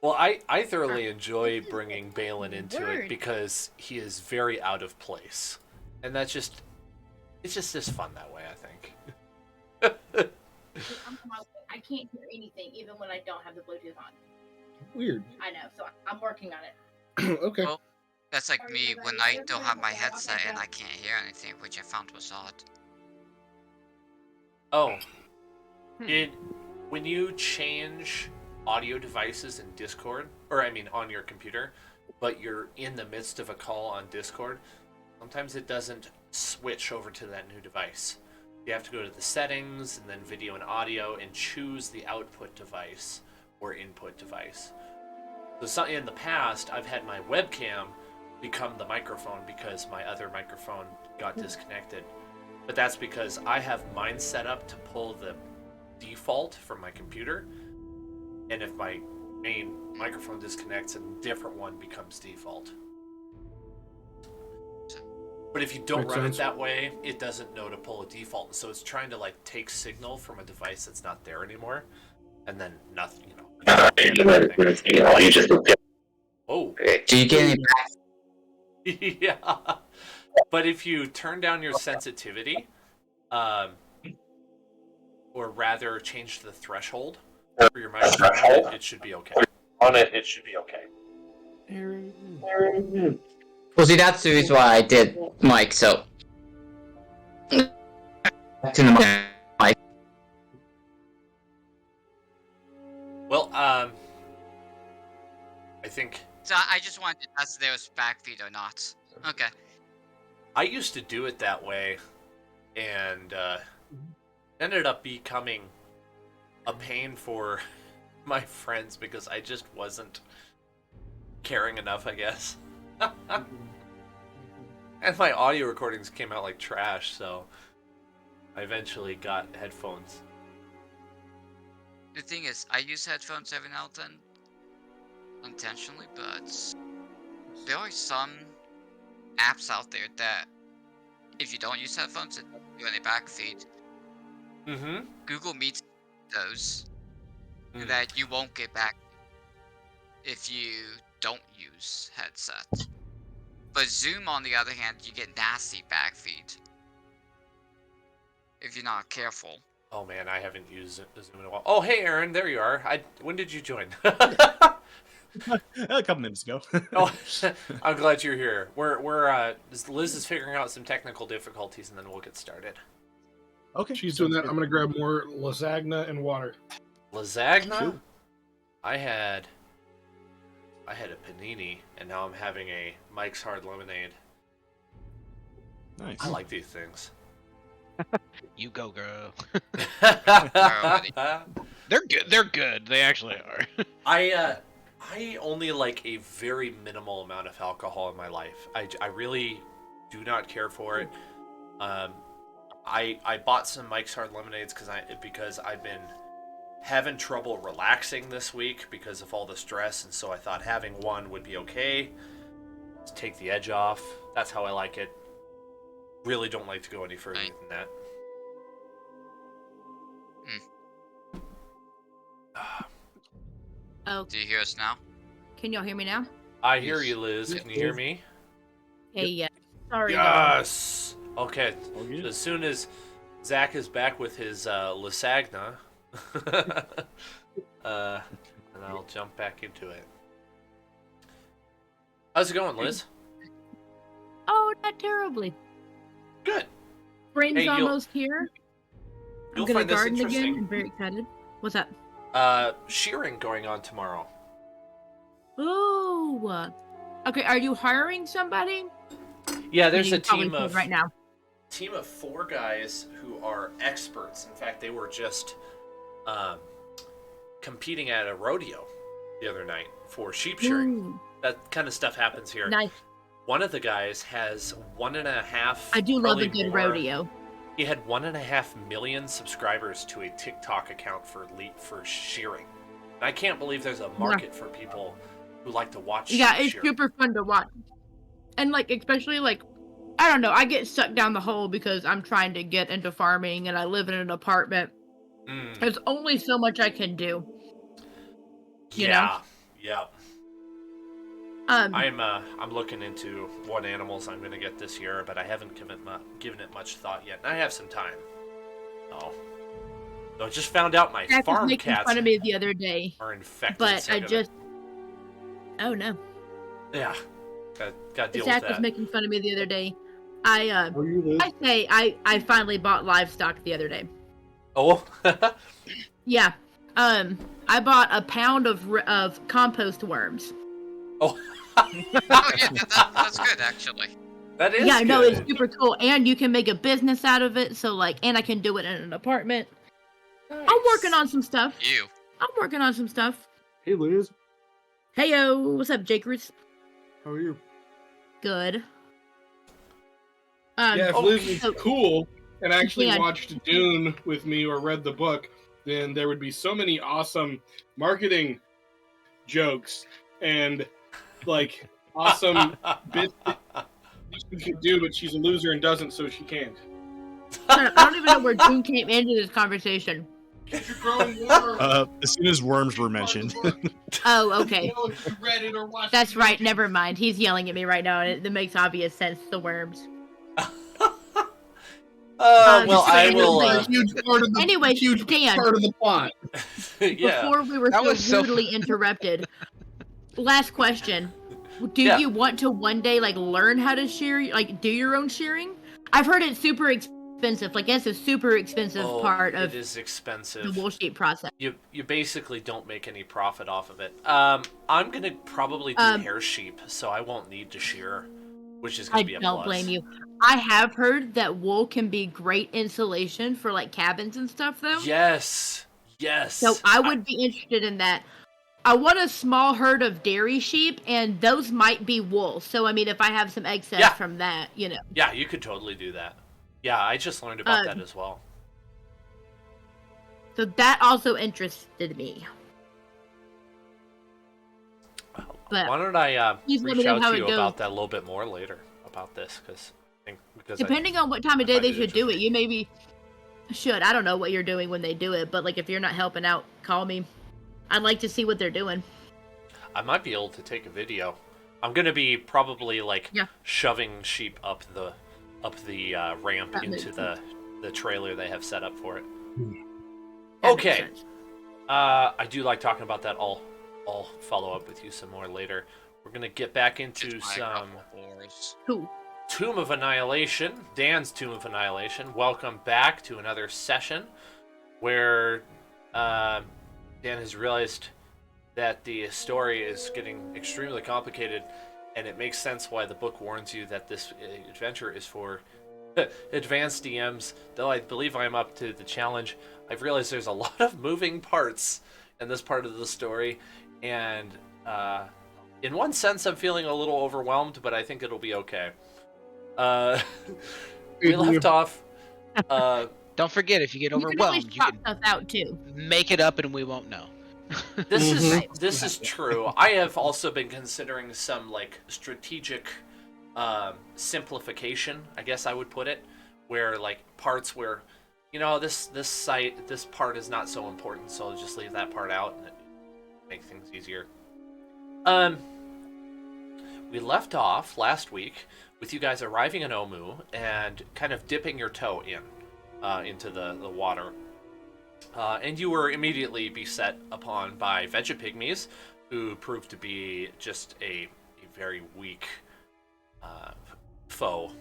Well, I thoroughly enjoy bringing Balin into it Word. because he is very out of place, and it's just as fun that way. I think. I can't hear anything even when I don't have the Bluetooth on. Weird. I know, so I'm working on it. Okay. Well, that's like me when I don't have my headset and I can't hear anything, which I found was odd. Oh, did when you change audio devices in Discord, or I mean on your computer, but you're in the midst of a call on Discord, sometimes it doesn't switch over to that new device. You have to go to the settings and then video and audio and choose the output device or input device. So in the past, I've had my webcam become the microphone because my other microphone got disconnected. But that's because I have mine set up to pull the default from my computer, and if my main microphone disconnects, a different one becomes default. But if you don't Makes run sense. it that way, it doesn't know to pull a default, and so it's trying to like take signal from a device that's not there anymore, and then nothing, you know. Oh, Do you get any yeah. But if you turn down your sensitivity, or rather change the threshold for your microphone, it should be okay. Well, see, that's the reason why I did Mike, so. To the mic. Well, I think So I just wanted to test if there was backfeed or not. Okay. I used to do it that way, and ended up becoming a pain for my friends because I just wasn't caring enough, I guess. And my audio recordings came out like trash, so I eventually got headphones. The thing is, I use headphones every now and then, intentionally, but there are some apps out there that, if you don't use headphones, it doesn't do any backfeed. Mm-hmm. Google Meets those, that you won't get back if you don't use headset. But Zoom, on the other hand, you get nasty backfeed if you're not careful. Oh man, I haven't used Zoom in a while. Oh hey Aaron, there you are. When did you join? A couple minutes ago. Oh, I'm glad you're here. Liz is figuring out some technical difficulties, and then we'll get started. Okay. She's doing that. I'm gonna grab more lasagna and water. Lasagna? Sure. I had a panini, and now I'm having a Mike's Hard Lemonade. Nice. I like these things. You go, girl. Alrighty. They're good. They're good. They actually are. I only like a very minimal amount of alcohol in my life. I really do not care for it. I bought some Mike's Hard Lemonades because I've been having trouble relaxing this week because of all the stress, and so I thought having one would be okay. Just take the edge off. That's how I like it. Really don't like to go any further Right. than that. Oh, Do you hear us now? can y'all hear me now? I hear you, Liz. Can you hear me? Hey, yeah. Sorry. guys. Yes. Okay. All good. As soon as Zach is back with his lasagna, and I'll jump back into it. How's it going, Liz? Oh, not terribly. Good. Spring's Hey, you'll- almost here. I'm You'll gonna find this garden again. interesting. I'm very excited. What's up? Shearing going on tomorrow. Oh. Okay, are you hiring somebody? Yeah, there's You a probably team could of right now. 4 guys who are experts. In fact, they were just competing at a rodeo the other night for sheep shearing. Ooh, That kind of stuff happens here. nice. One of the guys has 1.5. I do love probably a good more. rodeo. He had 1.5 million subscribers to a TikTok account for shearing. And I can't believe there's a market for people who like to watch. Yeah, sheep it's shearing. super fun to watch. And like, especially like, I don't know, I get sucked down the hole because I'm trying to get into farming and I live in an apartment. Mm, There's only so much I can do. You know? Yeah. I'm looking into what animals I'm going to get this year, but I haven't given it much thought yet. And I have some time. So I just found out my Jack was farm making cats fun of me the other day, are infected. but so I just. Oh no. Yeah. Got to deal Jack with was that. making fun of me the other day. I How are you, Liz? I finally bought livestock the other day. Oh. Yeah. I bought a pound of compost worms. Oh. Oh yeah, that's good actually. That is Yeah, good. no, it's super cool, and you can make a business out of it. So like, and I can do it in an apartment. Nice. I'm working on some stuff. You. I'm working on some stuff. Hey, Liz. Heyo, what's up, Jakers? How are you? Good. Yeah, if Oh, Liz was so- cool and actually Yeah. watched Dune with me or read the book, then there would be so many awesome marketing jokes and like awesome bits that she could do, but she's a loser and doesn't, so she can't. I don't even know where June came into this conversation. You're growing warm. As soon as worms were mentioned. Oh, okay. know if you read it or watched That's it. right. Never mind. He's yelling at me right now, and it makes obvious sense. The worms. Well, I so will. anyway, Huge part of the Anyway, huge Dan. part of the plot. Yeah. Before we were That so was so rudely interrupted. Last question: do Yeah. you want to one day like learn how to shear, like do your own shearing? I've heard it's super expensive. Like that's a super expensive part of it is the expensive. wool sheep process. You basically don't make any profit off of it. I'm gonna probably do hair sheep, so I won't need to shear, which is I gonna be a don't plus. blame you. I have heard that wool can be great insulation for like cabins and stuff, though. Yes. Yes. So I would be interested in that. I want a small herd of dairy sheep, and those might be wool. So I mean, if I have some excess Yeah. from that, you know. Yeah, you could totally do that. Yeah, I just learned about that as well. So that also interested me. But Why don't I please let me reach know out how to it you goes. about that a little bit more later about this because depending on what time of I day find they it should do it, interesting. you maybe should. I don't know what you're doing when they do it, but like if you're not helping out, call me. I'd like to see what they're doing. I might be able to take a video. I'm gonna be probably like Yeah. shoving sheep up the ramp That into makes the trailer they have set up for it. That makes Okay. sense. I do like talking about that. I'll follow up with you some more later. We're gonna get back into It's my some couple floors. Cool. Tomb of Annihilation, Dan's Tomb of Annihilation. Welcome back to another session where Dan has realized that the story is getting extremely complicated, and it makes sense why the book warns you that this adventure is for advanced DMs. Though I believe I'm up to the challenge, I've realized there's a lot of moving parts in this part of the story, and in one sense I'm feeling a little overwhelmed, but I think it'll be okay. We left off. Don't forget, if you get You can always overwhelmed, you chop can stuff out too. make it up and we won't know. This is true. I have also been considering some like strategic simplification, I guess I would put it, where like parts where, you know, this part is not so important, so I'll just leave that part out and make things easier. We left off last week with you guys arriving in Omu and kind of dipping your toe into the water. And you were immediately beset upon by Vegapygmies, who proved to be just a very weak foe.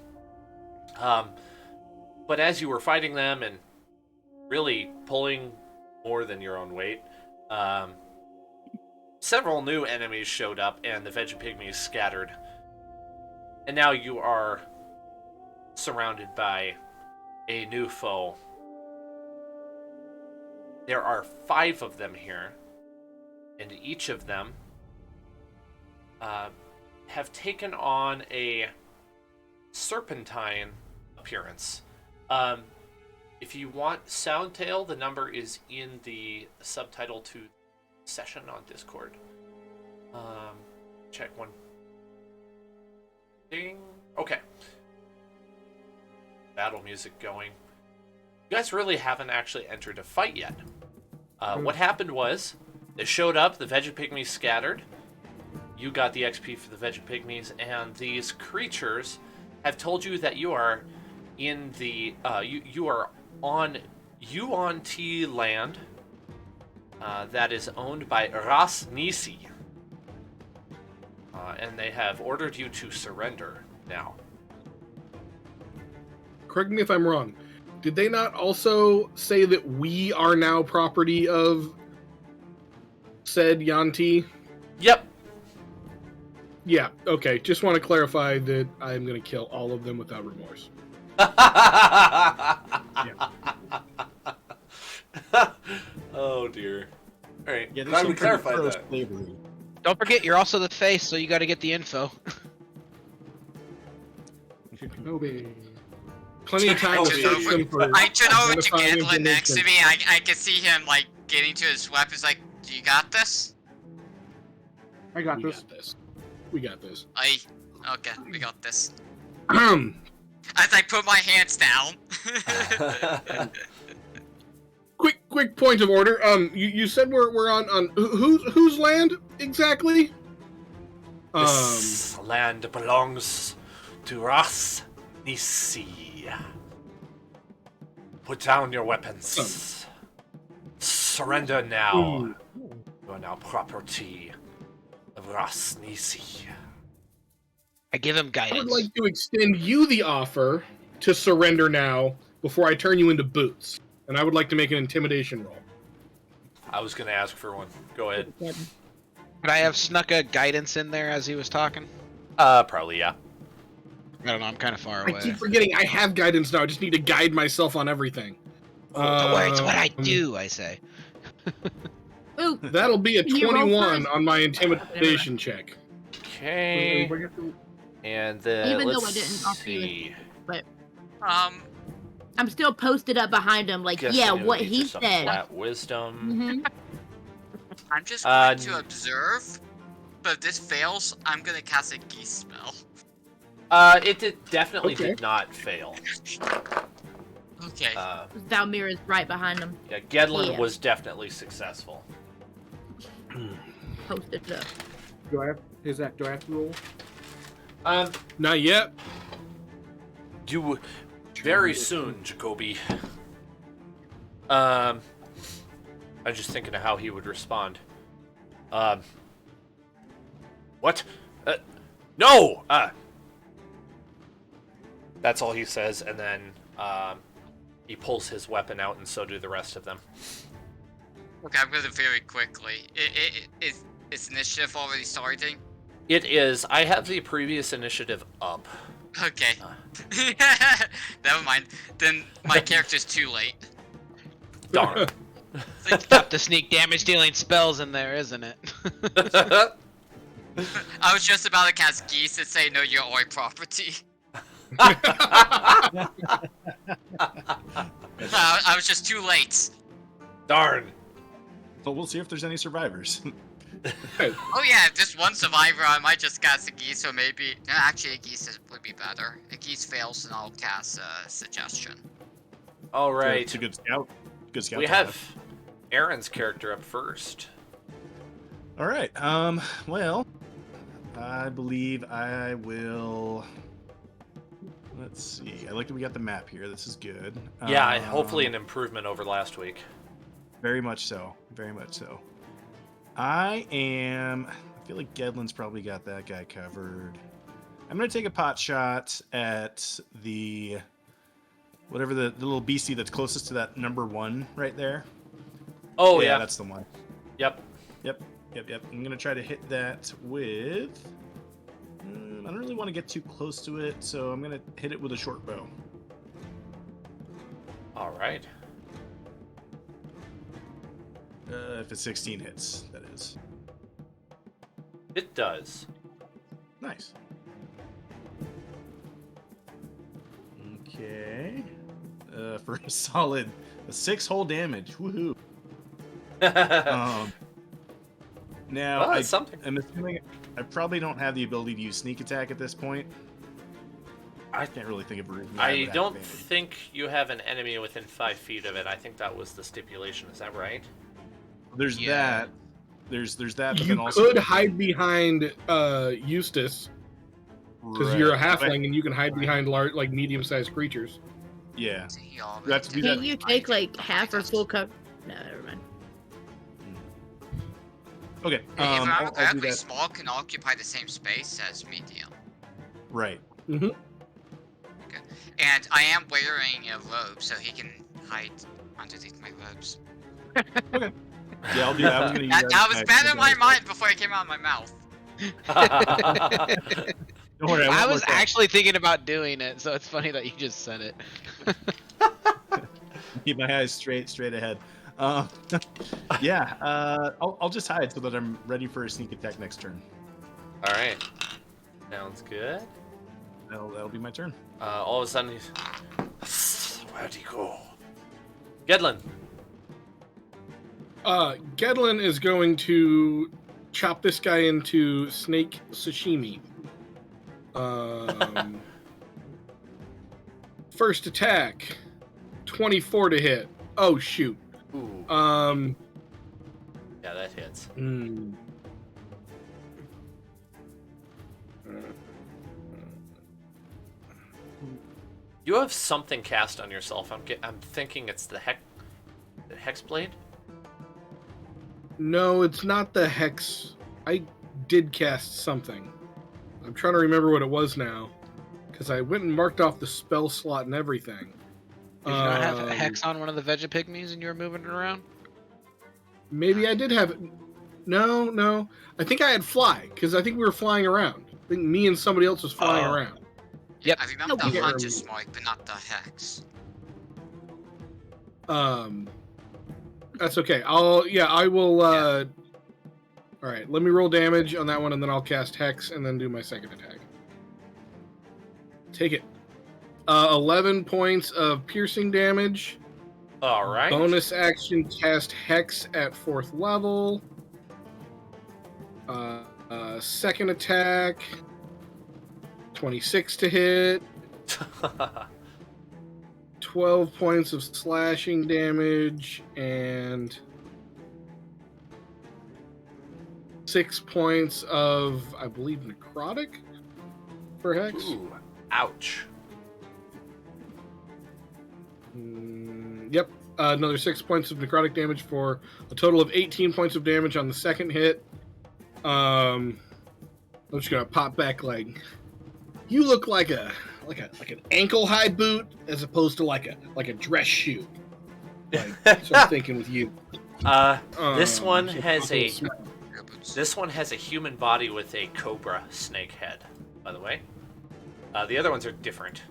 But as you were fighting them and really pulling more than your own weight, several new enemies showed up and the Vegapygmies scattered. And now you are surrounded by a new foe. There are 5 of them here, and each of them have taken on a serpentine appearance. If you want Soundtail, the number is in the subtitle to session on Discord. Check one. Ding. Okay. Battle music going. You guys really haven't actually entered a fight yet. What happened was, they showed up, the Vegapygmies scattered, you got the XP for the Veggie Pygmies, and these creatures have told you that you are in the you are on Yuan Ti land that is owned by Ras Nisi, and they have ordered you to surrender now. Correct me if I'm wrong. Did they not also say that we are now property of said Yanti? Yep. Yeah, okay. Just want to clarify that I'm going to kill all of them without remorse. Oh dear. All right. Yeah, Glad we clarified that. slavery. Don't forget, you're also the face, so you got to get the info. Plenty of time to search them for I turn over to identifying Gandalf next to me. information. I can see him like getting to his weapons. Like, do you got this? I got We this. got this. We got this. Okay, we got this. Ahem. As I put my hands down. Quick point of order. You said we're on whose land exactly? This land belongs to Ras Nisi. Put down your weapons. Surrender now. You are now property of Ras Nisi. I give him I would guidance. like to extend you the offer to surrender now before I turn you into boots. And I would like to make an intimidation roll. I was gonna ask for one. Go ahead. Could I have snuck a guidance in there as he was talking? Probably yeah. I don't know, I'm kind of far I away. keep forgetting I have guidance now. I just need to guide myself on everything. Don't worry, it's what I do, I say. Ooh, That'll be a Can you roll 21 first? on my intimidation check. Okay. And then Even though let's I didn't offer you see. I'm still posted up behind him, like, Guess yeah, I knew what it'd be he just a said. Flat wisdom. hmm I'm just going to observe. But if this fails, I'm gonna cast a geese spell. Definitely Okay. did not fail. Okay. Valmir is right behind him, Yeah, Gedlin Yeah. was definitely successful. posted up. Do I have to roll? Not yet. You very soon, Jacoby. I'm just thinking of how he would respond. What? No! That's all he says, and then he pulls his weapon out, and so do the rest of them. Okay, I'm gonna very quickly. Is initiative already starting? It is. I have the previous initiative up. Okay. Never mind. Then my character's too late. Darn. Got the sneak damage dealing spells in there, isn't it? I was just about to cast geese and say no, you're our property. I was just too late. Darn. But we'll see if there's any survivors. Oh yeah, if there's one survivor, I might just cast a geese, or maybe... No, actually, a geese would be better. If a geese fails, then I'll cast a suggestion. All right. It's a good scout. Good scout. We to have Aaron's character up first. All right. Well, I believe I will. Let's see. I like that we got the map here. This is good. Yeah, hopefully an improvement over last week. Very much so. Very much so. I feel like Gedlin's probably got that guy covered. I'm gonna take a pot shot at the whatever the little beastie that's closest to that number 1 right there. Oh yeah. That's the one. Yep. Yep. I'm gonna try to hit that with. I don't really want to get too close to it, so I'm gonna hit it with a short bow. All right. If it's 16 hits, that is. It does. Nice. Okay. For a solid 6 whole damage. Woohoo. Now, Well, that's something. I'm assuming I probably don't have the ability to use sneak attack at this point. I can't really think of a reason. I don't think you have an enemy within 5 feet of it. I think that was the stipulation. Is that right? There's Yeah. that. there's that. But You then also could hide behind Eustace because you're a halfling and you can hide behind large, like medium-sized creatures. Yeah. He already You have to do did that. Can't you it. take like half or full cover? No, never mind. Okay. If I'm I'll do correctly, that. small can occupy the same space as medium. Right. Mm-hmm. And I am wearing a robe, so he can hide underneath my robes. Yeah, I'll do that. I was gonna use That was as better in my as- mind before it came out of my mouth. Don't worry. I won't was work that. actually thinking about doing it, so it's funny that you just said it. Keep my eyes straight ahead. Yeah. I'll just hide so that I'm ready for a sneak attack next turn. All right. Sounds good. That'll be my turn. All of a sudden, he's... Where'd he go? Gedlin. Gedlin is going to chop this guy into snake sashimi. First attack, 24 to hit. Oh shoot. Ooh. Yeah, that hits. You have something cast on yourself. I'm thinking it's the hex blade. No, it's not the hex. I did cast something. I'm trying to remember what it was now, because I went and marked off the spell slot and everything. Did you not have a hex on one of the Vegapygmies and you were moving it around? Maybe I did have it. No. I think I had fly, because I think we were flying around. I think me and somebody else was flying Oh. around. Yep. I remember No, the we- Hunter's Mark, but not the Hex. That's okay. I will. All right, let me roll damage on that one, and then I'll cast Hex, and then do my second attack. Take it. 11 points of piercing damage. All right. Bonus action, cast Hex at 4th level. Second attack, 26 to hit. 12 points of slashing damage, and 6 points of, I believe, necrotic for Hex. Ooh, ouch. Yep. Another 6 points of necrotic damage for a total of 18 points of damage on the second hit. I'm just gonna pop back like, you look like an ankle high boot as opposed to like a dress shoe. Like, that's what I'm thinking with you. This one so has pop little a smile. this one has a human body with a cobra snake head. By the way, the other ones are different.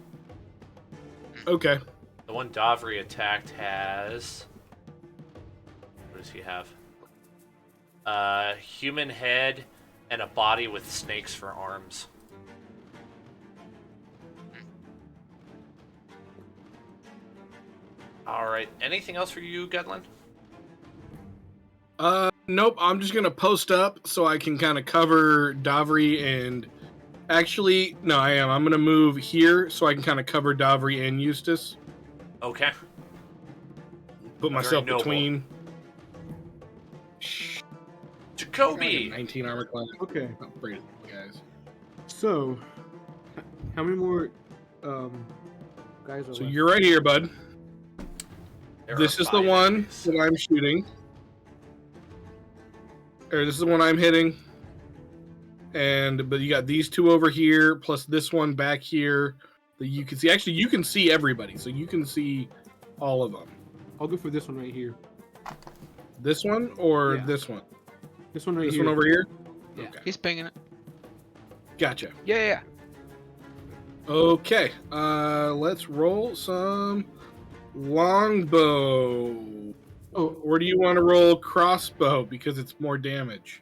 Okay. The one Davri attacked has. What does he have? Human head and a body with snakes for arms. Alright, anything else for you, Gedlin? Nope. I'm just gonna post up so I can kind of cover Davri and. Actually, no, I am. I'm gonna move here so I can kind of cover Davri and Eustace. Okay. Put Very myself noble. between. Jacoby! 19 armor class. Okay, Oh, brilliant, guys. so how many more guys are So left? you're right here, bud. There This are is the 5 one enemies. that I'm shooting. Or this is the one I'm hitting. But you got these two over here, plus this one back here that you can see. Actually, you can see everybody, so you can see all of them. I'll go for this one right here. This one or Yeah. this one? This one right This here. one over here? Yeah. Okay. He's pinging it. Gotcha. Yeah. Okay. Let's roll some longbow. Oh, Or do you want to roll crossbow because it's more damage?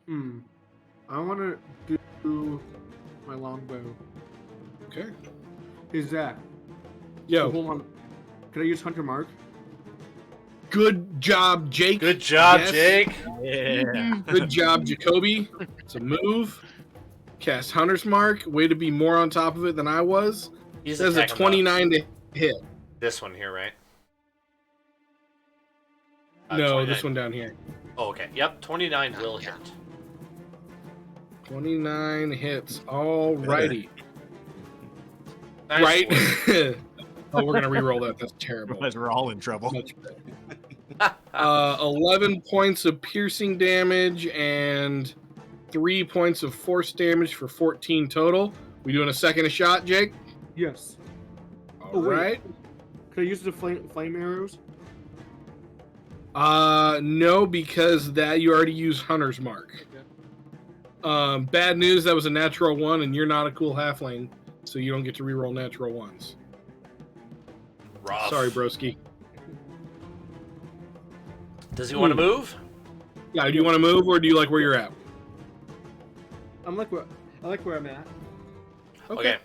I want to do my longbow. Okay. Hey Zach. Yo, Hold on. Could I use Hunter Mark? good job, Jake. Good job, Yes. Jake! Yeah. Good job, Jacoby. It's a move. Cast Hunter's Mark. Way to be more on top of it than I was. He's There's a attacking 29 to hit. this one here, right? No, 29. this one down here. Oh, okay. Yep, 29 will Yeah. hit. 29 hits. Alrighty. Nice Right? work. Oh, we're gonna re-roll that. That's terrible. Otherwise, we're all in trouble. Much better. 11 points of piercing damage and 3 points of force damage for 14 total. We doing a second a shot, Jake? Yes. All Oh, wait. right. Can I use the flame arrows? No, because that you already used Hunter's Mark. Bad news, that was a natural 1, and you're not a cool halfling, so you don't get to reroll natural 1s. Rough. Sorry, broski. Does he want to move? Yeah, do you want to move, or do you like where you're at? I like where I'm at. Okay.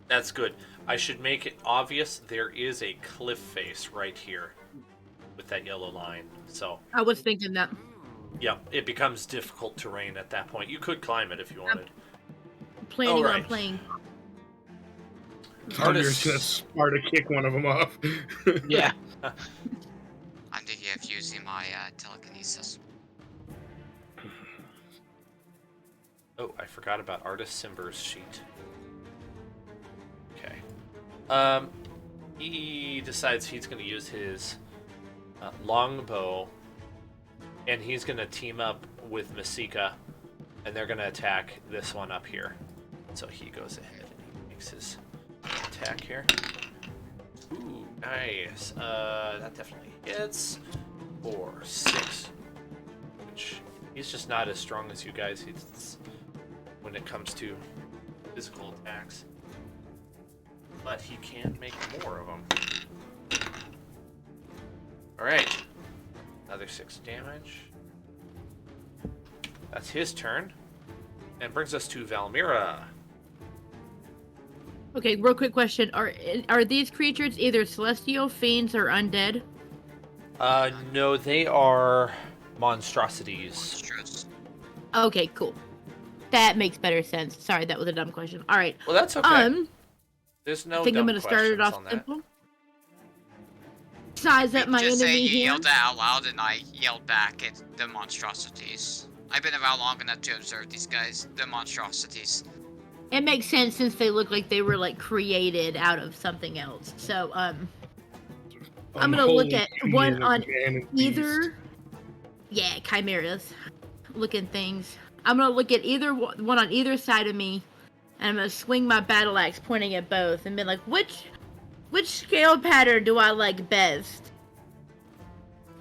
That's good. I should make it obvious there is a cliff face right here with that yellow line. So, I was thinking that. yeah, it becomes difficult terrain at that point. You could climb it if you wanted. Planning on Alright. playing. Thunder's gonna Sparta kick one of them off. Yeah. I'm thinking of using my telekinesis. Oh, I forgot about Artist Simber's sheet. Okay. He decides he's going to use his longbow, and he's going to team up with Masika, and they're going to attack this one up here. So he goes ahead and he makes his attack here. Ooh, nice. That definitely hits. 4, 6. Which he's just not as strong as you guys. He's when it comes to physical attacks. But he can make more of them. Alright. Another 6 damage. That's his turn. And brings us to Valmira. Okay, real quick question: Are these creatures either celestial, fiends, or undead? No, they are monstrosities. Monstrous. Okay, cool. That makes better sense. Sorry, that was a dumb question. All right. Well, that's okay. There's no I think I'm dumb gonna start it questions off on that. simple. Size up my Just say enemy you here. yelled that out loud, and I yelled back at the monstrosities. I've been around long enough to observe these guys, the monstrosities. It makes sense since they look like they were like created out of something else. So I'm gonna look at one on either. Yeah, chimeras, looking things. I'm gonna look at either one on either side of me, and I'm gonna swing my battle axe, pointing at both, and be like, which scale pattern do I like best?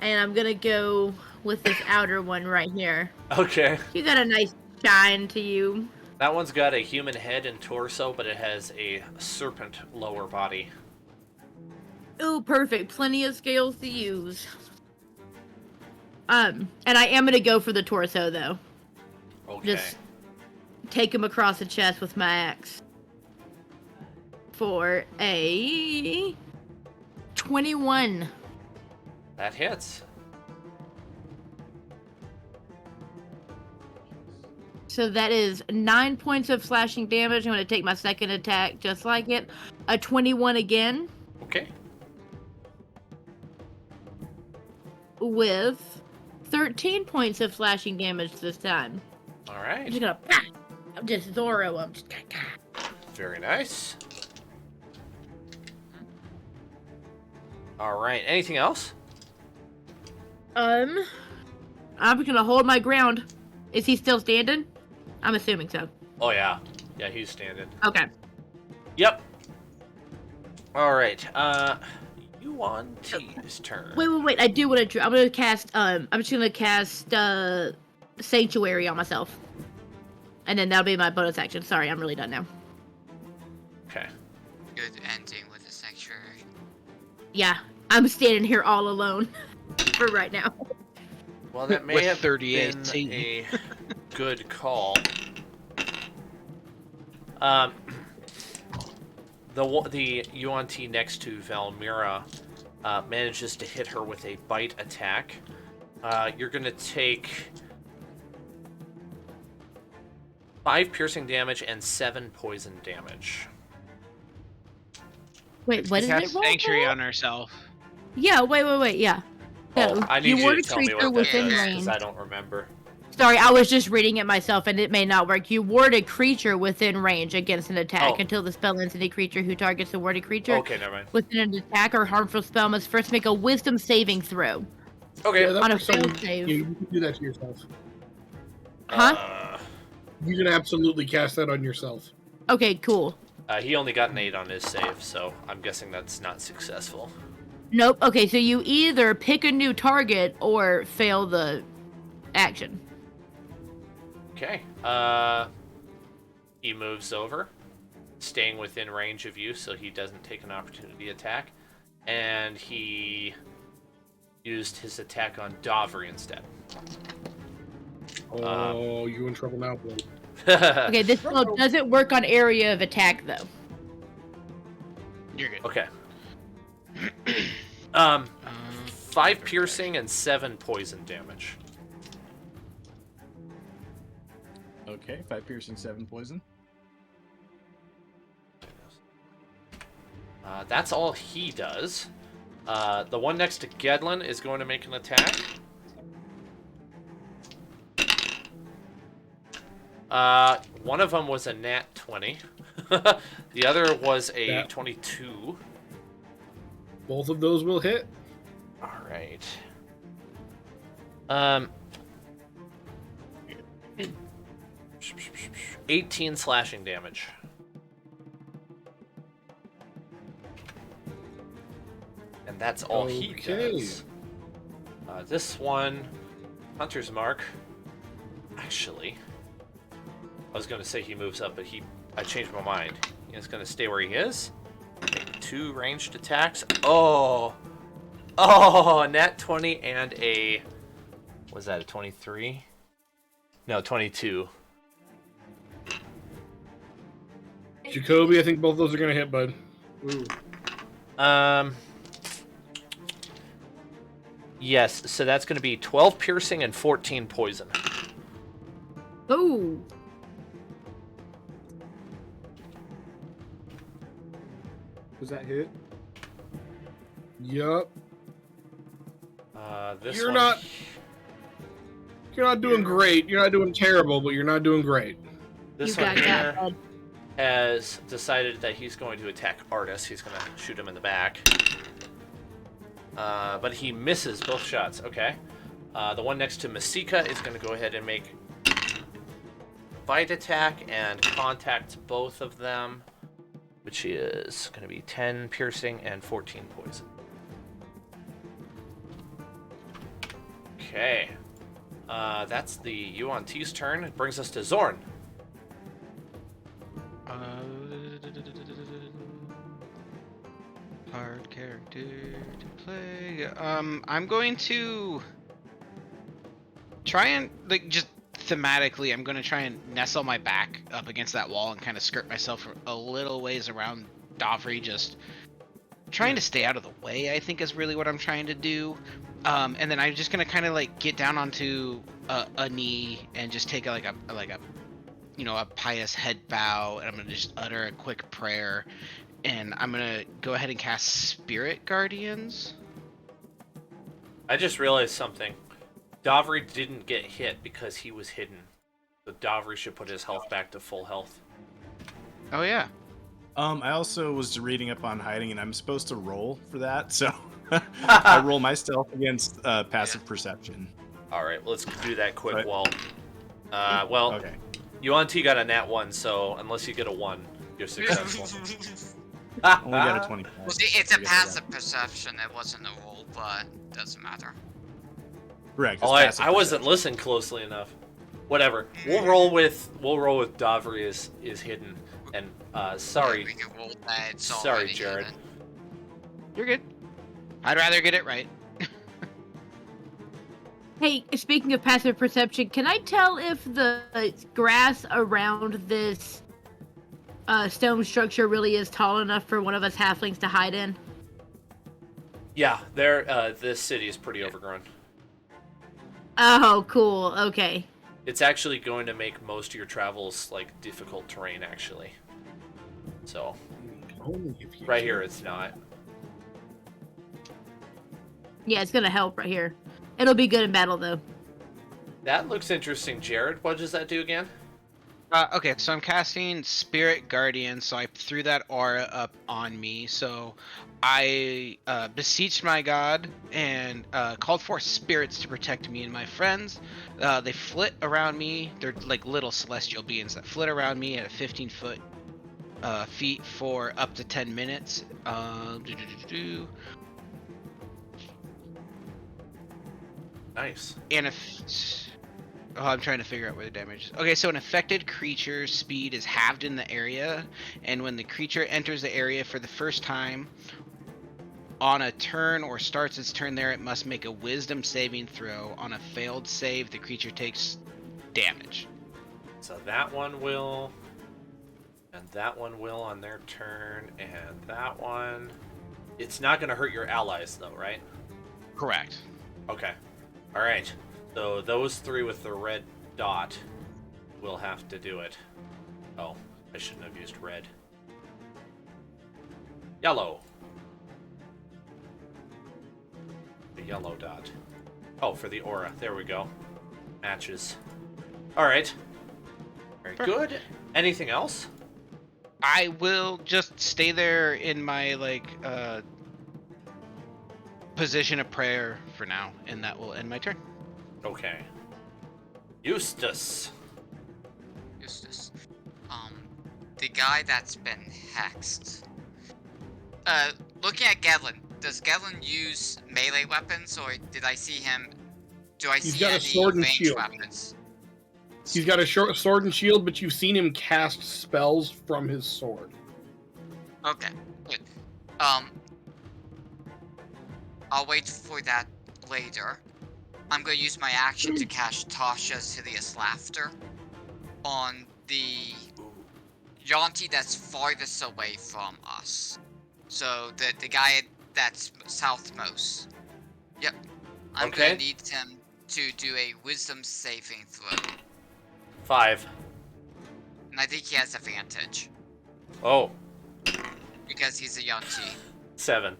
And I'm gonna go with this outer one right here. Okay. You got a nice shine to you. That one's got a human head and torso, but it has a serpent lower body. Ooh, perfect. Plenty of scales to use. And I am gonna go for the torso though. Okay. Just take him across the chest with my axe. For a 21. That hits. So that is 9 points of slashing damage. I'm going to take my second attack just like it. A 21 again Okay. with 13 points of slashing damage this time. All I'm right. just going to just Zorro him. Very nice. All right. Anything else? I'm going to hold my ground. Is he still standing? I'm assuming so. Oh yeah. Yeah, he's standing. Okay. Yep. All right. Yuan T's turn. Wait. I do want to. I'm gonna cast. I'm just gonna cast Sanctuary on myself, and then that'll be my bonus action. Sorry, I'm really done now. Okay. Good ending with the sanctuary. Yeah, I'm standing here all alone for right now. Well, that may With have 38 been a good call. The Yuan T next to Valmira manages to hit her with a bite attack. You're gonna take 5 piercing damage and 7 poison damage. Wait, what is Cast it? Roll Sanctuary for? on herself. Yeah, wait. Yeah. No, Oh, I need you you ward to a tell me creature what that within does, range. because I don't remember. Sorry, I was just reading it myself, and it may not work. You ward a creature within range against an attack Oh. until the spell ends. Any creature who targets the warded creature Okay, never mind. within an attack or harmful spell must first make a Wisdom saving throw. Okay. Yeah, that On a works on failed save. you. You can do that to yourself. Huh? You can absolutely cast that on yourself. Okay, cool. He only got an 8 on his save, so I'm guessing that's not successful. Nope. Okay, so you either pick a new target or fail the action. Okay. He moves over, staying within range of you, so he doesn't take an opportunity attack, and he used his attack on Davri instead. Oh, you in trouble now, boy. Okay, this spell doesn't work on area of attack though. You're good. Okay. 5 piercing and 7 poison damage. Okay, 5 piercing, 7 poison. That's all he does. The one next to Gedlin is going to make an attack. One of them was a nat 20. The other was a 22. Both of those will hit. All right. 18 slashing damage. And that's all he Okay. does. This one, Hunter's Mark. Actually, I was going to say he moves up, but I changed my mind. He's going to stay where he is. Make 2 ranged attacks. Oh, a nat 20 and a... Was that a 23? No, 22. Jacoby, I think both those are gonna hit, bud. Ooh. Yes, so that's going to be 12 piercing and 14 poison. Ooh. Was that hit? Yup. This You're one... not doing great. You're not doing terrible, but you're not doing great. This You one got here that, bud. has decided that he's going to attack Artis. He's going to shoot him in the back. But he misses both shots. Okay. The one next to Masika is going to go ahead and make bite attack and contact both of them, which is going to be 10 piercing and 14 poison. Okay. That's the Yuan T's turn. It brings us to Zorn. Hard character to play. I'm going to try and just thematically. I'm going to try and nestle my back up against that wall and kind of skirt myself a little ways around Davri, just trying to stay out of the way. I think is really what I'm trying to do. And then I'm just going to kind of get down onto a knee and just take a pious head bow, and I'm gonna just utter a quick prayer, and I'm gonna go ahead and cast Spirit Guardians. I just realized something. Davri didn't get hit because he was hidden. So Davri should put his health back to full health. Oh yeah. I also was reading up on hiding, and I'm supposed to roll for that, so I roll my stealth against passive perception. All right, let's do that quick. Right. Well, Okay. Yuan T got a nat 1, so unless you get a 1, you're successful. Only got a 25. Well, see, it's a I guess passive perception. It wasn't a roll, but doesn't matter. Correct. Oh, it's passive I wasn't perception. listening closely enough. Whatever. We'll roll with Davri is hidden. And sorry, We can roll that. It's sorry, already Jared. even. You're good. I'd rather get it right. Hey, speaking of passive perception, can I tell if the grass around this stone structure really is tall enough for one of us halflings to hide in? Yeah, this city is pretty overgrown. Oh, cool. Okay. It's actually going to make most of your travels difficult terrain, actually. So Only if you right here, it's not. Yeah, it's gonna help right here. It'll be good in battle though. That looks interesting, Jared. What does that do again? Okay, so I'm casting Spirit Guardian, so I threw that aura up on me. So I beseeched my god and called for spirits to protect me and my friends. They flit around me. They're like little celestial beings that flit around me at a 15-foot feet for up to 10 minutes. Nice. And if oh, I'm trying to figure out where the damage is. Okay, so an affected creature's speed is halved in the area, and when the creature enters the area for the first time on a turn or starts its turn there, it must make a wisdom saving throw. On a failed save, the creature takes damage. So that one will, and that one will on their turn, and that one. It's not going to hurt your allies, though, right? Correct. Okay. All right. So those three with the red dot will have to do it. Oh, I shouldn't have used red. Yellow. The yellow dot. Oh, for the aura. There we go. Matches. All right. Very good. Anything else? I will just stay there in my position of prayer for now, and that will end my turn. Okay. Eustace. The guy that's been hexed. Looking at Gedlin, does Gedlin use melee weapons, or did I see him? Do I He's see got a any sword and range shield. weapons? He's got a short sword and shield, but you've seen him cast spells from his sword. Okay, good. I'll wait for that later. I'm gonna use my action to cast Tasha's Hideous Laughter on the Yanti that's farthest away from us. So the guy that's southmost. Yep. I'm Okay. gonna need him to do a wisdom saving throw. 5. And I think he has advantage. Oh, Because he's a Yanti. 7.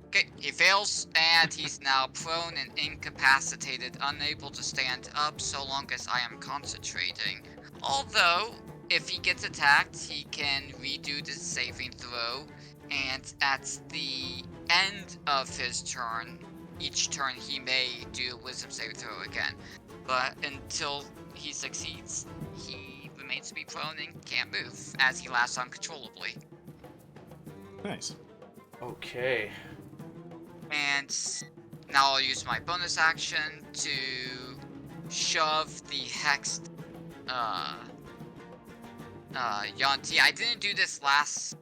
Okay, he fails, and he's now prone and incapacitated, unable to stand up so long as I am concentrating. Although, if he gets attacked, he can redo the saving throw, and at the end of his turn, each turn he may do a wisdom saving throw again. But until he succeeds, he remains to be prone and can't move, as he laughs uncontrollably. Nice. Okay. And now I'll use my bonus action to shove the hexed Yanti. I didn't do this last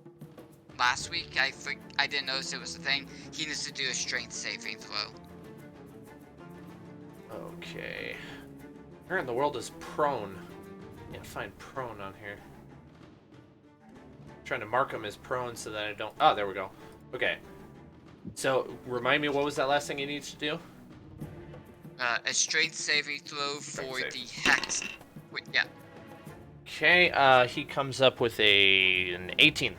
week. I didn't notice it was a thing. He needs to do a strength saving throw. Okay. Where in the world is prone? Can't find prone on here. I'm trying to mark him as prone so that I don't. Oh, there we go. Okay. So, remind me, what was that last thing he needs to do? A strength saving throw for Strength the hex. Wait, yeah. Okay, he comes up with an 18.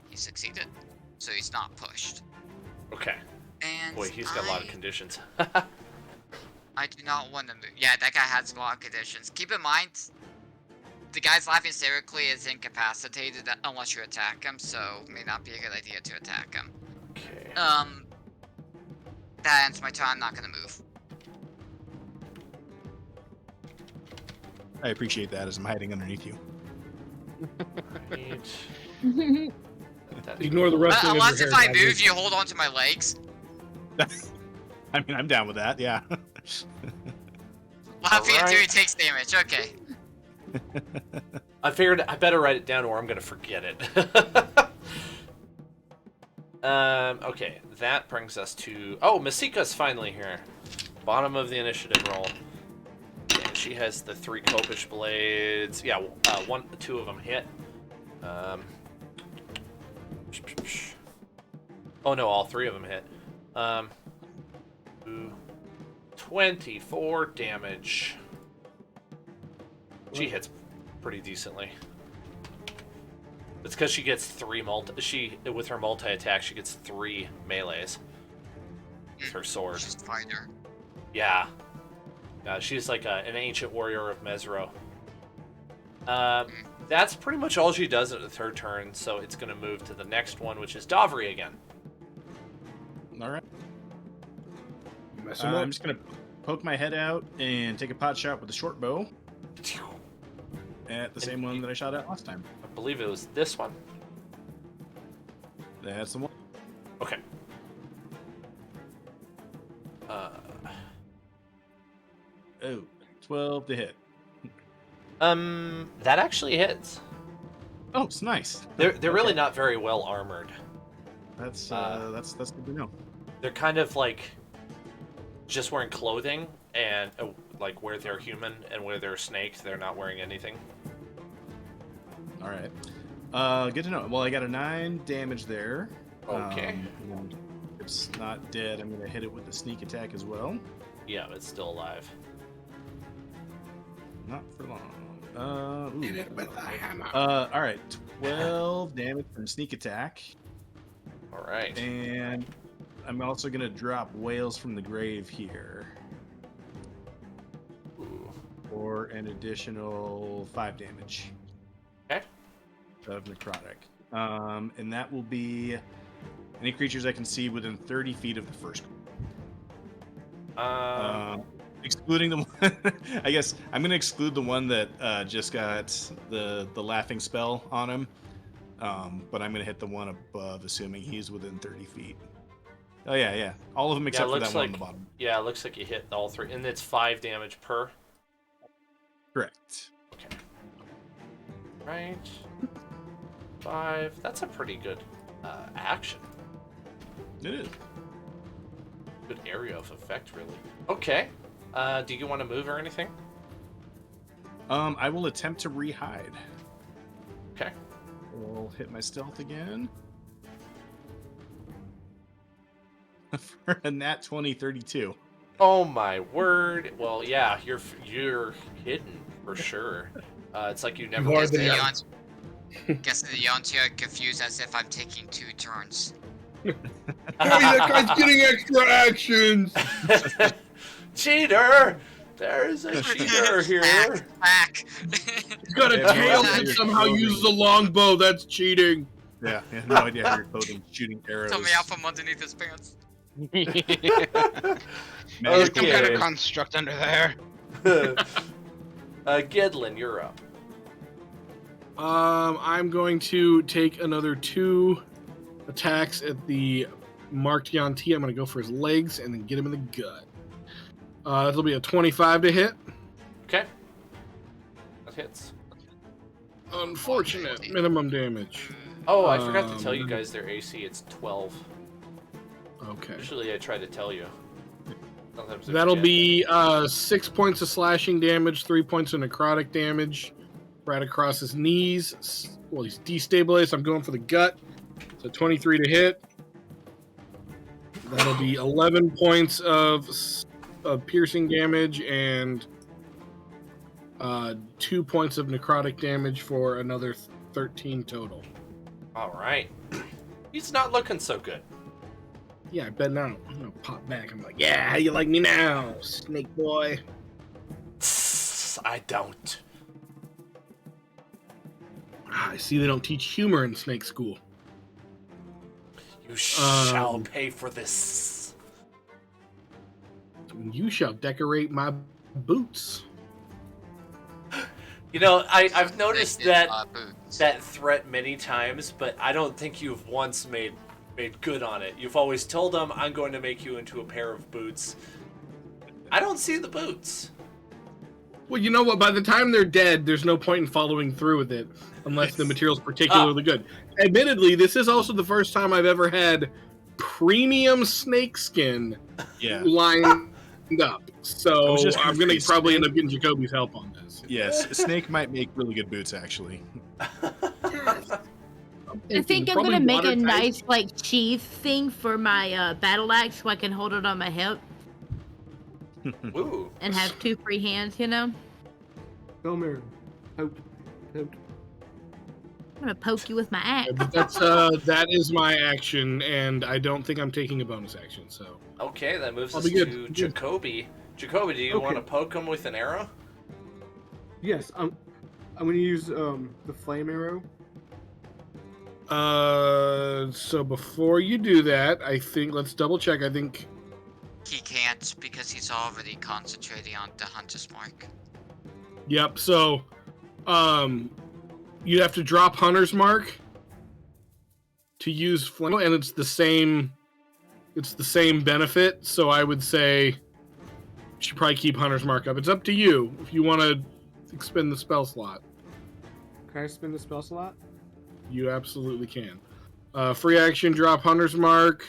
He succeeded. So he's not pushed. Okay. And Boy, he's got a lot of conditions. I do not want to move. Yeah, that guy has a lot of conditions. Keep in mind, the guy's laughing hysterically is incapacitated unless you attack him, so it may not be a good idea to attack him. Okay. That ends my turn. I'm not gonna move. I appreciate that as I'm hiding underneath you. Right. Ignore the rest of Unless your if hair, I Dodger. move, you hold on to my legs. I mean, I'm down with that, yeah. Laughing Alright. until he takes damage. Okay. I figured I better write it down or I'm gonna forget it. Okay, that brings us to... Oh, Masika's finally here. Bottom of the initiative roll. And she has the 3 Copish blades. Yeah, 2 of them hit. Oh no, all 3 of them hit. 24 damage. She hits pretty decently. It's because she gets 3 with her multi attack, she gets 3 melees with her sword. She's a fighter. Yeah. She's like an ancient warrior of Mesro. That's pretty much all she does at her turn, so it's going to move to the next one, which is Davri again. All right. Mess him up. I'm just gonna poke my head out and take a pot shot with the short bow at the same one that I shot at last time. I believe it was this one. That's the one. Okay. Oh, 12 to hit. That actually hits. Oh, it's nice. They're really Okay. not very well armored. That's good to know. They're kind of like just wearing clothing, and like where they're human and where they're snake, they're not wearing anything. All right. Good to know. Well, I got a 9 damage there. Okay. And if it's not dead, I'm gonna hit it with a sneak attack as well. Yeah, it's still alive. Not for long. Hit it with a hammer. All right. 12 damage from sneak attack, All right. and I'm also gonna drop Whales from the Grave here Ooh. for an additional 5 damage. Okay. Of necrotic. And that will be any creatures I can see within 30 feet of the first group. Excluding the one, I guess I'm gonna exclude the one that just got the laughing spell on him. But I'm gonna hit the one above, assuming he's within 30 feet. Oh yeah. All of them except for that one on the bottom. Yeah, it looks like you hit all 3, and it's 5 damage per. Correct. Okay. Right. 5. That's a pretty good action. It is. Good area of effect, really. Okay. Do you want to move or anything? I will attempt to rehide. Okay. We'll hit my stealth again. For a nat 20, 32. Oh my word. Well, yeah, you're hidden for sure. It's like you never. You are Guess the the hero. Guess the Yontia confused as if I'm taking 2 turns. Hey, that guy's getting extra actions. Cheater! There's a cheater here. Back. He's got a Yeah, tail well, and you're somehow clothing. uses a longbow. That's cheating. Yeah, I have no idea how you're clothing shooting arrows. Tell me out from underneath his pants. Magical Some kind Okay. of construct under there. Gedlin, you're up. I'm going to take another 2 attacks at the marked Yanti. I'm going to go for his legs and then get him in the gut. That'll be a 25 to hit. Okay. That hits. Unfortunate. Minimum damage. Oh, I forgot to tell you guys their AC. It's 12. Okay. Usually I try to tell you. Sometimes I That'll forget. be 6 points of slashing damage, 3 points of necrotic damage, right across his knees. Well, he's destabilized. I'm going for the gut. So 23 to hit. That'll be 11 points of piercing damage and 2 points of necrotic damage for another 13 total. All right. He's not looking so good. Yeah, I bet now. I'm gonna pop back. I'm like, yeah, how you like me now, snake boy? I don't. I see they don't teach humor in snake school. You shall Um, pay for this. You shall decorate my boots. You know, I've noticed They did, that boots. that threat many times, but I don't think you've once made good on it. You've always told them, I'm going to make you into a pair of boots. I don't see the boots. Well, you know what? By the time they're dead, there's no point in following through with it unless the material's particularly good. Admittedly, this is also the first time I've ever had premium snake skin Yeah. lined up. I So was just I'm gonna going to say probably snake. end up getting Jacoby's help on this. Yes, Snake might make really good boots, actually. I think I'm Probably gonna make a watertight. nice like sheath thing for my battle axe so I can hold it on my hip Ooh. and have 2 free hands, you know? Come here. Out. Out. gonna poke you with my axe. But that's that is my action, and I don't think I'm taking a bonus action. So Okay, that moves I'll us be good. to Good. Jacoby. Jacoby, do you Okay. want to poke him with an arrow? Yes, I'm gonna use the flame arrow. So before you do that, I think let's double check. I think He can't because he's already concentrating on the hunter's mark. yep. So, you have to drop Hunter's Mark to use flame, and it's the same. It's the same benefit. So I would say you should probably keep Hunter's Mark up. It's up to you if you want to expend the spell slot. Can I spin the spell slot? You absolutely can. Free action, drop Hunter's Mark.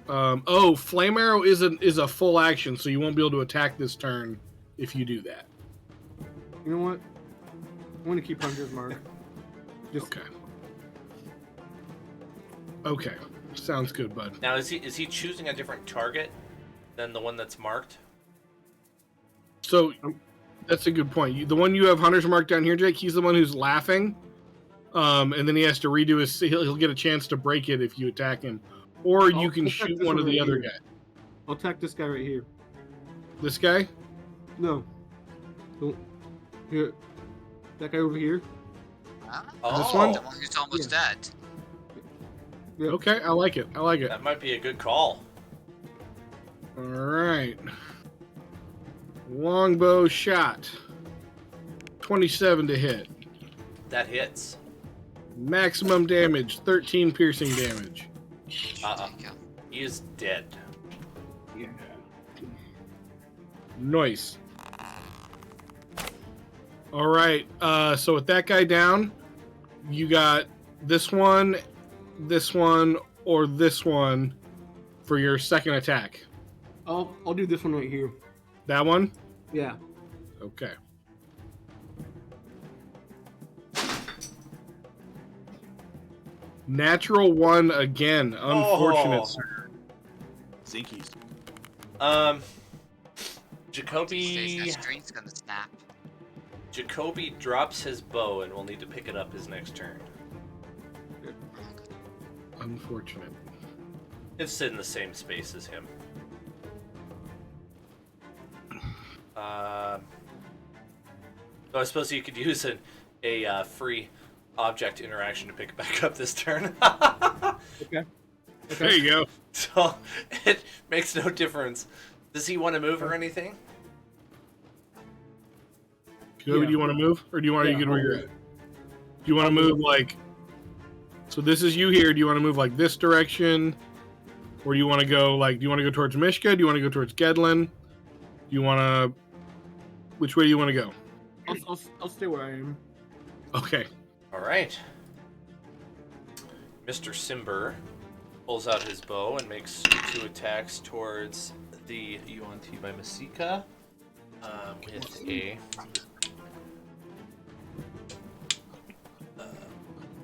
Flame Arrow is a full action, so you won't be able to attack this turn if you do that. You know what? I'm gonna keep Hunter's Mark. Just Okay. Okay. Sounds good, bud. Now, is he choosing a different target than the one that's marked? So that's a good point. The one you have Hunter's Mark down here, Jake, he's the one who's laughing. And then he has to redo his. He'll get a chance to break it if you attack him, or you can I'll attack shoot this one of one the right other here. guy. I'll attack this guy right here. This guy? No. Don't. Here. That guy over here. Ah, This one? the one who's almost dead. Yep. Okay, I like it. I like it. That might be a good call. All right. Longbow shot. 27 to hit. That hits. Maximum damage, 13 piercing damage. There you go. He is dead. Yeah. Nice. All right. So with that guy down, you got this one, or this one for your second attack. I'll do this one right here. That one? Yeah. Okay. Natural one again. Unfortunate, Oh. sir. Zinkies. Jacoby. His screen's gonna snap. Jacoby drops his bow and will need to pick it up his next turn. Unfortunate. It's in the same space as him. So I suppose you could use a free object interaction to pick it back up this turn. Okay. There you go. So it makes no difference. Does he want to move or anything? Kobe, Yeah. do you want to move, or do you want to Yeah, get where I'll you're move. at? Do you want to move like? So this is you here. Do you want to move like this direction, or do you want to go like? Do you want to go towards Mishka? Do you want to go towards Gedlin? Do you want to? Which way do you want to go? I'll stay where I am. Okay. All right. Mr. Simber pulls out his bow and makes 2 attacks towards the UNT by Masika with a.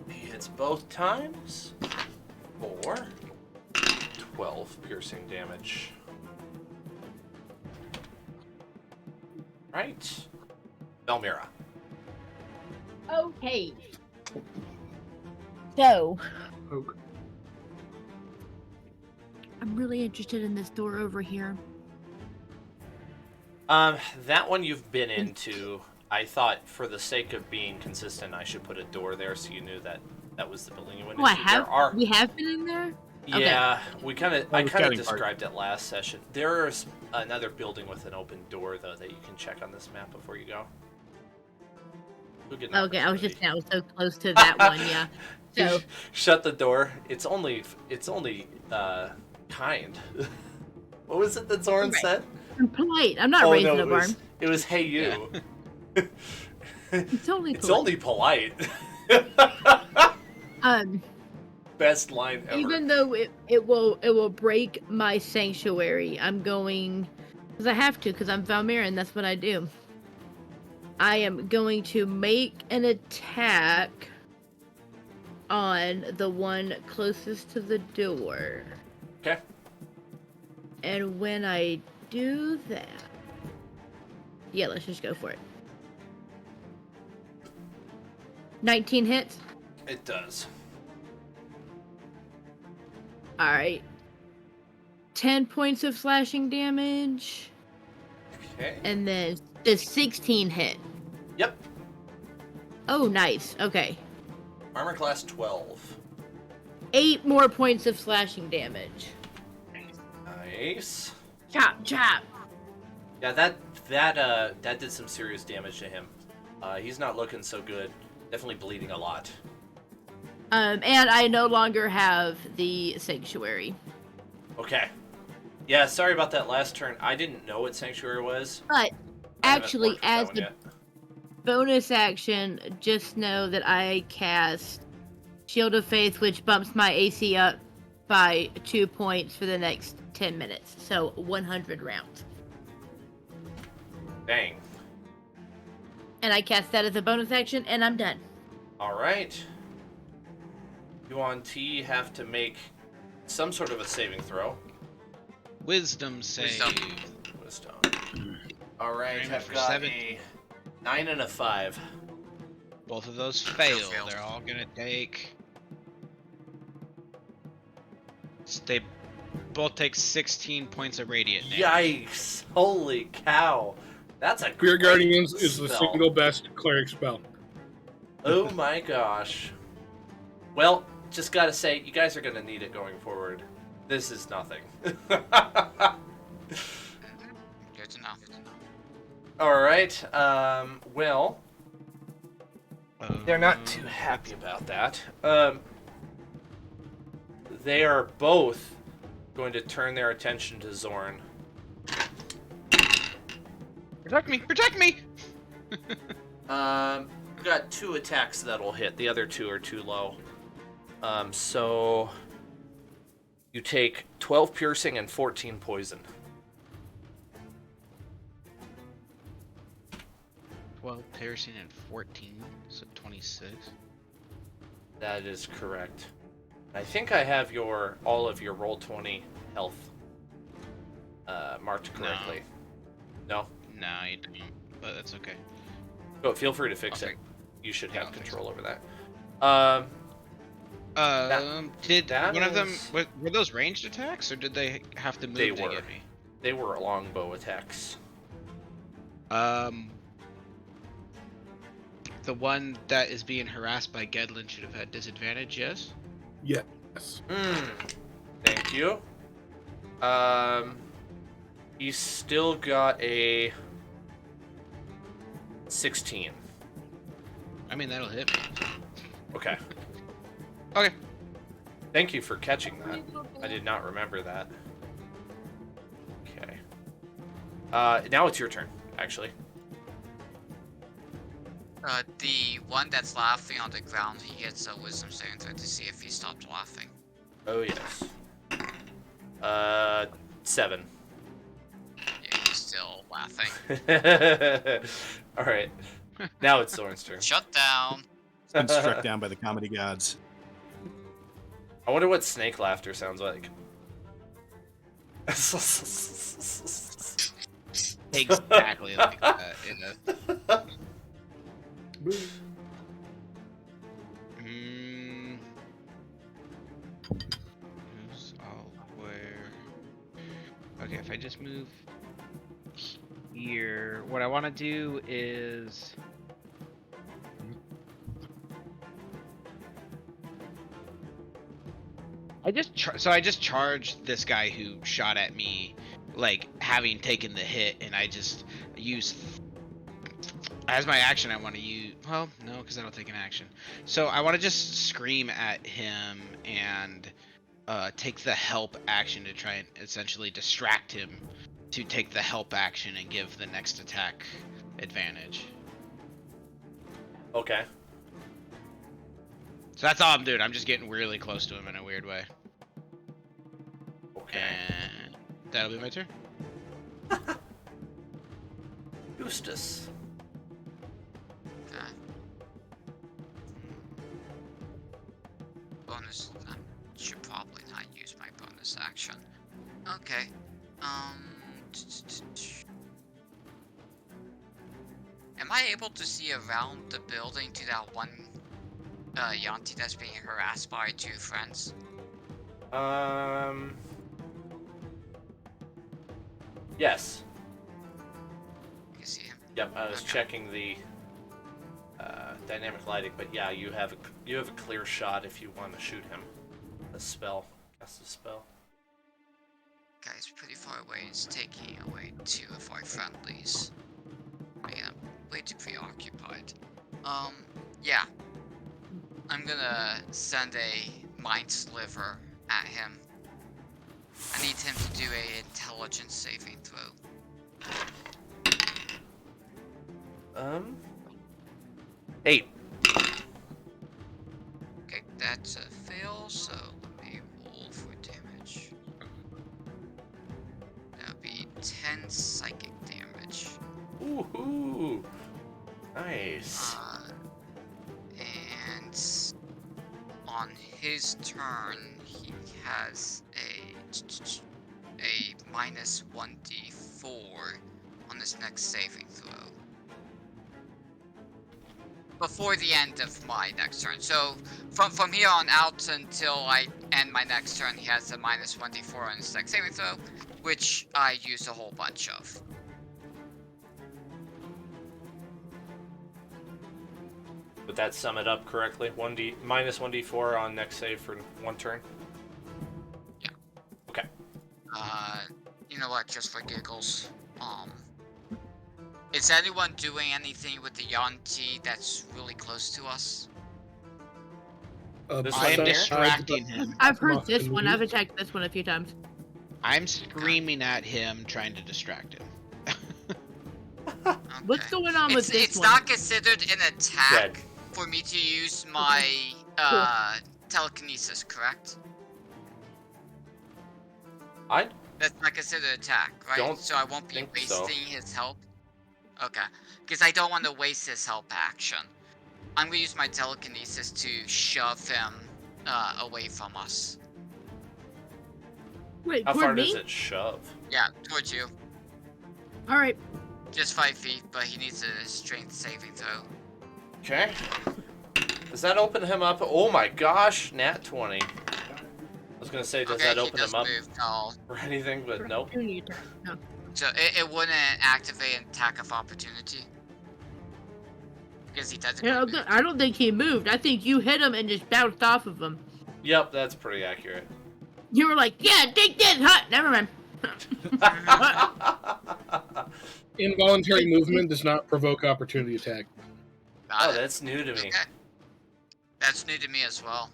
He hits both times for 12 piercing damage. Right. Belmira. Okay. So, Poke. I'm really interested in this door over here. That one you've been into. I thought, for the sake of being consistent, I should put a door there so you knew that that was the building you went Oh, I into. have. There are, We have been in there. yeah, I kind of scouting part. described it last session. There's another building with an open door though that you can check on this map before you go. You'll get an Okay, I was opportunity. so close to that one. Yeah. So Shut the door. It's only kind. What was it that Zoran Right. said? I'm polite. I'm not Oh raising no, a barn. it was hey you. It's only It's polite. only polite. Best line ever. Even though it will break my sanctuary, I'm going because I have to because I'm Valmiran. That's what I do. I am going to make an attack on the one closest to the door. Okay. And when I do that, let's just go for it. 19 hits. It does. All right. 10 points of slashing damage, Okay. and then the 16 hit. Yep. Oh, nice. Okay. Armor class 12. 8 more points of slashing damage. Nice. Chop, chop. Yeah, that did some serious damage to him. He's not looking so good. Definitely bleeding a lot. And I no longer have the sanctuary. Okay. Yeah, sorry about that last turn. I didn't know what Sanctuary was. But I haven't actually, worked with that as one the yet. bonus action, just know that I cast Shield of Faith, which bumps my AC up by 2 points for the next 10 minutes. So 100 rounds. Dang. And I cast that as a bonus action, and I'm done. All right. You on T have to make some sort of a saving throw. Wisdom save. Wisdom. All right, Aiming I've for got 7. a 9 and a 5. Both of those fail. failed. They're all gonna take. They both take 16 points of radiant damage. Yikes! Holy cow! That's a Fear great Guardians is the spell. single best cleric spell. Oh my gosh. Well, just gotta say, you guys are gonna need it going forward. This is nothing. Good to know. Alright, well, they're not too happy about that. They are both going to turn their attention to Zorn. Protect me! Protect me! We've got 2 attacks that'll hit. The other 2 are too low. So you take 12 piercing and 14 poison. 12 piercing and 14, so 26. That is correct. I think I have all of your roll 20 health marked correctly. No? No, you don't. But that's okay. Go. Feel free to fix Okay. it. You should Yeah, have I'll fix control over that. Did that one of them is- were those ranged attacks, or did they have to move They to were. get me? They were longbow attacks. The one that is being harassed by Gedlin should have had disadvantage. Yes. Yes. Thank you. He's still got a 16. I mean that'll hit me. Okay. Okay. Thank you for catching that. I did not remember that. Okay. Now it's your turn, actually. The one that's laughing on the ground, he gets a wisdom saving throw to see if he stopped laughing. Oh, yes. 7. Yeah, he's still laughing. Alright. Now it's Zorn's turn. Shut down. Been struck down by the comedy gods. I wonder what snake laughter sounds like. Exactly like that. Yeah. Who's all where? Okay, if I just move here, what I want to do is. I just charged this guy who shot at me, like having taken the hit, and I just use as my action. I want to use no, because I don't take an action. So I want to just scream at him and take the help action to try and essentially distract him to take the help action and give the next attack advantage. Okay. So that's all I'm doing. I'm just getting really close to him in a weird way. Okay. And that'll be my turn. Eustace. Okay. Bonus. I should probably not use my bonus action. Okay. Am I able to see around the building to that one Yanti that's being harassed by 2 friends? Yes. You can see him. Yep. I was Okay. checking the dynamic lighting, but yeah, you have a clear shot if you want to shoot him. A spell. Cast a spell. Guy's pretty far away. He's taking away 2 of our friendlies. I am way too preoccupied. Yeah. I'm gonna send a mind sliver at him. I need him to do a intelligence saving throw. 8. Okay, that's a fail, so let me roll for damage. That'll be 10 psychic damage. Woohoo! Nice. And on his turn, he has a minus 1d4 on his next saving throw. Before the end of my next turn. So from here on out until I end my next turn, he has a minus 1d4 on his next saving throw, which I use a whole bunch of. Would that sum it up correctly? Minus 1d4 on next save for 1 turn? Yeah. Okay. You know what, just for giggles, is anyone doing anything with the Yanti that's really close to us? This I am one here? distracting him. I've heard this one. I've attacked this one a few times. I'm screaming at him, trying to distract him. What's Okay. going on with this It's one? not considered an attack Dead. for me to use my telekinesis, correct? I That's not considered an attack, right? Don't So I won't be think so. wasting his help. Okay, because I don't want to waste his help action. I'm gonna use my telekinesis to shove him away from us. Wait, How toward far me? does it shove? Yeah, towards you. All right. Just 5 feet, but he needs a strength saving throw. Okay. Does that open him up? Oh my gosh, nat 20. I was gonna say, does Okay, that he open does him up move, no. for anything, but nope. Opportunity attack. No. So it wouldn't activate an attack of opportunity. Because he doesn't. Yeah, I don't think he moved. I think you hit him and just bounced off of him. Yep, that's pretty accurate. You were like, yeah, take this, huh? Never mind. Involuntary movement does not provoke opportunity attack. Oh, that's new to me. Okay. That's new to me as well.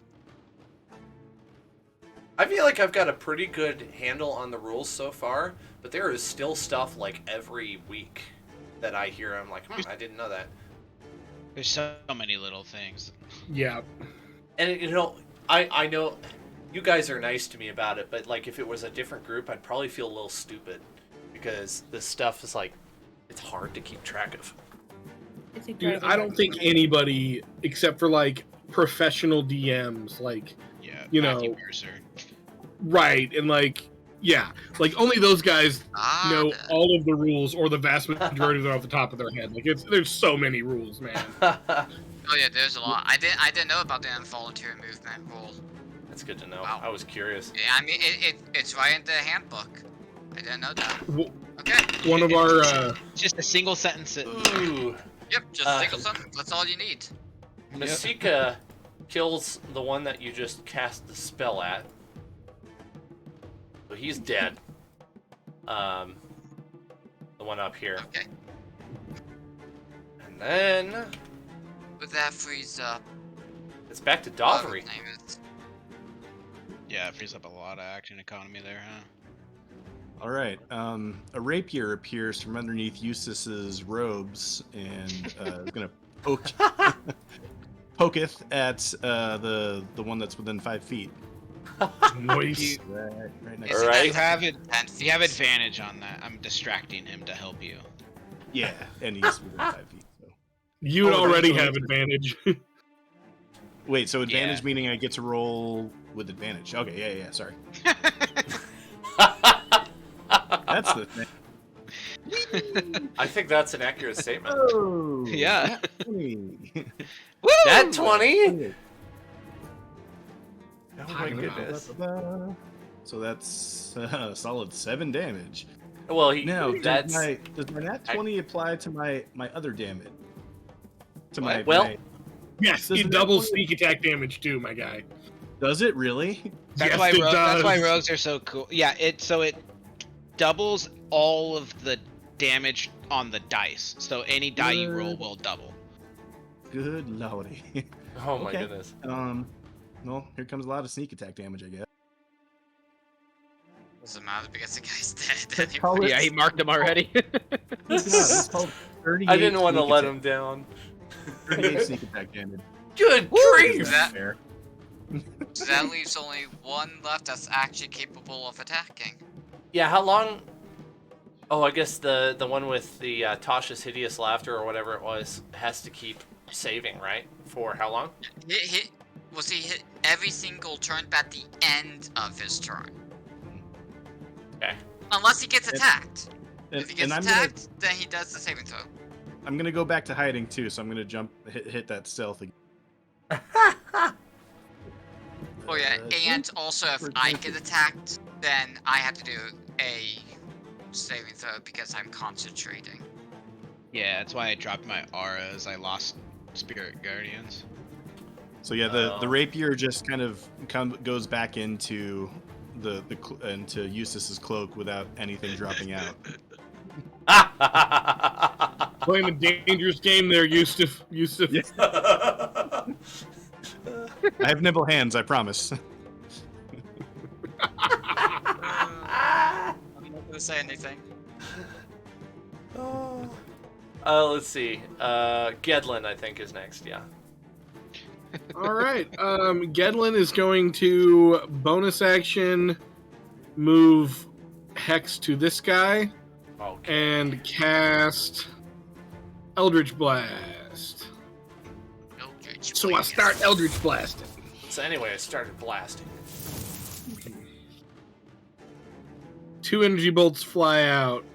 I feel like I've got a pretty good handle on the rules so far, but there is still stuff like every week that I hear. I'm like, I didn't know that. There's so many little things. Yeah. And you know, I know you guys are nice to me about it, but like if it was a different group, I'd probably feel a little stupid because this stuff is like, it's hard to keep track of. Dude, I don't think anybody, except for like professional DMs, like, Yeah, you Matthew know, Mercer. right, and like, yeah, like only those guys know Ah, all of the rules, or the vast majority of them off the top of their head. Like, there's so many rules, man. oh yeah, there's a lot. I didn't know about the involuntary movement rule. That's good to know. Wow. I was curious. Yeah, I mean it's right in the handbook. I didn't know that. W- Okay. One of our, Just a single sentence. Ooh, Yep, just a single sentence. That's all you need. Masika kills the one that you just cast the spell at. So he's dead. The one up here. Okay. And then But that frees up. it's back to whatever Dovry. his name is. Yeah, it frees up a lot of action economy there, huh? All right. A rapier appears from underneath Eustace's robes and is going to poketh at the one that's within 5 feet. noise. Right next. Is it Alright. You have it. 10 feet? You have advantage on that. I'm distracting him to help you. Yeah, and he's within 5 feet. So. You would Oh, already that's have advantage. Wait, so advantage Yeah. meaning I get to roll with advantage? Okay, yeah. Sorry, that's the thing. I think that's an accurate statement. Oh, Yeah. Woo! That 20? Oh my goodness. So that's a solid 7 damage. Well, Now, that's does my nat 20 apply to my other damage? To my, Well- my Yes, Does it it doubles actually- sneak attack damage too, my guy. does it really? That's Yes, why it that's why does. rogues are so cool. Yeah, it doubles all of the damage on the dice. So any die you roll will double. Good lordy. oh my Okay. goodness. Well, here comes a lot of sneak attack damage, I guess. Doesn't matter because the guy's dead. Let's call it- Yeah, he marked them already. Let's call it 38 I didn't want to sneak let attack- him down. 38 sneak attack damage. Good Is grief! that fair? So that leaves only one left that's actually capable of attacking. Yeah, how long? Oh, I guess the one with the Tasha's hideous laughter or whatever it was has to keep saving, right? For how long? He hit every single turn but at the end of his turn. Okay. Unless he gets attacked. And, If he gets and attacked, then he does the saving throw. I'm gonna go back to hiding too, so I'm gonna hit that stealth again. Oh yeah, and also if I get attacked, then I have to do a saving throw because I'm concentrating. Yeah, that's why I dropped my auras. I lost Spirit Guardians. So yeah, the rapier just kind of goes back into into Eustace's cloak without anything dropping out. Playing a dangerous game there, Yusuf. Yeah. I have nimble hands, I promise. I'm not gonna say anything. Let's see. Gedlin, I think, is next. Yeah. All right. Gedlin is going to bonus action move Hex to this guy Okay. and cast Eldritch Blast. Eldritch So I Blast. start Eldritch Blasting. So anyway, I started blasting. 2 energy bolts fly out.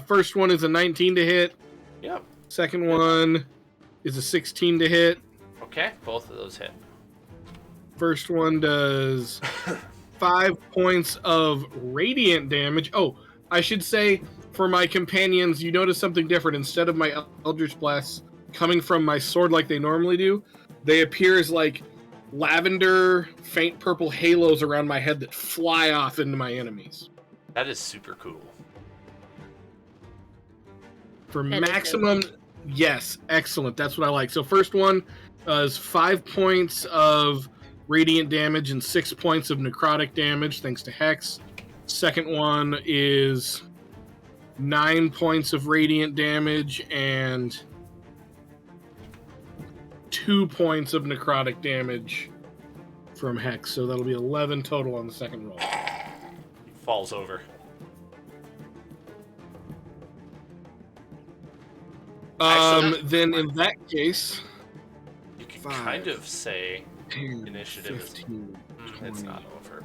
First one is a 19 to hit. Yep. Second one is a 16 to hit. Okay, both of those hit. First one does 5 points of radiant damage. Oh, I should say for my companions, you notice something different. Instead of my Eldritch Blasts coming from my sword like they normally do, they appear as like lavender, faint purple halos around my head that fly off into my enemies. That is super cool. For That is maximum, yes, excellent. That's what I like. So first one is 5 points of radiant damage and 6 points of necrotic damage, thanks to Hex. Second one is 9 points of radiant damage and 2 points of necrotic damage from Hex. So that'll be 11 total on the second roll. He falls over. Actually- Then in that case, You can 5, kind of say 10, initiative. 15, It's 20, not over.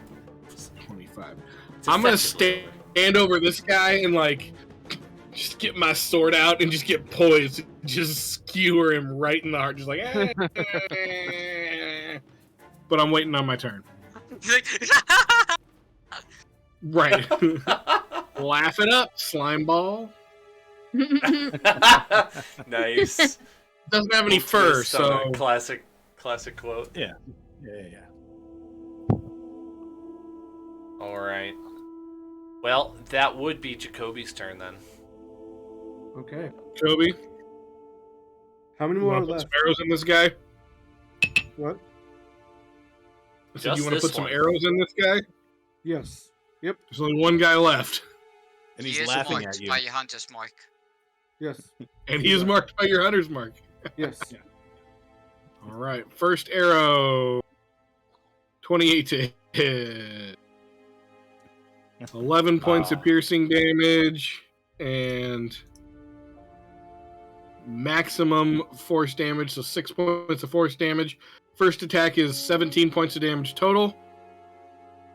25. It's I'm gonna effectively over. stand over this guy and like just get my sword out and just get poised, just skewer him right in the heart, just like. But I'm waiting on my turn. Right. Laugh it up, slime ball. Nice. Doesn't have any Little fur, twist on a so classic quote. Yeah. All right. Well, that would be Jacoby's turn then. Okay. Joby, How many you more want to put left? some arrows in this guy? What? I said, Just you want to this put some one. arrows in this guy? Yes. Yep. There's only one guy left, And He he's is laughing marked at you. by your hunter's mark. Yes. and he is marked by your hunter's mark. Yes. All right, first arrow, 28 to hit. 11 points of Wow. piercing damage and maximum force damage, so 6 points of force damage. First attack is 17 points of damage total.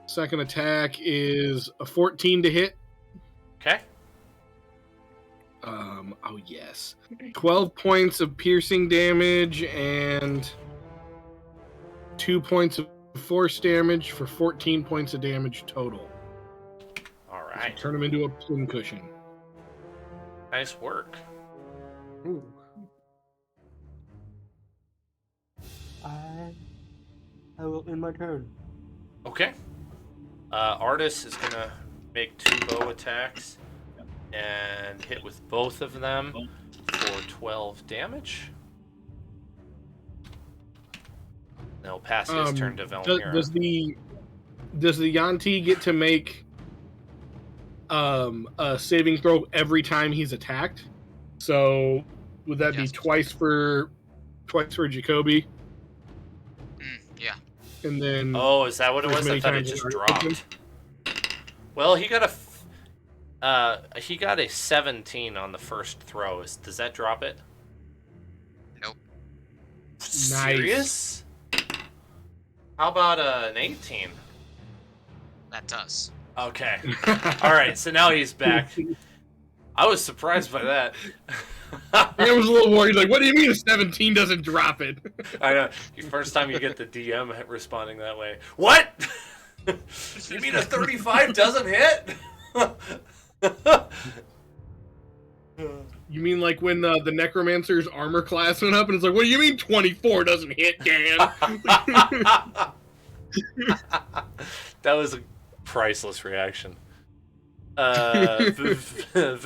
Second attack is a 14 to hit. Okay. Oh yes. 12 points of piercing damage and 2 points of force damage for 14 points of damage total. All right. Turn him into a pincushion. Nice work. Ooh. I will end my turn. Okay. Artis is gonna make 2 bow attacks and hit with both of them for 12 damage. Then he'll pass his turn to Velmira. Does the Yanti get to make a saving throw every time he's attacked? So would that be Yes. twice for Jacoby? Yeah. And then Oh, is that what it as was? I many thought it times just as dropped. Well, he got a 17 on the first throw. Does that drop it? Nope. Serious? How about an 18? That does. Okay. All right. So now he's back. I was surprised by that. I was a little worried. Like, what do you mean a 17 doesn't drop it? I know. First time you get the DM responding that way. What? You mean a 35 doesn't hit? You mean like when the Necromancer's armor class went up, and it's like, what do you mean 24 doesn't hit, Dan? That was a priceless reaction. Valmira.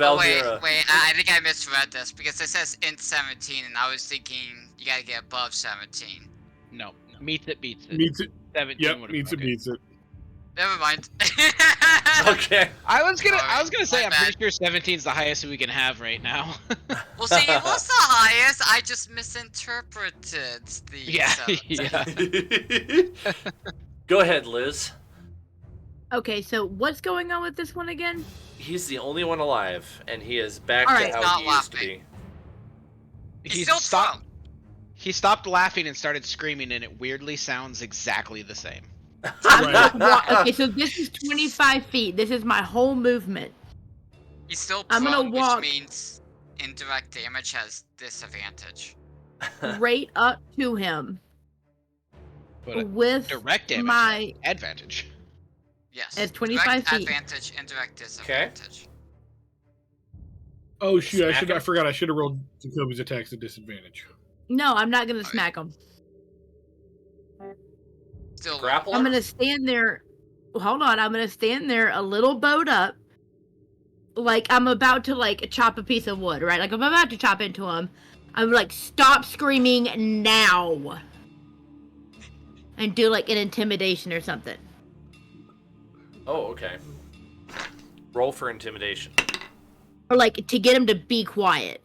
Oh, wait, I think I misread this because it says int 17 and I was thinking you gotta get above 17. No, meets it, beats it. Meets it. 17 Yep, would've meets it, broken. beats it. Never mind. Okay. I was gonna Sorry, say my I'm pretty sure 17 is the highest we can have right now. Well, see, it was the highest. I just misinterpreted the. yeah. Go ahead, Liz. Okay, so what's going on with this one again? He's the only one alive, and he is back All to right. how Not he used to laughing. be. He's still stopped. prone. He stopped laughing and started screaming, and it weirdly sounds exactly the same. Okay, so this is 25 feet. This is my whole movement. He's still I'm prone, gonna walk- which means indirect damage has disadvantage. Right up to him But with direct damage my advantage. Yes. It's 25 direct feet. advantage, indirect disadvantage. Oh shoot! Smack him. I forgot. I should have rolled Jacoby's attacks at disadvantage. No, I'm not gonna Alright. smack him. Still Grapple I'm him? gonna stand there. Hold on, I'm gonna stand there a little bowed up, like I'm about to like chop a piece of wood, right? Like I'm about to chop into him. I'm like, stop screaming now, and do like an intimidation or something. Oh, okay. Roll for intimidation. Or like to get him to be quiet.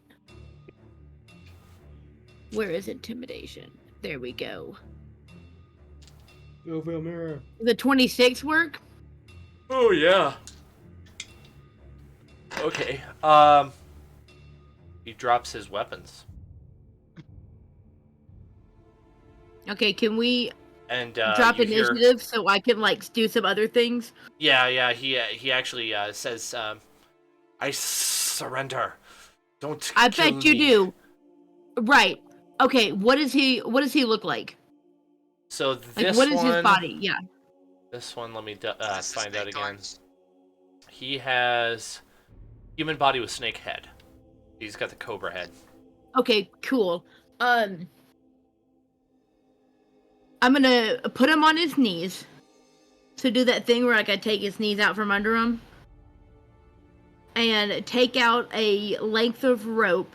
Where is intimidation? There we go. Go Velmira. The 26 work? Oh yeah. Okay. He drops his weapons. Okay, can we And drop you hear- initiative so I can like do some other things? Yeah. He actually says, "I surrender. Don't." I kill bet you me." do. Right. Okay, what does he look like? So Like this what is one, his body? Yeah. This one, let me This is find out snake again. arms. He has human body with snake head. He's got the cobra head. Okay, cool. I'm gonna put him on his knees. So do that thing where like I take his knees out from under him. And take out a length of rope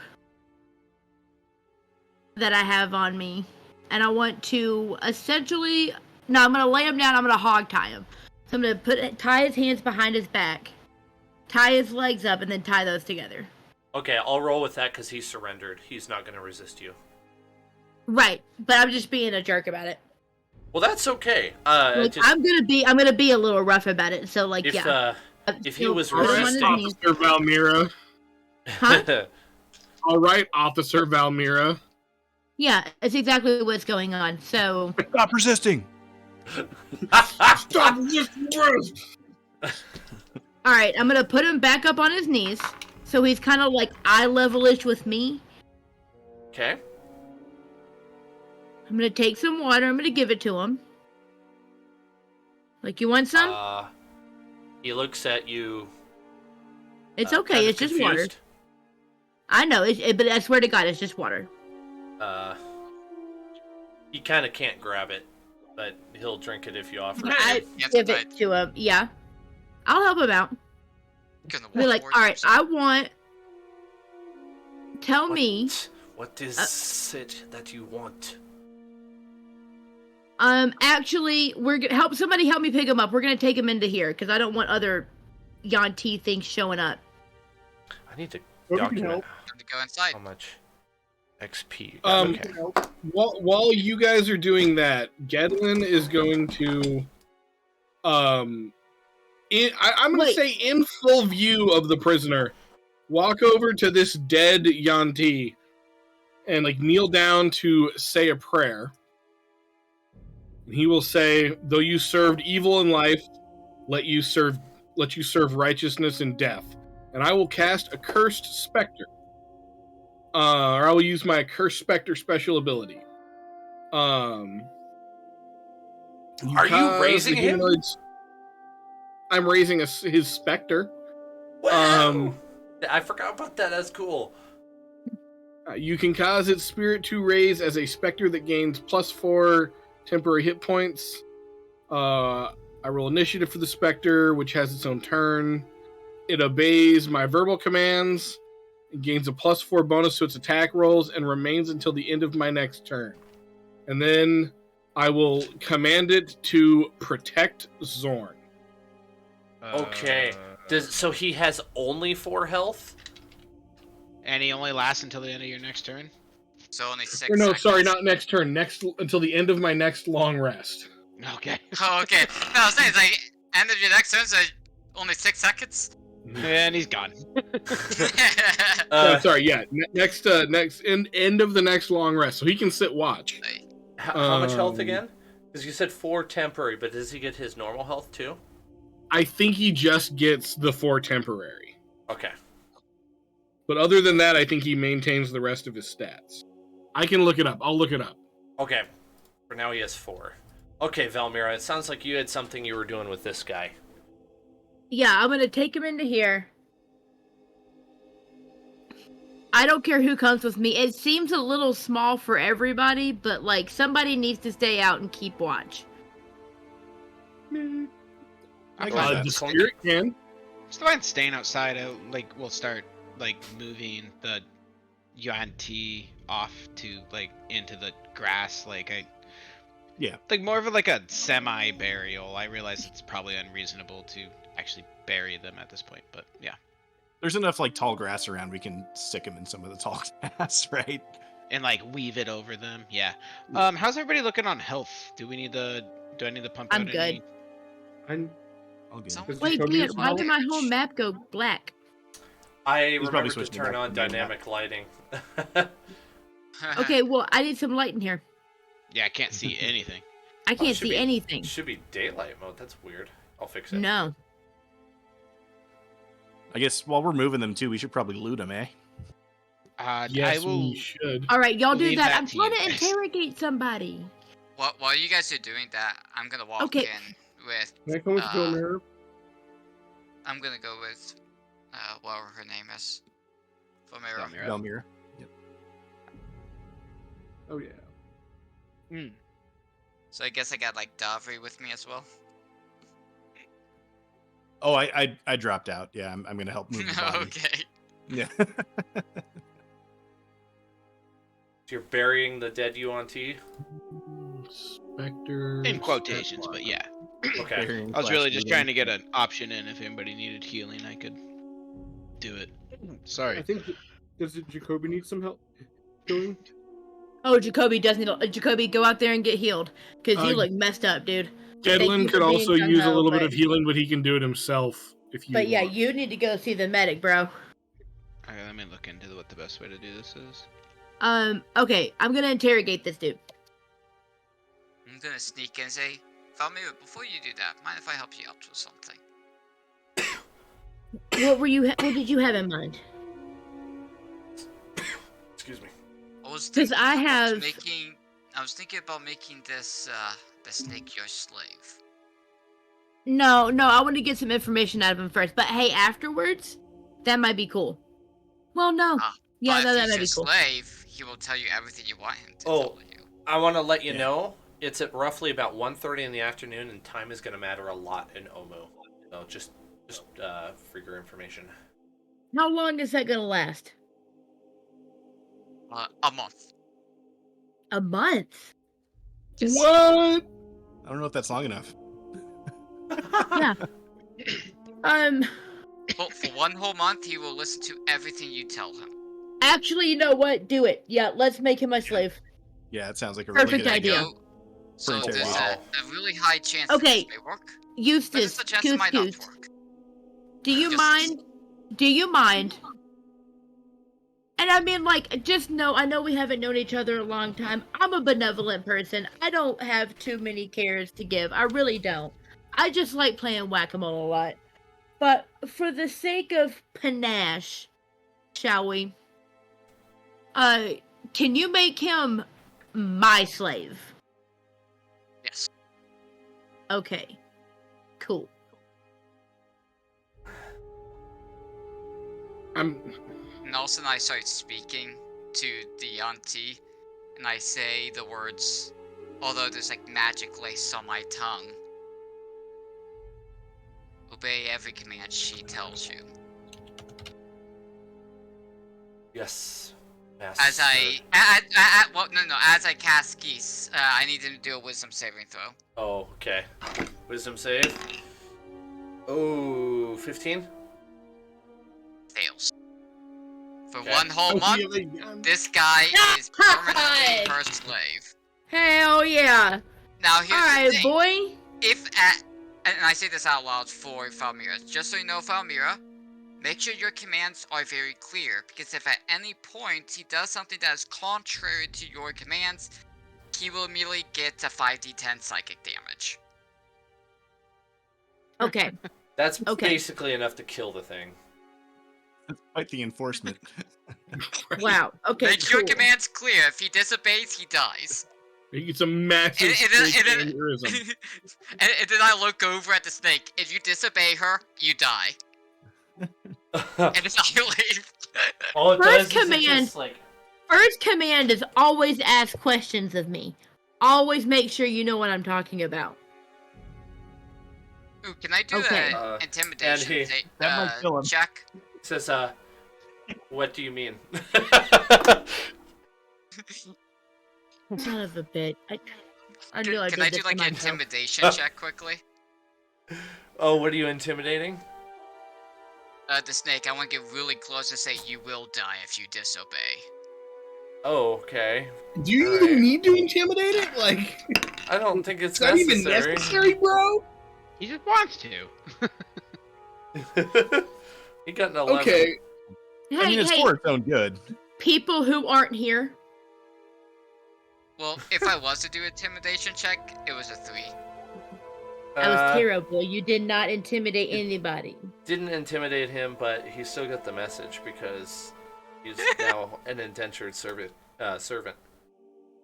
that I have on me. And I want to essentially... No, I'm going to lay him down. I'm going to hog tie him. So I'm going to tie his hands behind his back. Tie his legs up and then tie those together. Okay, I'll roll with that because he surrendered. He's not going to resist you. Right. But I'm just being a jerk about it. Well, that's okay. Like, just, I'm gonna be a little rough about it. So like, if yeah. if he So was put him on his resisting- knees. Officer Valmira. Huh? All right, Officer Valmira. Yeah, it's exactly what's going on. So Stop resisting. Stop this worst. all right, I'm gonna put him back up on his knees, so he's kind of like eye level-ish with me. Okay. I'm gonna take some water. I'm gonna give it to him. Like, you want some? He looks at you. It's okay. kind of It's just water. confused. I know, but I swear to God, it's just water. He kind of can't grab it, but he'll drink it if you offer it. I Yes, give right. it to him. Yeah. I'll help him out. Gonna Be walk like, towards alright, him. I want... Tell me... What is it that you want? Actually, we're gonna somebody help me pick him up. We're gonna take him into here, because I don't want other Yanti things showing up. I need to Or we can document help. Time to go inside. how much XP. Okay. While you guys are doing that, Gedlin is going to, I'm going to Wait. say in full view of the prisoner, walk over to this dead Yanti and like kneel down to say a prayer. And he will say, "Though you served evil in life, let you serve righteousness in death. And I will cast a cursed specter. Or I will use my cursed specter special ability. Are you raising him? I'm raising his specter. Wow! I forgot about that. That's cool. You can cause its spirit to raise as a specter that gains +4 temporary hit points. I roll initiative for the specter, which has its own turn. It obeys my verbal commands. It gains a +4 bonus to its attack rolls and remains until the end of my next turn. And then I will command it to protect Zorn. Okay. So he has only 4 health? And he only lasts until the end of your next turn. So only 6 Or no, seconds. sorry, not next turn. Next until the end of my next long rest. Okay. Oh, okay. No, I was saying, it's like, end of your next turn, so only 6 seconds? And he's gone. Sorry, yeah. Next end of the next long rest, so he can sit watch. How much health again? Because you said 4 temporary, but does he get his normal health too? I think he just gets the 4 temporary. Okay. But other than that, I think he maintains the rest of his stats. I can look it up. I'll look it up. Okay. For now he has 4. Okay, Valmira, it sounds like you had something you were doing with this guy. Yeah, I'm gonna take him into here. I don't care who comes with me. It seems a little small for everybody, but like somebody needs to stay out and keep watch. I'm fine. The spirit can. Just fine staying outside. We'll start moving the Yuan-Ti off to into the grass. More of a semi burial. I realize it's probably unreasonable to actually bury them at this point, but yeah. There's enough tall grass around. We can stick them in some of the tall grass, right? And weave it over them. Yeah. How's everybody looking on health? Do I need to pump I'm out good. any? I'm All good. So- Wait, Jacoby Dan, as why well? did my whole map go black? I probably remember to switching turn back on to the main dynamic lighting. Okay, well, I need some light in here. Yeah, I can't see anything. I can't should see be- anything. Should be daylight mode. That's weird. I'll fix it. No. I guess while we're moving them too, we should probably loot them, eh? Yes, I will. we should. All right, y'all do Leave that. that I'm to trying you to guys. interrogate somebody. While you guys are doing that, I'm gonna walk Okay. in with. Can I come with Bill Mirror? I'm gonna go with, whatever her name is. Valmira. Valmira. Belmira. Yep. Oh yeah. So I guess I got Davri with me as well. Oh, I dropped out. Yeah, I'm gonna help move the body. Okay. Yeah. You're burying the dead Yuan-Ti? Spectre. In quotations, but yeah. Okay. I was really just trying to get an option in. If anybody needed healing, I could do it. Sorry. I think. Does Jacoby need some help doing? Oh, Jacoby does need. Jacoby, go out there and get healed, because you look messed up, dude. Thank you Gedlin for could being also use a gung-ho, little bit but- of healing, but he can do it himself if you But yeah, want. you need to go see the medic, bro. Okay, let me look into what the best way to do this is. Okay, I'm gonna interrogate this dude. I'm gonna sneak in and say, Valmira, before you do that, mind if I help you out with something? What did you have in mind? Excuse me. I was 'Cause thinking I about have- I was thinking about making this, the snake your slave. No, I want to get some information out of him first. But hey, afterwards, that might be cool. Well, no. Yeah, But no, if that he's might your be cool. slave, he will tell you everything you want him to Oh, tell you. I want to let you Yeah. know it's at roughly about 1:30 in the afternoon, and time is going to matter a lot in Omu. So just for your information. How long is that gonna last? A month. A month? Yes. What? I don't know if that's long enough. Yeah. Well, for 1 whole month, he will listen to everything you tell him. Actually, you know what? Do it. Yeah, let's make him my slave. Yeah, it sounds like a really Perfect good idea. So For there's wow. a really high chance Okay. that this may work. There's a Eustace, chance it might not Goose. work. Do you Just- mind? Do you mind? And I mean, like, just know, I know we haven't known each other a long time. I'm a benevolent person. I don't have too many cares to give. I really don't. I just like playing whack-a-mole a lot. But for the sake of panache, shall we? Can you make him my slave? Yes. Okay. Cool. I'm. Nelson and I start speaking to the auntie, and I say the words, although there's like magic laced on my tongue. Obey every command she tells you. Yes. As I, as I cast geese, I need him to do a wisdom saving throw. Oh, okay. Wisdom save. Oh, 15? Fails. For Okay. 1 whole month, this guy is permanently her slave. Hell yeah. Now here's the Alright, thing. boy. And I say this out loud for Falmira, just so you know, Falmira, make sure your commands are very clear, because if at any point he does something that is contrary to your commands, he will immediately get a 5d10 psychic damage. Okay. That's Okay. basically enough to kill the thing. That's quite the enforcement. Wow. Okay. Make cool. your commands clear. If he disobeys, he dies. It's a massive aneurysm. And then I look over at the snake. If you disobey her, you die. And then I leave. All it First does is it command. just like First command is always ask questions of me. Always make sure you know what I'm talking about. Ooh, can I do Okay. an intimidation and that might kill him. check? says, what do you mean? Son of a bitch. I knew I Can did I this do to like an myself. intimidation check quickly? Oh, what are you intimidating? The snake, I want to get really close to say you will die if you disobey. Oh, okay. Do you Alright. even need to intimidate it? Like, I don't think it's is that even necessary. necessary, bro? He just wants to. He got an 11. Okay. Hey, I mean, it's for its own good. people who aren't here. Well, if I was to do intimidation check, it was a 3. That was terrible. You did not intimidate anybody. Didn't intimidate him, but he still got the message because he's now an indentured servant.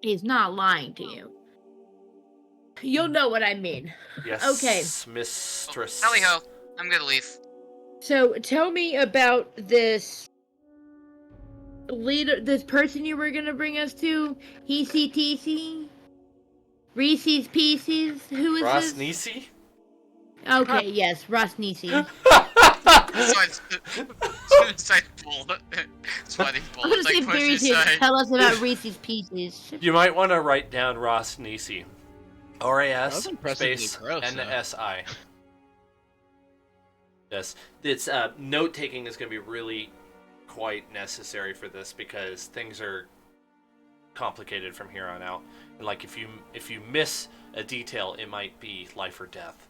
He's not lying to you. You'll know what I mean. Yes, Okay. mistress. Tally ho, I'm gonna leave. So tell me about this leader, this person you were gonna bring us to. ECTC? Reese's Pieces? Who is Ross this? Nisi? Okay, yes, Ross Nisi. Sweaty I'm gonna say very tell us about Reese's Pieces. You might want to write down Ross Nisi. That R-A-S was impressively space gross, though. N-S-I. Yes, it's note taking is going to be really quite necessary for this because things are complicated from here on out. And like if you miss a detail, it might be life or death.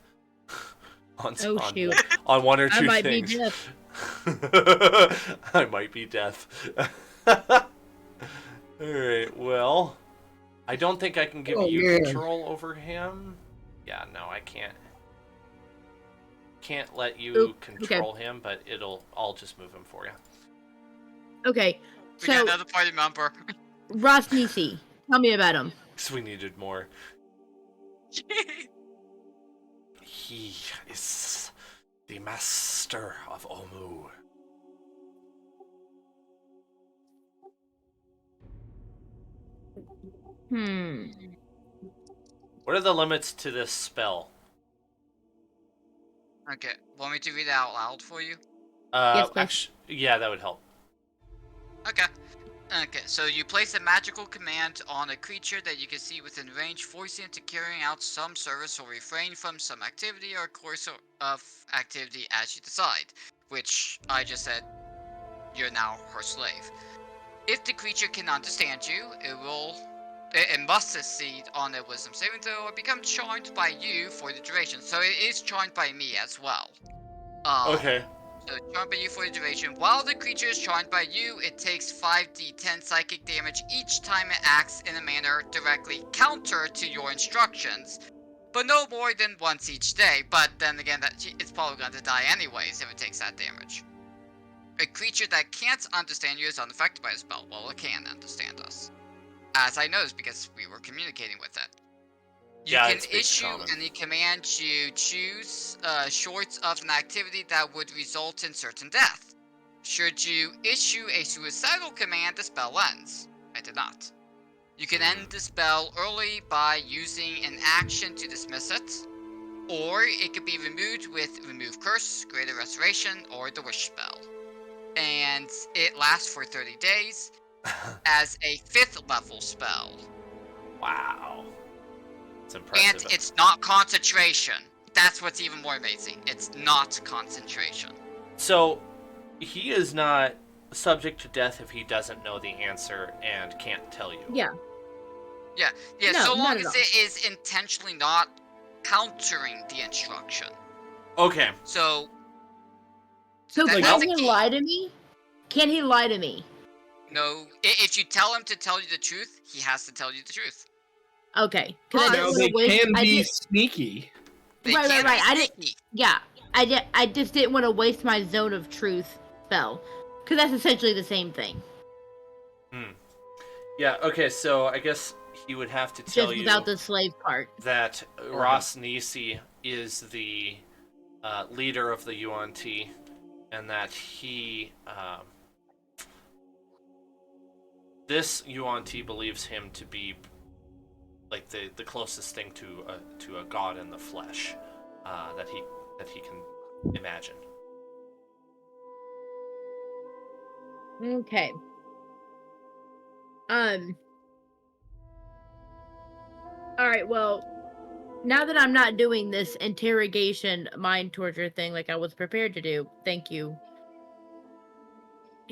on shoot. on one or two I might be things. deaf. I might be deaf. Alright, well, I don't think I can give you man. control over him. Yeah, no, I can't. Can't let you Oop, control him, but I'll just move him for you. Okay, We got so another party member. Ross Nisi, tell me about him. Because we needed more. He is the master of Omu. What are the limits to this spell? Okay, want me to read it out loud for you? Yes, please. Actually, yeah, that would help. Okay. Okay, so you place a magical command on a creature that you can see within range, forcing it to carry out some service or refrain from some activity or course of activity as you decide. Which I just said, you're now her slave. If the creature can understand you, it must succeed on a wisdom saving throw or become charmed by you for the duration. So it is charmed by me as well. Okay. So charmed by you for the duration. While the creature is charmed by you, it takes 5d10 psychic damage each time it acts in a manner directly counter to your instructions, but no more than once each day. But then again, it's probably going to die anyways if it takes that damage. A creature that can't understand you is unaffected by the spell. Well, it can understand us. As I noticed because we were communicating with it. You Yeah, can it speaks issue common. any command you choose short of an activity that would result in certain death. Should you issue a suicidal command, the spell ends. I did not. You can end the spell early by using an action to dismiss it, or it could be removed with Remove Curse, Greater Restoration, or the Wish spell. And it lasts for 30 days as a 5th level spell. Wow. It's And impressive. it's not concentration. That's what's even more amazing. It's not concentration. So, he is not subject to death if he doesn't know the answer and can't tell you. Yeah. Yeah, No, so not long at as all. it is intentionally not countering the instruction. Okay. So So that's can the he key. lie to me? Can he lie to me? No, if you tell him to tell you the truth, he has to tell you the truth. Okay. Because I But- didn't Now want they to waste. can I be did. sneaky. They Right, can right. be I didn't. sneaky. Yeah. I just didn't want to waste my zone of truth spell, because that's essentially the same thing, Yeah, okay, so I guess he would have to tell just you without the slave part. that Ross Nisi is the leader of the UNT, and that he this UNT believes him to be like the closest thing to a god in the flesh that he can imagine. Okay. All right. Well, now that I'm not doing this interrogation mind torture thing like I was prepared to do, thank you,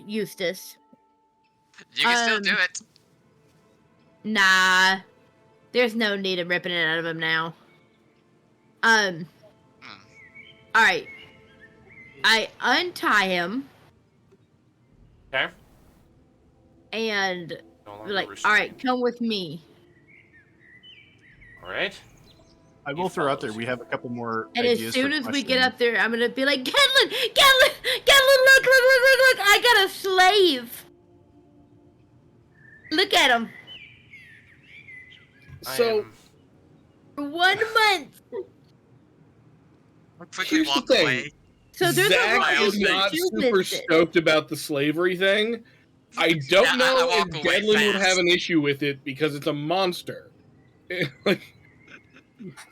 Eustace. You can still do it. Nah. There's no need of ripping it out of him now. Hmm. Alright. I untie him Okay? and No be longer like, restrained. alright, come with me. Alright. I will throw out there, we have a couple more And as ideas soon for as we get questions. up there, I'm gonna be like, Gatlin, look, I got a slave. Look at him. So I am- 1 month. Quickly here's the walk thing. away. So there's a Zach lot is of not things you super missed it. stoked about the slavery thing. I don't Yeah, I know walk if away Gedlin would fast. have an issue with it because it's a monster. Like,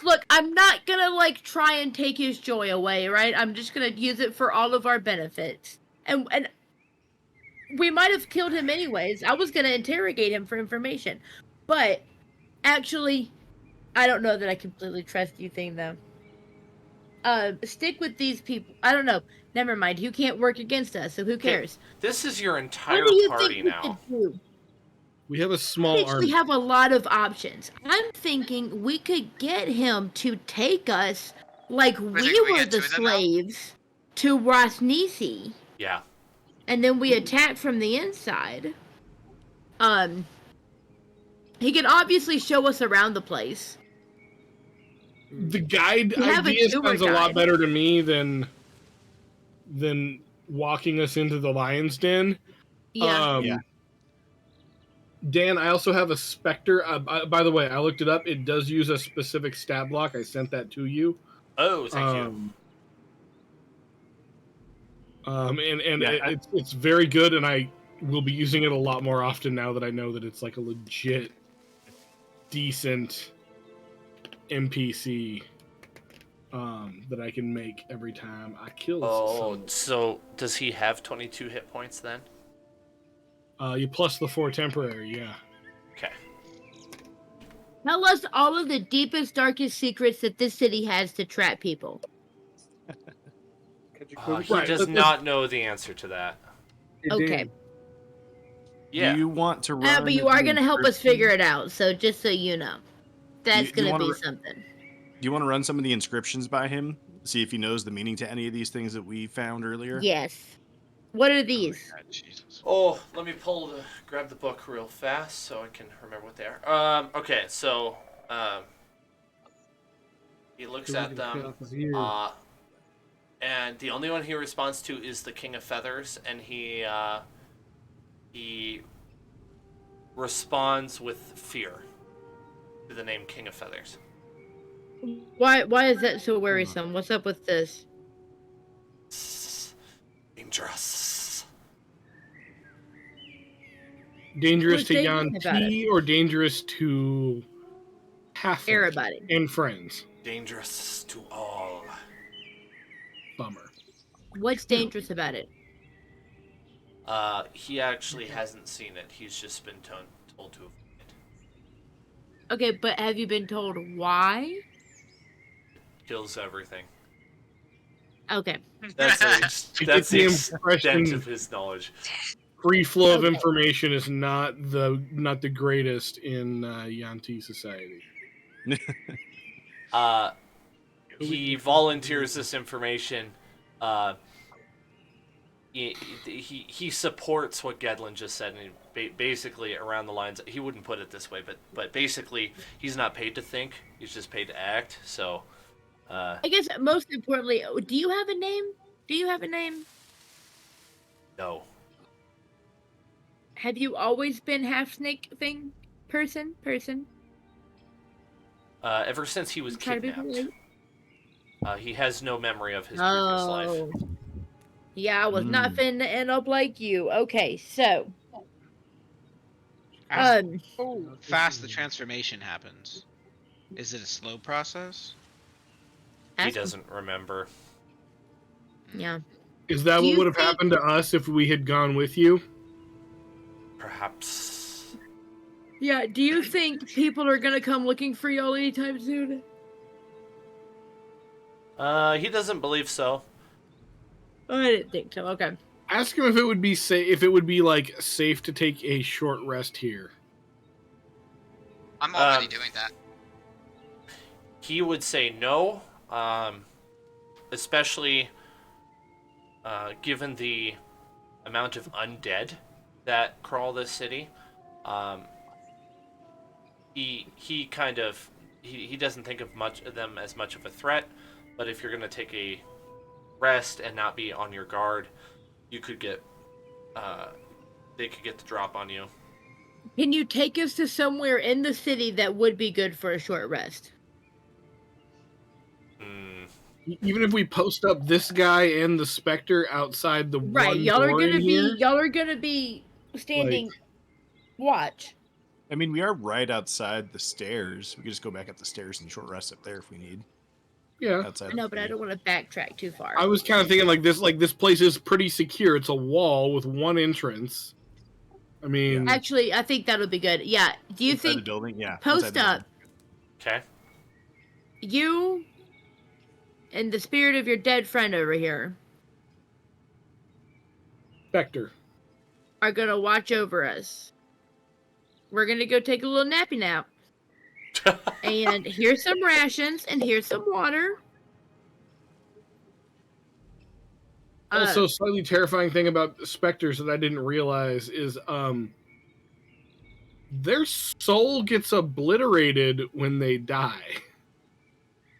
Look, I'm not gonna like try and take his joy away, right? I'm just gonna use it for all of our benefits. And we might have killed him anyways. I was gonna interrogate him for information. But actually, I don't know that I completely trust you thing though. Stick with these people. I don't know. Never mind. You can't work against us, so who cares? This is your What entire do you party think we now. could do? we have a I small actually army. have a lot of options. I'm thinking we could get him to take us like we we were get the two of them now? slaves to Rosnisi, Yeah. and then we attack from the inside. He can obviously show us around the place. The guide We have a idea tour sounds a lot guide. better to me than walking us into the lion's den. Yeah. Yeah. Dan, I also have a Spectre. By the way, I looked it up. It does use a specific stat block. I sent that to you. Oh, thank you. It's very good, and I will be using it a lot more often now that I know that it's like a legit, decent NPC that I can make every time I kill someone. So does he have 22 hit points then? You plus the 4 temporary, yeah. Okay. Tell us all of the deepest, darkest secrets that this city has to trap people. He does not know the answer to that. Okay. Yeah. Do you want to run? But you are going to help us figure it out, so just so you know. That's going to be something. Do you want to run some of the inscriptions by him? See if he knows the meaning to any of these things that we found earlier? Yes. What are these? Oh, Jesus. Oh, let me grab the book real fast so I can remember what they are. Okay, so he looks at them, and the only one he responds to is the King of Feathers, and he responds with fear to the name King of Feathers. Why is that so worrisome? What's up with this? Dangerous. Dangerous Who's to dangerous about Yanti or dangerous to half everybody and friends? Dangerous to all. Bummer. What's dangerous about it? He actually hasn't seen it. He's just been told to avoid it. Okay, but have you been told why? Kills everything. Okay. That's the extent of his knowledge. Free flow of information is not the greatest in Yanti society. He volunteers this information. He supports what Gedlin just said, and basically around the lines, he wouldn't put it this way, but basically he's not paid to think, he's just paid to act. So I guess most importantly, do you have a name? No. Have you always been half snake thing? Person? Ever since he was kidnapped. He has no memory of his previous life. Yeah, I was not finna end up like you. Okay, so How fast the transformation happens? Is it a slow process? He doesn't remember. Yeah. Is that what would have happened to us if we had gone with you? Perhaps. Yeah, do you think people are gonna come looking for y'all anytime soon? He doesn't believe so. Oh, I didn't think so. Okay. Ask him if it would be safe to take a short rest here. I'm already doing that. He would say no, especially given the amount of undead that crawl this city. He doesn't think of them as much of a threat, but if you're going to take a rest and not be on your guard, you could get they could get the drop on you. Can you take us to somewhere in the city that would be good for a short rest? Even if we post up this guy and the Spectre outside the one y'all door are gonna be standing watch. I mean, we are right outside the stairs. We could just go back up the stairs and short rest up there if we need. Yeah. Outside. No, but I don't want to backtrack too far. I was kind of thinking this place is pretty secure. It's a wall with one entrance. I mean, actually, I think that'll be good. Yeah. Do you inside think the building? Yeah. post up? Okay. You and the spirit of your dead friend over here, Spectre, are gonna watch over us. We're gonna go take a little nappy nap. And here's some rations, and here's some water. Also, slightly terrifying thing about specters that I didn't realize is their soul gets obliterated when they die.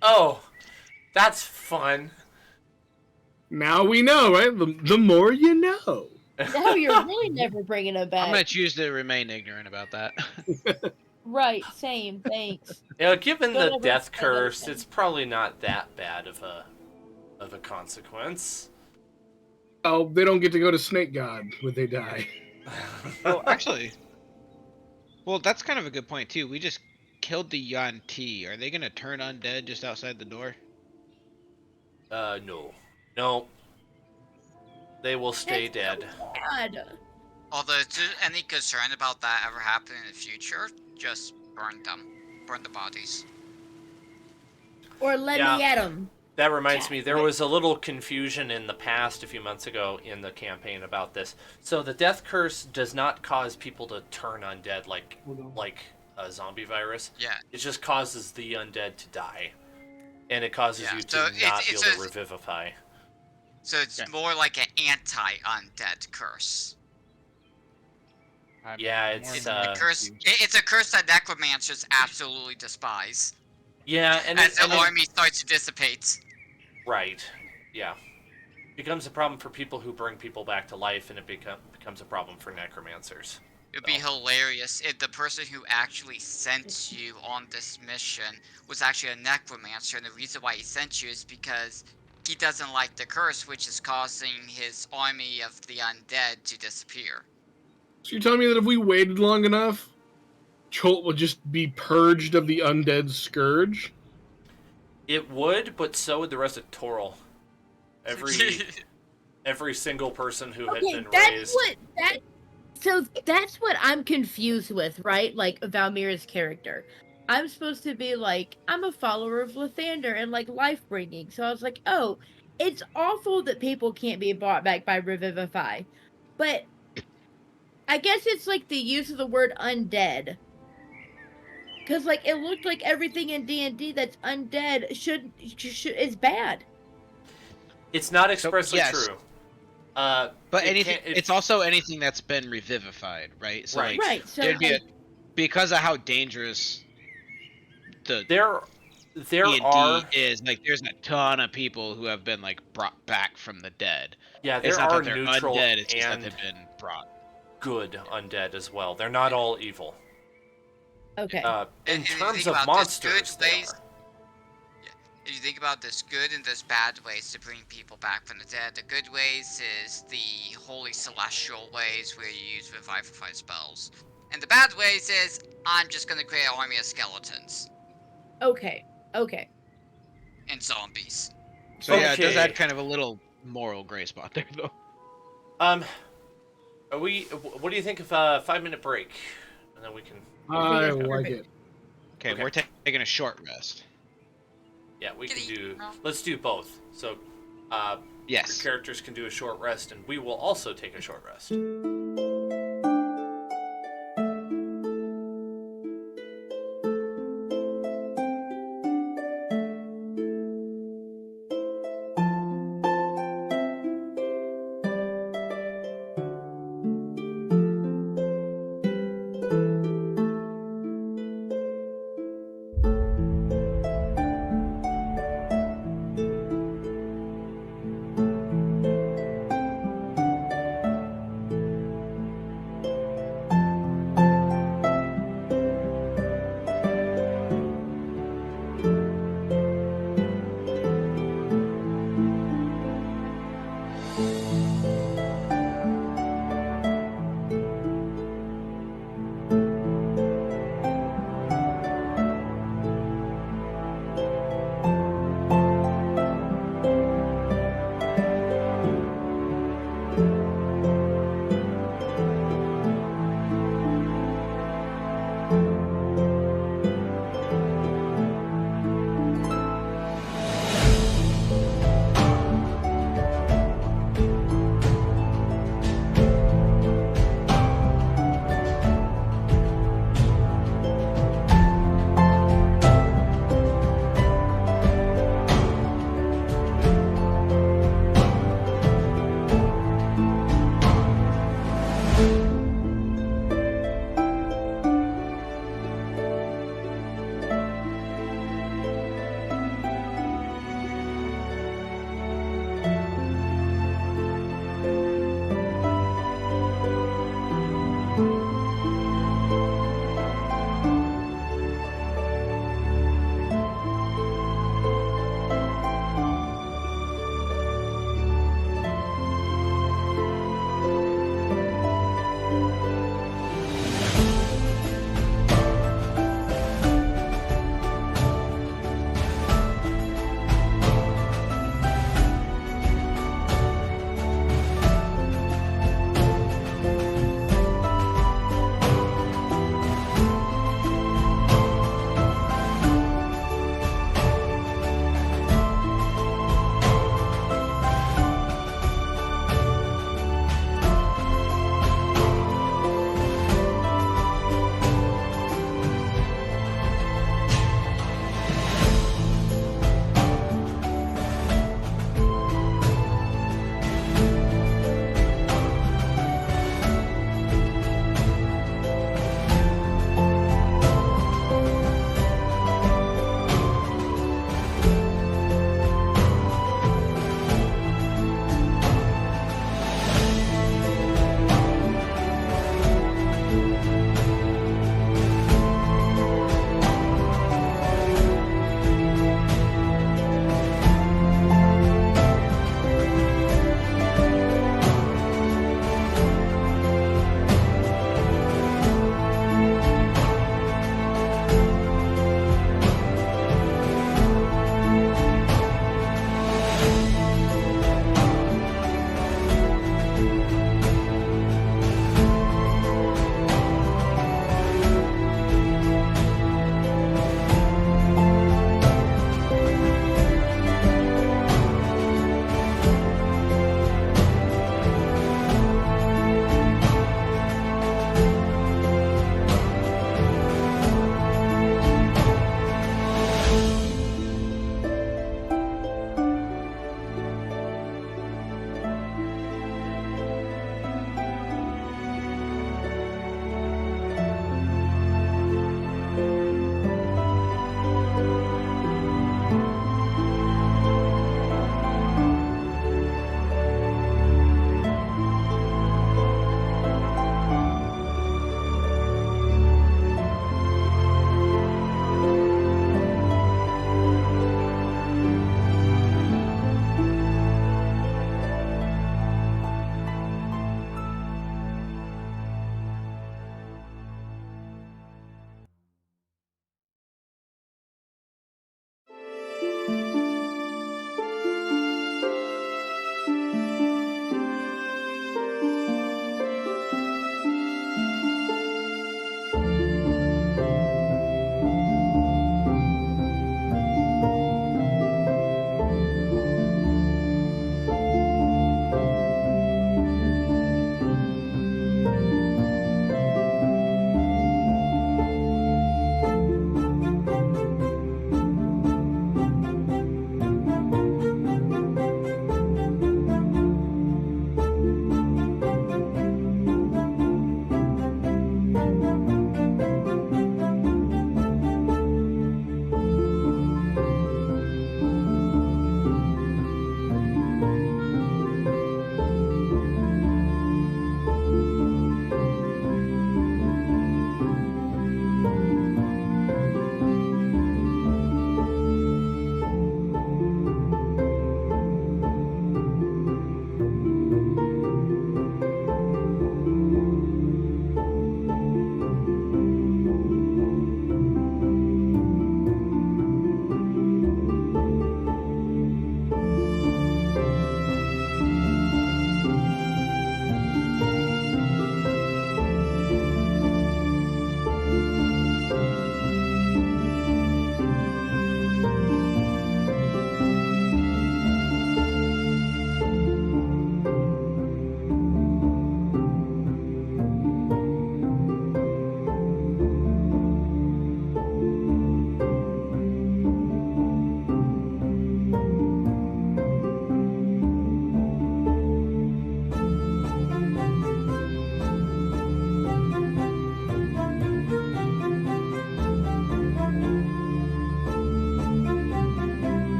Oh, that's fun. Now we know, right? The more you know. Now you're really never bringing it back. I'm gonna choose to remain ignorant about that. Right, same, thanks. Given Don't the ever death say that curse, again. it's probably not that bad of a consequence. Oh, they don't get to go to Snake God when they die. Well, actually, well, that's kind of a good point too. We just killed the Yuan-Ti. Are they gonna turn undead just outside the door? no, they will stay That's so dead. bad. Although, if there's any concern about that ever happening in the future, just burn them. Burn the bodies. Or let Yeah. me at him. That reminds Yeah. me, there was a little confusion in the past a few months ago in the campaign about this. So the death curse does not cause people to turn undead like a zombie virus. Yeah. It just causes the undead to die, and it causes Yeah, you so to not be it's able to a- revivify. So it's Okay. more like an anti-undead curse. I'm Yeah, more it's and more Curse. confused. It's a curse that necromancers absolutely despise. yeah, and As the it army starts to dissipate. right, yeah, becomes a problem for people who bring people back to life, and it becomes a problem for necromancers. It'd be hilarious if the person who actually sent you on this mission was actually a necromancer, and the reason why he sent you is because he doesn't like the curse, which is causing his army of the undead to disappear. So you're telling me that if we waited long enough, Cholt will just be purged of the undead scourge? It would, but so would the rest of Toril. Every single person who had Okay, been that's raised. So that's what I'm confused with, right? Like Valmira's character. I'm supposed to be like, I'm a follower of Lathander and like life bringing. So I was like, oh, it's awful that people can't be brought back by Revivify. But I guess it's like the use of the word undead. Cause like it looked like everything in D&D that's undead should is bad. It's not So, expressly yes. true. But it anything, can't- it's also anything that's been revivified, right? So Right. like, Right. So there'd be like, because of how dangerous the there D&D are is, like, there's a ton of people who have been like brought back from the dead. yeah It's there not are that they're neutral undead; it's just that and they've been brought. good undead as well. They're not all evil. okay. In And you terms think of about this, monsters, good they ways- are. If you think about this good and this bad ways to bring people back from the dead, the good ways is the holy celestial ways where you use revivify spells. And the bad ways is, I'm just gonna create an army of skeletons Okay. Okay. and zombies. So yeah, it does Okay. add kind of a little moral gray spot there, though. Are we? What do you think of a 5-minute break, and then we can. I Okay. like it. Okay, Okay. we're taking a short rest. Yeah, we can Kitty. do. Let's do both. So, Yes. your characters can do a short rest, and we will also take a short rest.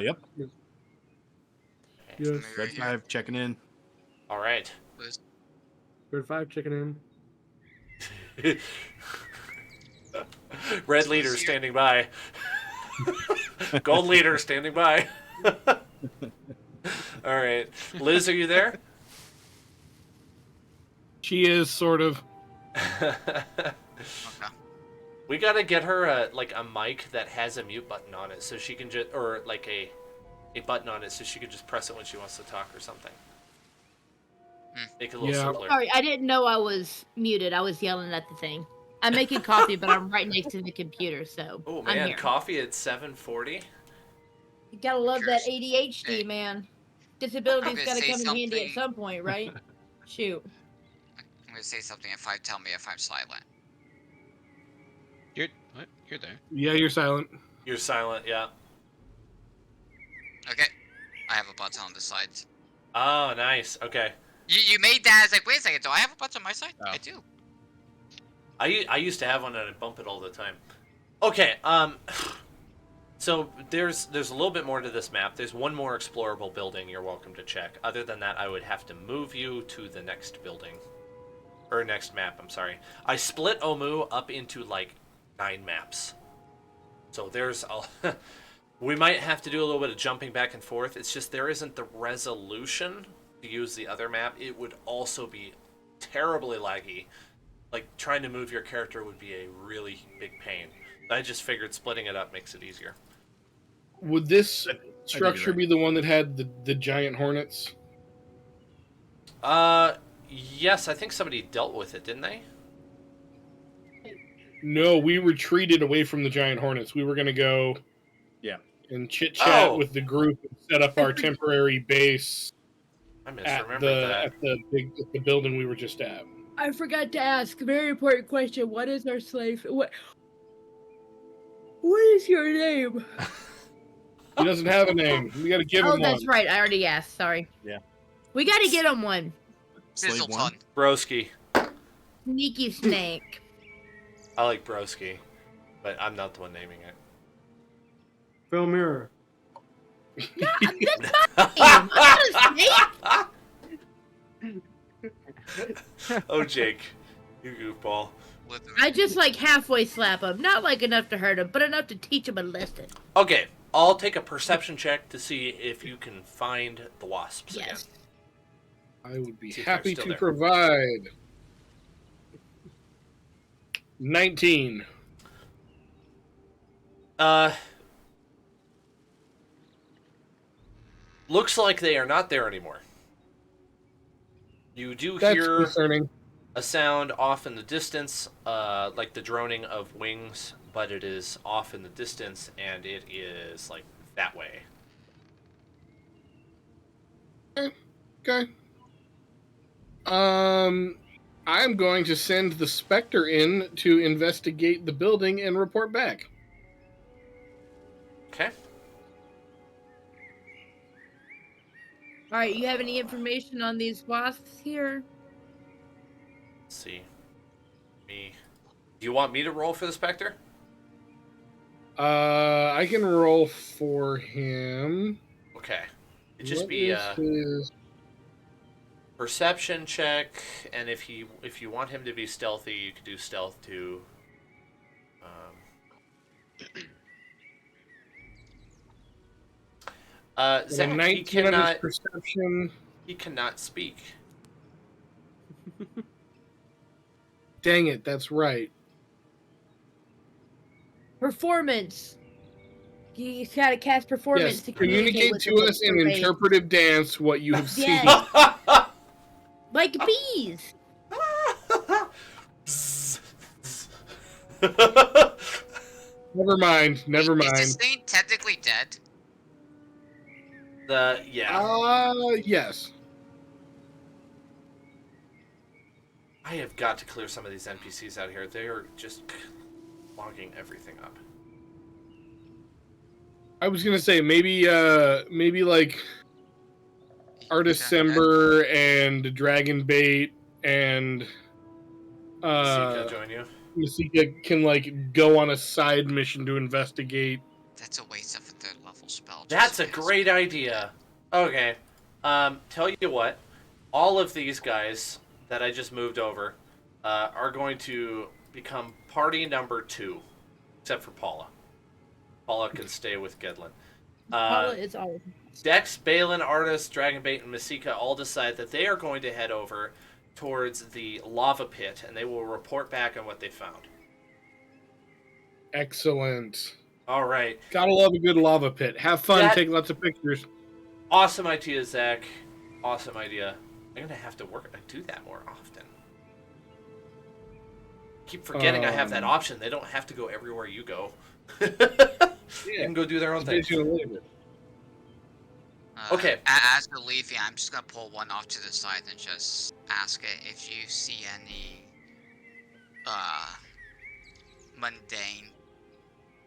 Yep. Yes. Maybe Red right here. 5 checking in. All right. Red 5 checking in. Red leader here. standing by. Gold leader standing by. All right. Liz, are you there? She is sort of. Okay. We gotta get her a mic that has a mute button on it, so she can just, or like a button on it, so she can just press it when she wants to talk or something. Make it a little Yeah. simpler. Sorry, I didn't know I was muted. I was yelling at the thing. I'm making coffee, but I'm right next to the computer, so Oh I'm man, here. coffee at 7:40. You gotta love that Cheers. ADHD, Hey. man. I'm Disability's gonna gotta say come in handy at something. some point, right? Shoot. I'm gonna say something if I tell me if I'm silent. You're what? You're there. Yeah, you're silent. You're silent, yeah. Okay. I have a button on the sides. Oh, nice. Okay. You made that. I was like, wait a second. Do I have a button on my side? Oh. I do. I used to have one and I bump it all the time. Okay, so there's a little bit more to this map. There's one more explorable building you're welcome to check. Other than that, I would have to move you to the next building. Or next map, I'm sorry. I split Omu up into like 9 maps. So there's a we might have to do a little bit of jumping back and forth. It's just there isn't the resolution to use the other map. It would also be terribly laggy. Like, trying to move your character would be a really big pain. I just figured splitting it up makes it easier. Would this you're structure right. be the one that had the giant hornets? Yes, I think somebody dealt with it, didn't they? No, we retreated away from the giant hornets. We were going to go Yeah. and chit-chat Oh. with the group and set up our temporary base I at misremembered that. at the building we were just at. I forgot to ask. Very important question. What is our slave? What is your name? He doesn't have a name. We got to give Oh, him that's one. right. I already asked. Sorry. Yeah. We gotta get him one. Slave one. Sizzleton. Broski. Sneaky snake. I like Broski, but I'm not the one naming it. Phil Mirror. No, that's not him. I'm not a snake. Oh, Jake. You goofball. I just like halfway slap him. Not like enough to hurt him, but enough to teach him a lesson. Okay, I'll take a perception check to see if you can find the wasps again. Yes. I would be See if they're happy still to there. provide. 19. Looks like they are not there anymore. You do That's hear concerning. a sound off in the distance, like the droning of wings, but it is off in the distance, and it is like that way. Okay. I'm going to send the Spectre in to investigate the building and report back. Okay. All right. You have any information on these wasps here? Let's see. Me. Do you want me to roll for the Spectre? I can roll for him. Okay. It'd just What be is his... perception check, and if you want him to be stealthy, you could do stealth too. Zach, he 19 on his cannot. perception. He cannot speak. Dang it, that's right. Performance. You gotta cast performance Yes, to communicate with to the us in surveys. interpretive dance what you have seen. Yes. Like bees. Never mind, never Is this mind. thing technically dead? Yeah. Yes. I have got to clear some of these NPCs out here. They are just clogging everything up. I was gonna say maybe like Artisember and Dragonbait and Sika join you. Masika can like go on a side mission to investigate. That's a waste of a 3rd level spell That's a Yes. great idea. Okay. Tell you what, all of these guys that I just moved over are going to become party number 2, except for Paula. Paula can stay with Gedlin. Paula is always. Dex, Balin, Artis, Dragonbait, and Masika all decide that they are going to head over towards the lava pit, and they will report back on what they found. Excellent. All right. Gotta love a good lava pit. Have fun, That- take lots of pictures. Awesome idea, Zach. Awesome idea. I'm gonna have to do that more often. Keep forgetting I have that option. They don't have to go everywhere you go. They can go do their own thing. Digital labor. Okay. As we're leaving, I'm just gonna pull one off to the side and just ask it if you see any mundane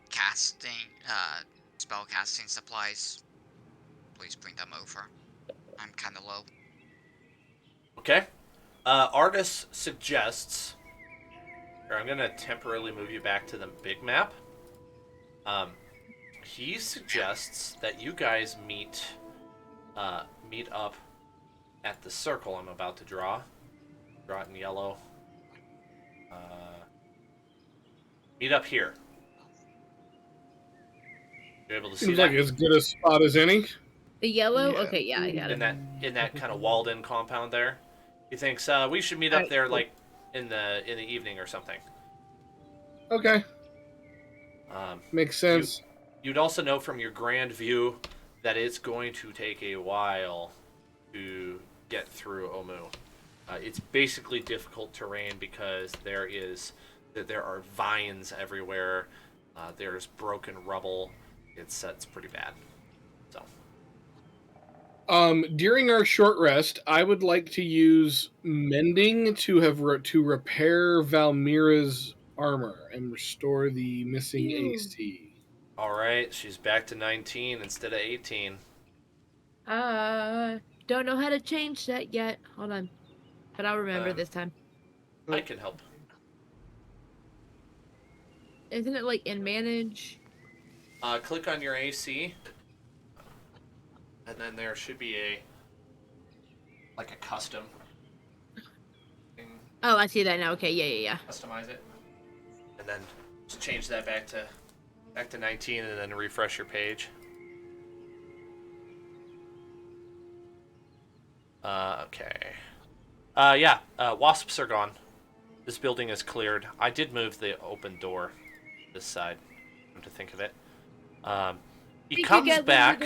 casting spell casting supplies. Please bring them over. I'm kind of low. Okay. Artis suggests. Or I'm gonna temporarily move you back to the big map. He suggests that you guys meet up at the circle I'm about to draw. Draw it in yellow. Meet up here. You're able to see Seems that? like as good a spot as any. The yellow? Yeah. Okay, yeah, I got in it. that kind of walled-in compound there. He thinks we should meet up Alright, there cool. like in the evening or something. Okay, Um, makes sense. You'd also know from your grand view that it's going to take a while to get through Omu. It's basically difficult terrain because there are vines everywhere. There's broken rubble. It's pretty bad. So During our short rest, I would like to use mending to repair Valmira's armor and restore the missing Ew. AC. all right, she's back to 19 instead of 18. Don't know how to change that yet. Hold on. But I'll remember Uh, this time. I can help. Isn't it like in manage? Click on your AC, and then there should be a custom thing. Oh, I see that now. Okay, yeah. Customize it, and then just change that back to 19, and then refresh your page. Okay. Yeah. Wasps are gone. This building is cleared. I did move the open door this side. Come to think of it. He comes back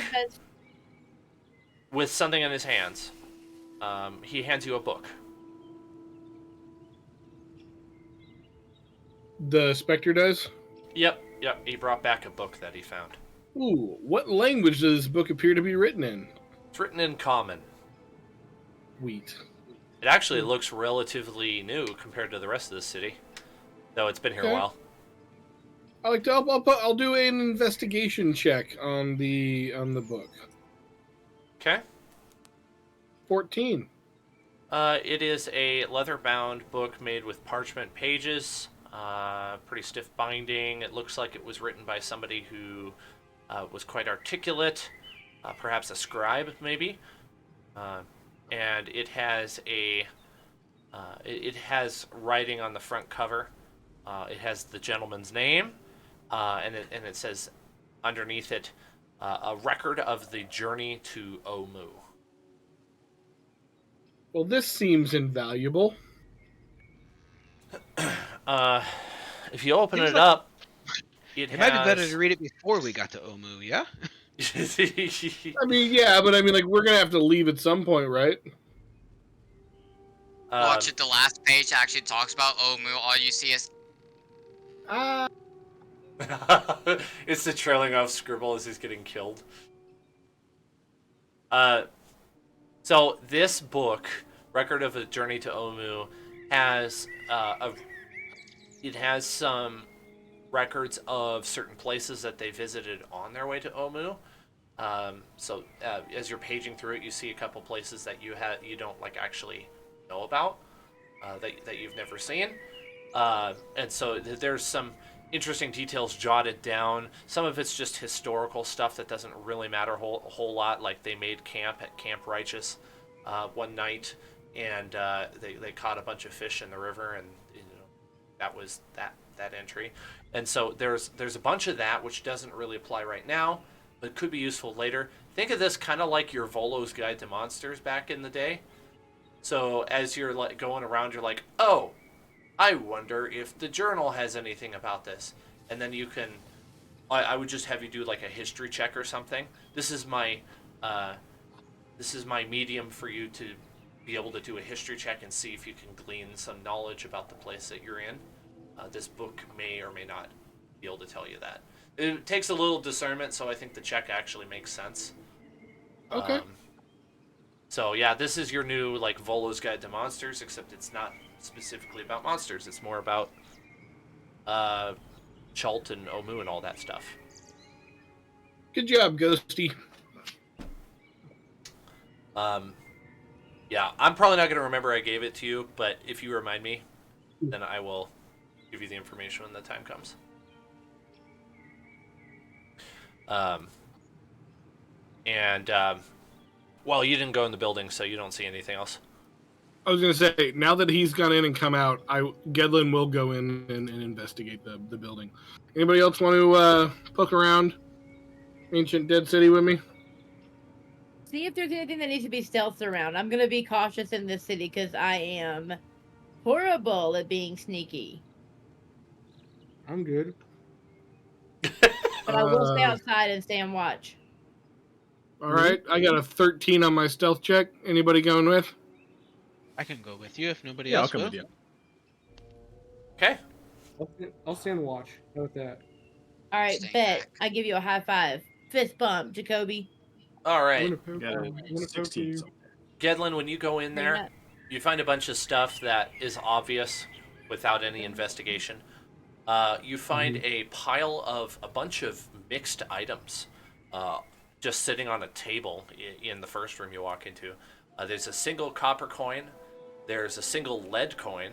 with something in his hands. He hands you a book. The Spectre does? Yep. He brought back a book that he found. Ooh, what language does this book appear to be written in? It's written in Common. Wheat. It actually looks relatively new compared to the rest of the city, though it's been here a Okay. while. I'll do an investigation check on the book. Okay. 14. It is a leather-bound book made with parchment pages. Pretty stiff binding. It looks like it was written by somebody who was quite articulate, perhaps a scribe, maybe. And it has it has writing on the front cover. It has the gentleman's name, and it says underneath it a record of the journey to Omu. Well, this seems invaluable. If you open Seems it like- up, It might be better to read it before we got to Omu, yeah? I mean, yeah, but I mean, like, we're gonna have to leave at some point, right? Watch it. The last page actually talks about Omu. All you see is It's the trailing off scribble as he's getting killed. So this book, Record of a Journey to Omu, has it has some records of certain places that they visited on their way to Omu. So as you're paging through it, you see a couple places that you don't like actually know about, that you've never seen. And so there's some interesting details jotted down. Some of it's just historical stuff that doesn't really matter a whole lot. Like they made camp at Camp Righteous one night, and they caught a bunch of fish in the river, and that was that entry. And so there's a bunch of that which doesn't really apply right now, but could be useful later. Think of this kind of like your Volo's Guide to Monsters back in the day. So as you're like going around, you're like, oh, I wonder if the journal has anything about this. And then you can, I would just have you do like a history check or something. This is my medium for you to be able to do a history check and see if you can glean some knowledge about the place that you're in. This book may or may not be able to tell you that. It takes a little discernment, so I think the check actually makes sense. Okay. So yeah, this is your new like Volo's Guide to Monsters, except it's not specifically about monsters. It's more about Chult and Omu and all that stuff. Good job, Ghosty. Yeah, I'm probably not going to remember I gave it to you, but if you remind me, then I will give you the information when the time comes. Well, you didn't go in the building, so you don't see anything else. I was gonna say, now that he's gone in and come out, Gedlin will go in and investigate the building. Anybody else want to poke around Ancient Dead City with me? See if there's anything that needs to be stealthed around. I'm gonna be cautious in this city because I am horrible at being sneaky. I'm good. But I will stay outside and stay and watch. All right, I got a 13 on my stealth check. Anybody going with? I can go with you if nobody Yeah, I'll else come will. with you. Okay. I'll stand watch. How about that? All right, Stay bet. back. I give you a high five. Fist bump, Jacoby. All I'm right. gonna poke Got you. a I'm gonna poke 16 you. something. Gedlin, when you go in Hang there, up. you find a bunch of stuff that is obvious without any investigation. You find a pile of a bunch of mixed items just sitting on a table in the first room you walk into. There's a single copper coin, there's a single lead coin,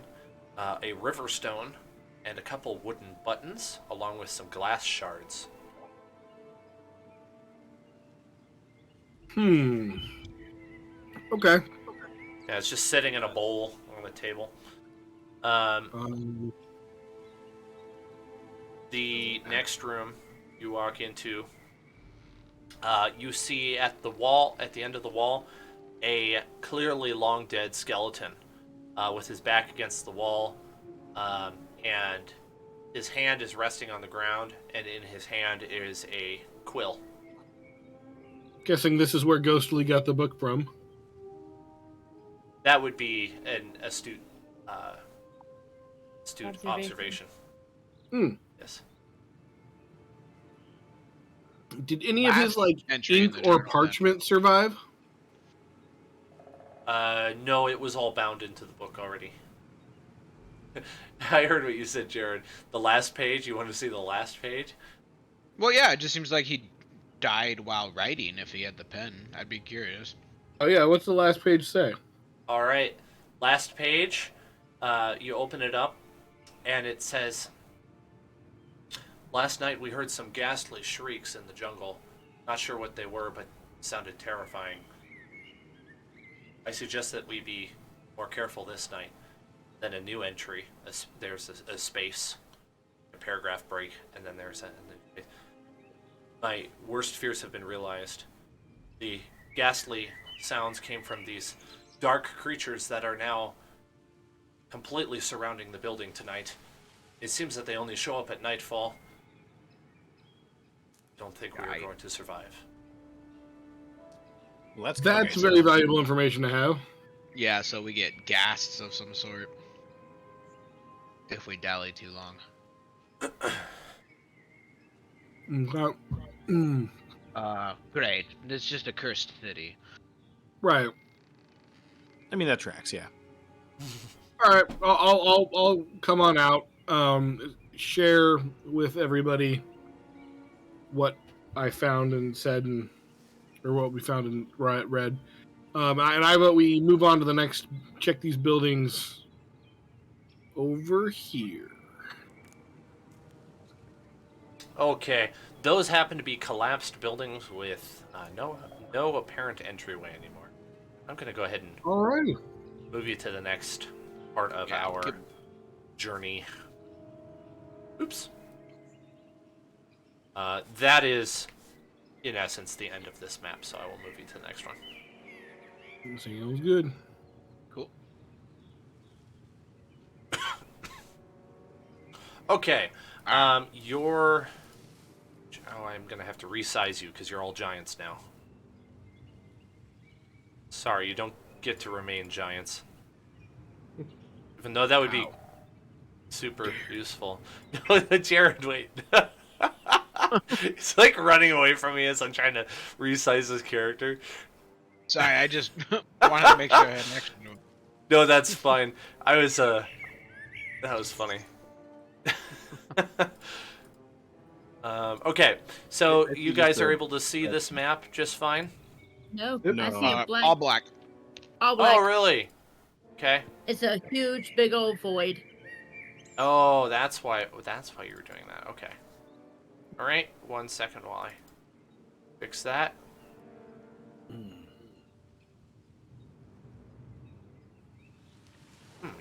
a river stone, and a couple wooden buttons, along with some glass shards. Okay. Yeah, it's just sitting in a bowl on the table. The next room you walk into, you see at the end of the wall, a clearly long dead skeleton with his back against the wall, and his hand is resting on the ground, and in his hand is a quill. Guessing this is where Ghostly got the book from. That would be an astute observation. Yes. Did any of his Last entry in ink the or journal, then. parchment survive? No, it was all bound into the book already. I heard what you said, Jared. The last page. You want to see the last page? Well, yeah, it just seems like he died while writing. If he had the pen, I'd be curious. Oh yeah, what's the last page say? All right, last page. You open it up, and it says, "Last night we heard some ghastly shrieks in the jungle. Not sure what they were, but sounded terrifying. I suggest that we be more careful this night." Then a new entry. There's a space, a paragraph break, and then there's my worst fears have been realized. The ghastly sounds came from these dark creatures that are now completely surrounding the building tonight. It seems that they only show up at nightfall. Don't think we are going to survive. Well, that's That's okay, very so- valuable information to have. Yeah, so we get ghasts of some sort if we dally too long. Okay. Great. It's just a cursed city. Right. I mean, that tracks, yeah. All right. I'll come on out. Share with everybody what I found and said, or what we found and read. And I vote we move on to the next. Check these buildings over here. Okay, those happen to be collapsed buildings with no apparent entryway anymore. I'm gonna go ahead and Alrighty. move you to the next part of Okay, our good. journey. Oops. That is, in essence, the end of this map, so I will move you to the next one. Sounds good. Cool. Okay, you're... Oh, I'm gonna have to resize you, because you're all giants now. Sorry, you don't get to remain giants. Even though that would be super useful. Jared, wait. He's like running away from me as I'm trying to resize his character. Sorry, I just wanted to make sure I had an extra note. No, that's fine. I was, that was funny. Okay, so you guys are able to see this map just fine? No, Yep. I see a black. All black. All black. Oh, really? Okay. It's a huge, big old void. Oh, that's why you were doing that. Okay. All right, 1 second while I fix that.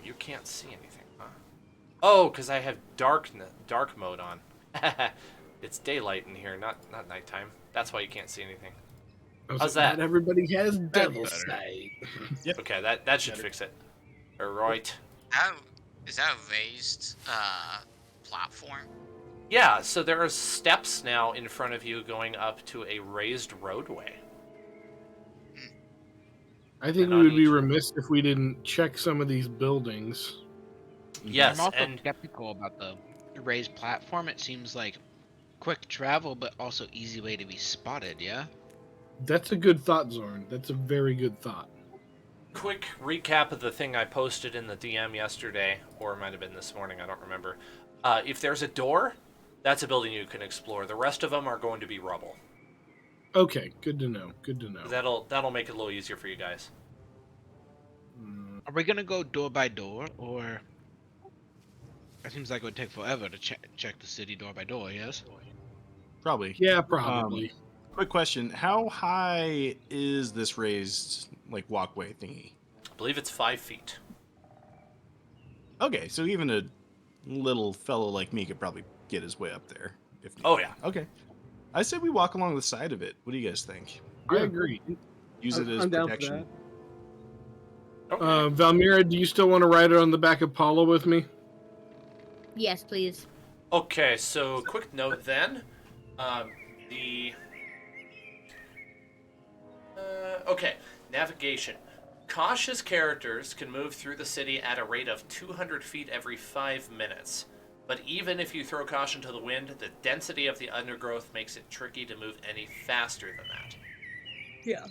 You can't see anything, huh? Oh, because I have dark mode on. It's daylight in here, not nighttime. That's why you can't see anything. How's that? Not everybody has devil better. sight. Yep. Okay, that should fix it. All right. Is that a raised platform? Yeah, so there are steps now in front of you going up to a raised roadway. I think And we on would be each- remiss if we didn't check some of these buildings. Yes, I'm also and skeptical about the raised platform. It seems like quick travel, but also easy way to be spotted. Yeah. That's a good thought, Zorn. That's a very good thought. quick recap of the thing I posted in the DM yesterday, or it might have been this morning, I don't remember. If there's a door, that's a building you can explore. The rest of them are going to be rubble. Okay, good to know. Good to know. That'll make it a little easier for you guys. Are we gonna go door by door, or it seems like it would take forever to check the city door by door? Yes. Probably. Yeah, probably. Quick question: how high is this raised like walkway thingy? I believe it's 5 feet. Okay, so even a little fellow like me could probably get his way up there. If Oh, needed. yeah. Okay. I say we walk along the side of it. What do you guys think? I agree. Use it as I'm down for protection. that. Okay. Valmira, do you still want to ride it on the back of Paula with me? Yes, please. Okay, so quick note then. Okay, navigation. Cautious characters can move through the city at a rate of 200 feet every 5 minutes. But even if you throw caution to the wind, the density of the undergrowth makes it tricky to move any faster than that. Yeah.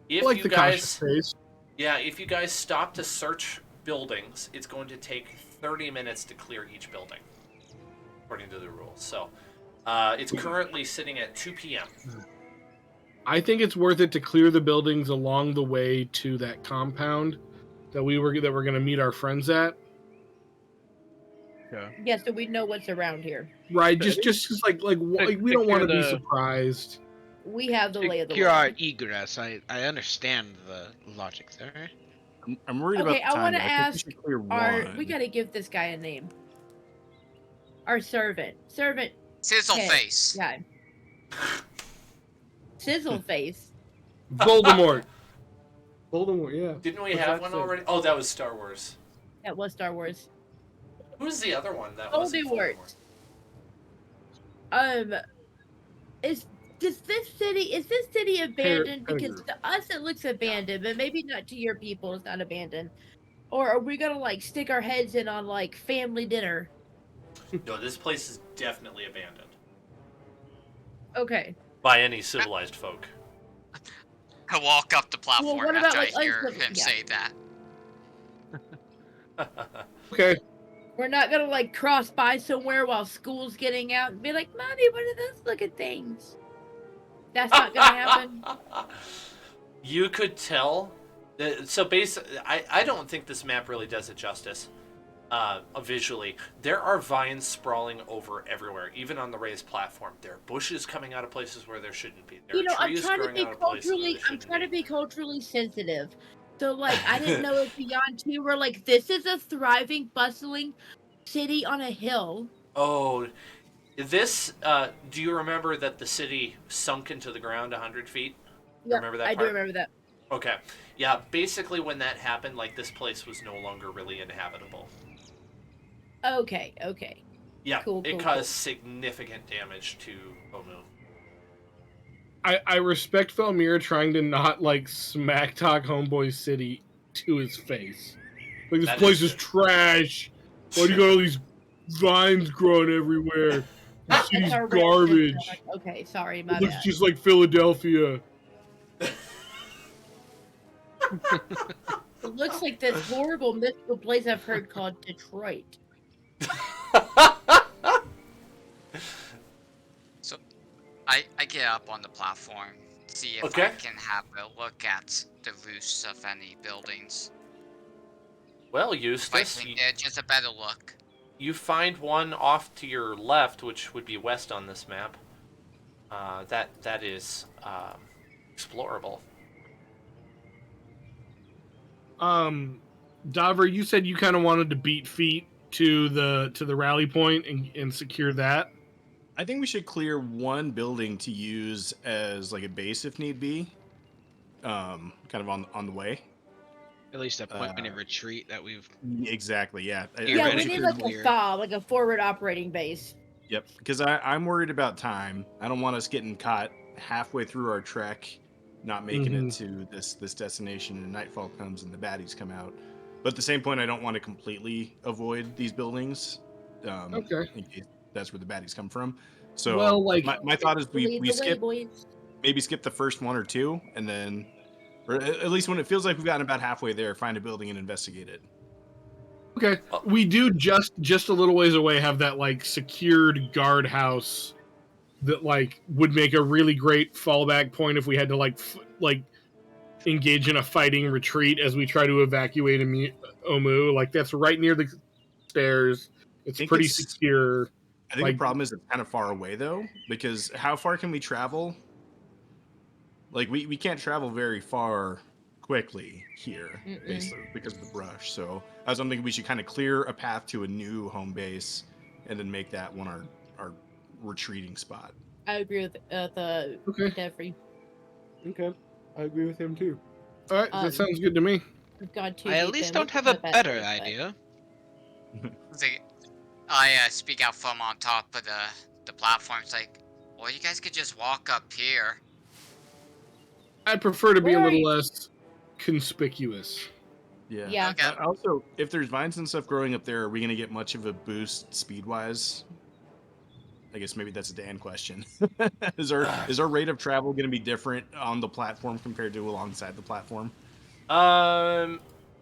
If I like you the guys, cautious phase. yeah, if you guys stop to search buildings, it's going to take 30 minutes to clear each building, according to the rules. So, it's currently sitting at 2 p.m. I think it's worth it to clear the buildings along the way to that compound that we're going to meet our friends at. Yeah, so we know what's around here. Right, just like we don't want to be the- surprised. We have the lay of the Secure our land. egress. I understand the logic there. I'm worried Okay, about the I time. wanna but I think ask we should clear one. We gotta give this guy a name. Our servant. Servant Sizzle Okay. face. guy. Sizzle face. Voldemort. Voldemort, yeah. Didn't we What's have that one say? already? Oh, that was Star Wars. That was Star Wars. Who's the other one that was? Voldemort. Is this city abandoned? Because to us it looks abandoned, but maybe not to your people. It's not abandoned. Or are we gonna like stick our heads in on like family dinner? No, this place is definitely abandoned Okay. by any civilized folk. I walk up the platform what after about, I like, hear uncivil- him yeah. say that. Okay. We're not gonna like cross by somewhere while school's getting out and be like, "Mommy, what are those looking things?" That's not gonna happen. You could tell. So basically, I don't think this map really does it justice. visually, there are vines sprawling over everywhere, even on the raised platform. There are bushes coming out of places where there shouldn't be. There are I'm trees trying to growing be out of places where they I'm shouldn't trying to be. be culturally sensitive. So like I didn't know if Beyond 2 were like this is a thriving, bustling city on a hill. Oh, this. Do you remember that the city sunk into the ground 100 feet? You Yep, remember that I do part? remember that. Okay. Yeah, basically when that happened, like this place was no longer really inhabitable. Okay, okay. Yeah, Cool, it cool, caused cool. significant damage to Omu. I respect Valmir trying to not like smack talk Homeboy City to his face. Like this That place is good. trash. Why do you got all these vines growing everywhere? The That's city's our racist garbage. tone. Okay, sorry, It my looks bad. just like Philadelphia. It looks like this horrible mythical place I've heard called Detroit. So I get up on the platform, see if I Okay. can have a look at the roofs of any buildings. Well, If I Eustace, think they're just a better look. you find one off to your left, which would be west on this map. That is explorable. Dauber, you said you kind of wanted to beat feet to the rally point and secure that. I think we should clear one building to use as like a base if need be. Kind of on the way. At least a point of retreat that we've. Exactly. Yeah. Yeah, we Theoretically need like clear. a FA, like a forward operating base. Yep. Because I'm worried about time. I don't want us getting caught halfway through our trek, not making it to this destination, and nightfall comes and the baddies come out. But at the same point, I don't want to completely avoid these buildings. Okay. In case that's where the baddies come from. So Well, like my thought is Lead we the way, skip boys. maybe skip the first one or two, and then, or at least when it feels like we've gotten about halfway there, find a building and investigate it. okay, we do just a little ways away have that like secured guardhouse that like would make a really great fallback point if we had to like engage in a fighting retreat as we try to evacuate Omu. Like that's right near the stairs. It's pretty secure. I think Like- the problem is it's kind of far away though, because how far can we travel? Like we can't travel very far quickly here, basically because of the brush. So I was thinking we should kind of clear a path to a new home base, and then make that one our retreating spot. I agree with Okay. Jeffrey. Okay, I agree with him too. All right, that sounds good to me. We've gone too I at deep least in. don't We have can a go back better to it, but- idea. I speak out from on top of the platform. It's like, well, you guys could just walk up here. I'd prefer to be a Where are little you? less conspicuous. Yeah. Yeah. Okay. Also, if there's vines and stuff growing up there, are we gonna get much of a boost speed wise? I guess maybe that's a Dan question. is our rate of travel gonna be different on the platform compared to alongside the platform?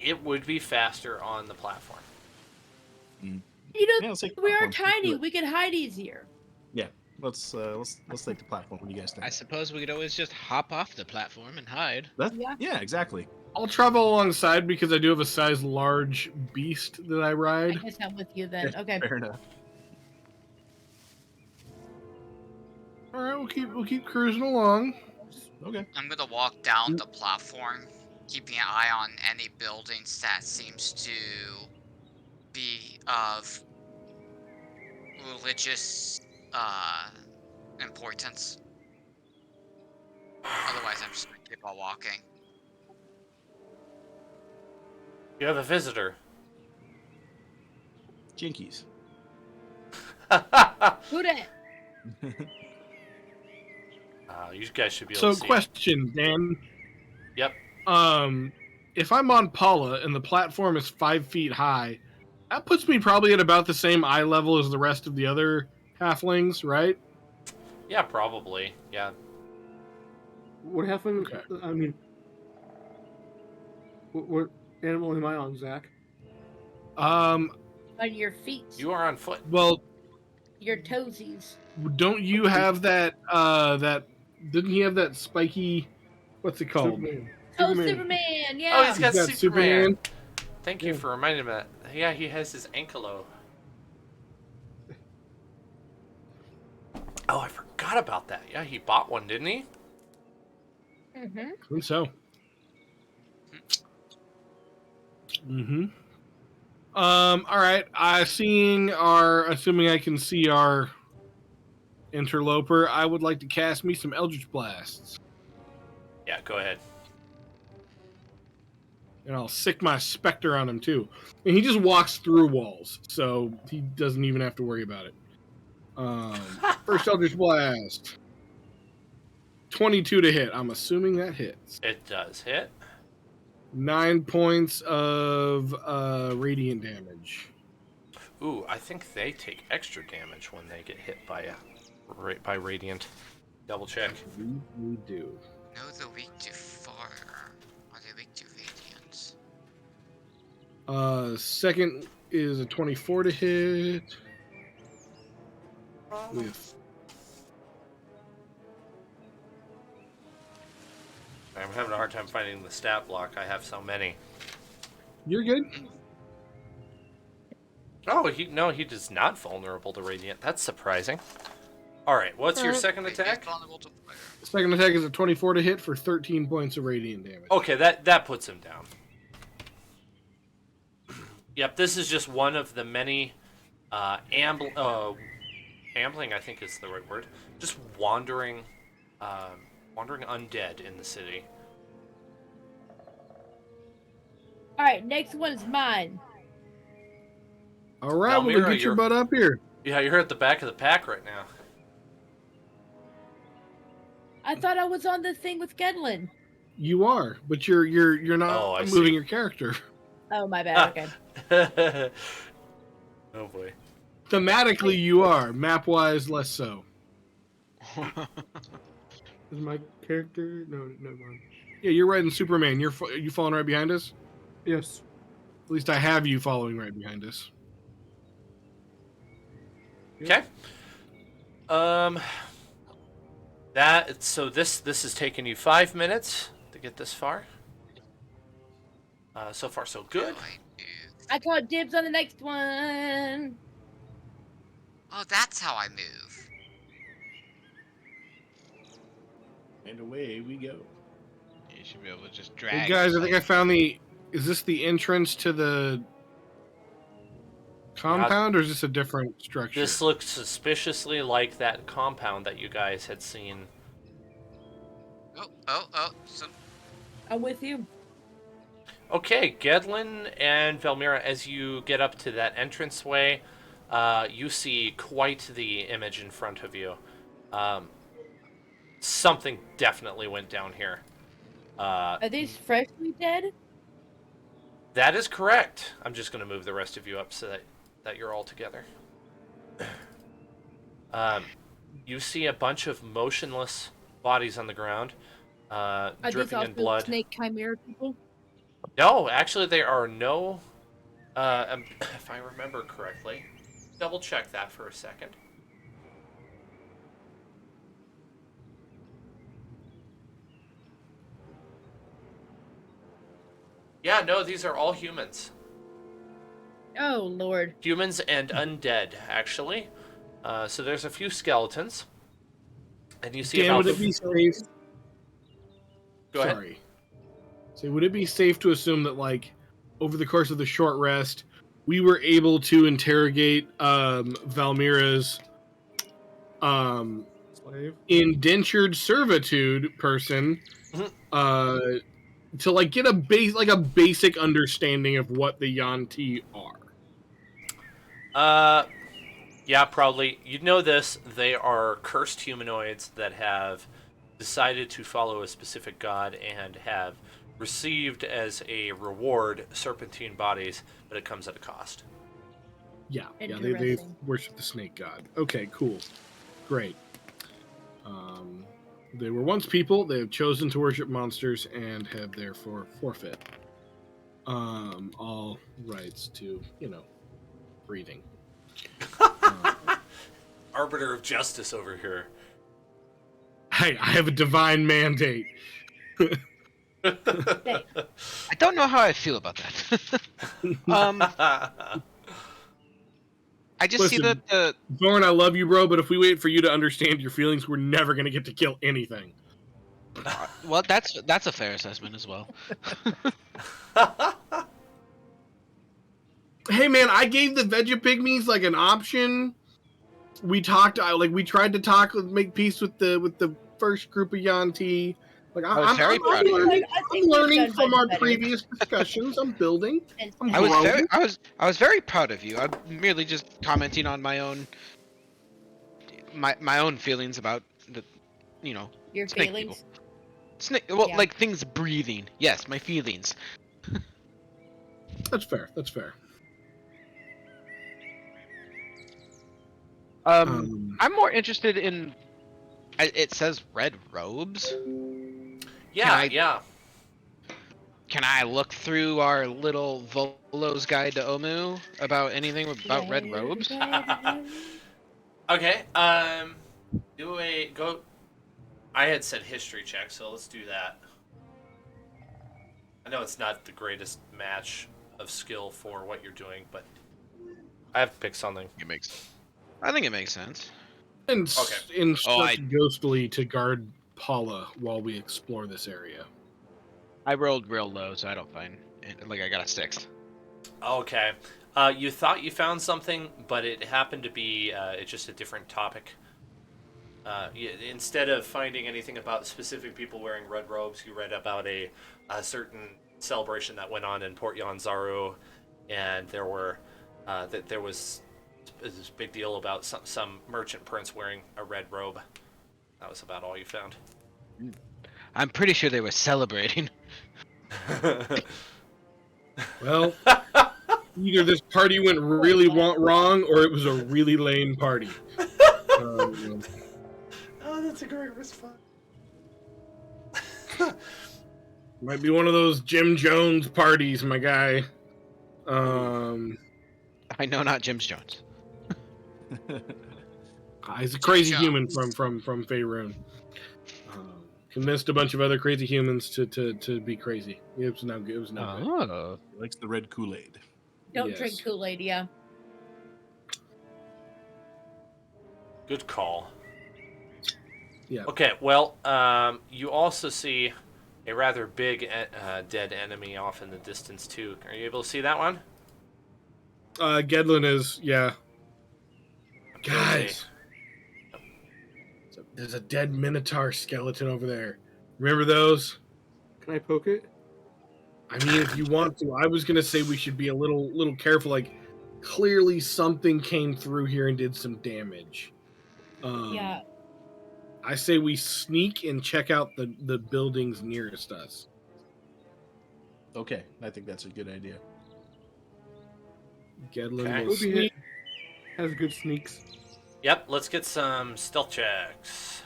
It would be faster on the platform. You know, Yeah, let's take the we are platform. Let's do tiny. it. We can hide easier. Yeah, let's take the platform. What do you guys think? I suppose we could always just hop off the platform and hide. Yeah, exactly. I'll travel alongside because I do have a size large beast that I I ride. guess I'm with you then. Yeah, Okay. fair enough. All right, we'll keep cruising along. Okay. I'm gonna walk down the platform, keeping an eye on any buildings that seems to be of religious importance. Otherwise, I'm just gonna keep on walking. You have a visitor. Jinkies. Who dat? You guys should be able So, to see. question, Dan. Yep. If I'm on Paula and the platform is 5 feet high, that puts me probably at about the same eye level as the rest of the other halflings, right? Yeah, probably. Yeah. What happened? Okay. I mean, what animal am I on, Zach? On your feet. You are on foot. Well, Your toesies. don't you have that? Didn't he have that spiky? What's it called? Superman. Oh, Superman! Yeah. Oh, he's got He's got Superman. Superman. Thank you Yeah. for reminding me that. yeah, he has his ankelo. Oh, I forgot about that. Yeah, he bought one, didn't he? Mm-hmm. I think so. Mm-hmm. All right. Assuming I can see our interloper, I would like to cast me some Eldritch Blasts. Yeah, go ahead. And I'll sick my Spectre on him, too. And he just walks through walls, so he doesn't even have to worry about it. First Eldritch Blast. 22 to hit. I'm assuming that hits. It does hit. 9 points of radiant damage. Ooh, I think they take extra damage when they get hit by radiant. Double check. We do. No, they're weak to fire. Are they weak to radiant? Second is a 24 to hit. With I'm having a hard time finding the stat block. I have so many. You're good. Oh, he is not vulnerable to radiant. That's surprising. All right, what's your second It is attack? vulnerable to fire. Second attack is a 24 to hit for 13 points of radiant damage. Okay, that puts him down. Yep, this is just one of the many ambling, I think is the right word. Just wandering undead in the city. All right, next one's mine. All right, well, Valmira, get your you're- butt up here. Yeah, you're at the back of the pack right now. I thought I was on the thing with Gedlin. You are, but you're not Oh, I moving see. your character. Oh, my bad. Okay. Oh boy. Thematically, you are. Map-wise, less so. Is my character? No, never mind. Yeah, you're riding Superman. You following right behind us? Yes. At least I have you following right behind us. Okay. This has taken you 5 minutes to get this far. So far so good. Oh, I move. I caught dibs on the next one. Oh, that's how I move. And away we go. You should be able to just Hey drag. guys, I think I yourself. found the. Is this the entrance to the compound, or is this a different structure? This looks suspiciously like that compound that you guys had seen. Oh, some I'm with you. Okay, Gedlin and Velmira, as you get up to that entranceway, you see quite the image in front of you. Something definitely went down here. Are these freshly dead? That is correct. I'm just going to move the rest of you up so that you're all together. You see a bunch of motionless bodies on the ground, Are these dripping also in blood. snake chimera people? No, actually, there are no. If I remember correctly, double check that for a second. Yeah, no, these are all humans. Oh, Lord. Humans and undead, actually. So there's a few skeletons, and you see Dan, about. would it be safe? Go ahead. Sorry. So would it be safe to assume that, like, over the course of the short rest, we were able to interrogate Valmira's Slave. indentured servitude person to like get a basic understanding of what the Yanti are? Yeah, probably. You'd know this. They are cursed humanoids that have decided to follow a specific god and have received as a reward serpentine bodies, but it comes at a cost. Yeah, they Interesting. worship the snake god. Okay, cool. Great. They were once people. They have chosen to worship monsters and have therefore forfeit all rights to, breathing. Arbiter of justice over here. Hey, I have a divine mandate. I don't know how I feel about that. I just see Listen. that the Zorn, I love you, bro, but if we wait for you to understand your feelings, we're never gonna get to kill anything. well, that's a fair assessment as well. Hey, man, I gave the Veggie Pygmies like an option. We talked, we tried to talk, make peace with the first group of Yanti. Like I was very proud of you. learning, I I'm think we've learning done from much our better. previous discussions. I'm building. I'm I was growing. very proud of you. I'm merely just commenting on my own feelings about the Your snake feelings? people. Well, Yeah. like things breathing. Yes, my feelings. That's fair. That's fair. I'm more interested in. It says red robes. Yeah, I- yeah. Can I look through our little Volo's guide to Omu about anything about red robes? Okay. Do a go. I had said history check, so let's do that. I know it's not the greatest match of skill for what you're doing, but I have to pick something. I think it makes sense. Instruct Ghostly to guard Paula while we explore this area. I rolled real low, so I don't find it. Like I got a 6. Okay. You thought you found something, but it happened to be it's just a different topic. Instead of finding anything about specific people wearing red robes, you read about a certain celebration that went on in Port Yanzaru, and there was this big deal about some merchant prince wearing a red robe. That was about all you found. I'm pretty sure they were celebrating. Well, either this party went really wrong, or it was a really lame party. Oh, that's a great response. Might be one of those Jim Jones parties, my guy. I know not Jim Jones. He's a crazy Jim human Jones. from Faerun. Convinced a bunch of other crazy humans to be crazy. It was no good. It was no good. Oh. He likes the red Kool-Aid. Don't Yes. drink Kool-Aid, yeah. Good call. Yeah. Okay, well, you also see a rather big dead enemy off in the distance, too. Are you able to see that one? Gedlin is, yeah. Guys, there's a dead Minotaur skeleton over there. Remember those? Can I poke it? I mean, if you want to, I was gonna say we should be a little careful. Like, clearly something came through here and did some damage. Yeah. I say we sneak and check out the buildings nearest us. Okay, I think that's a good idea. Gedlin Okay. will Obi sneak. has good sneaks. Yep, let's get some stealth checks.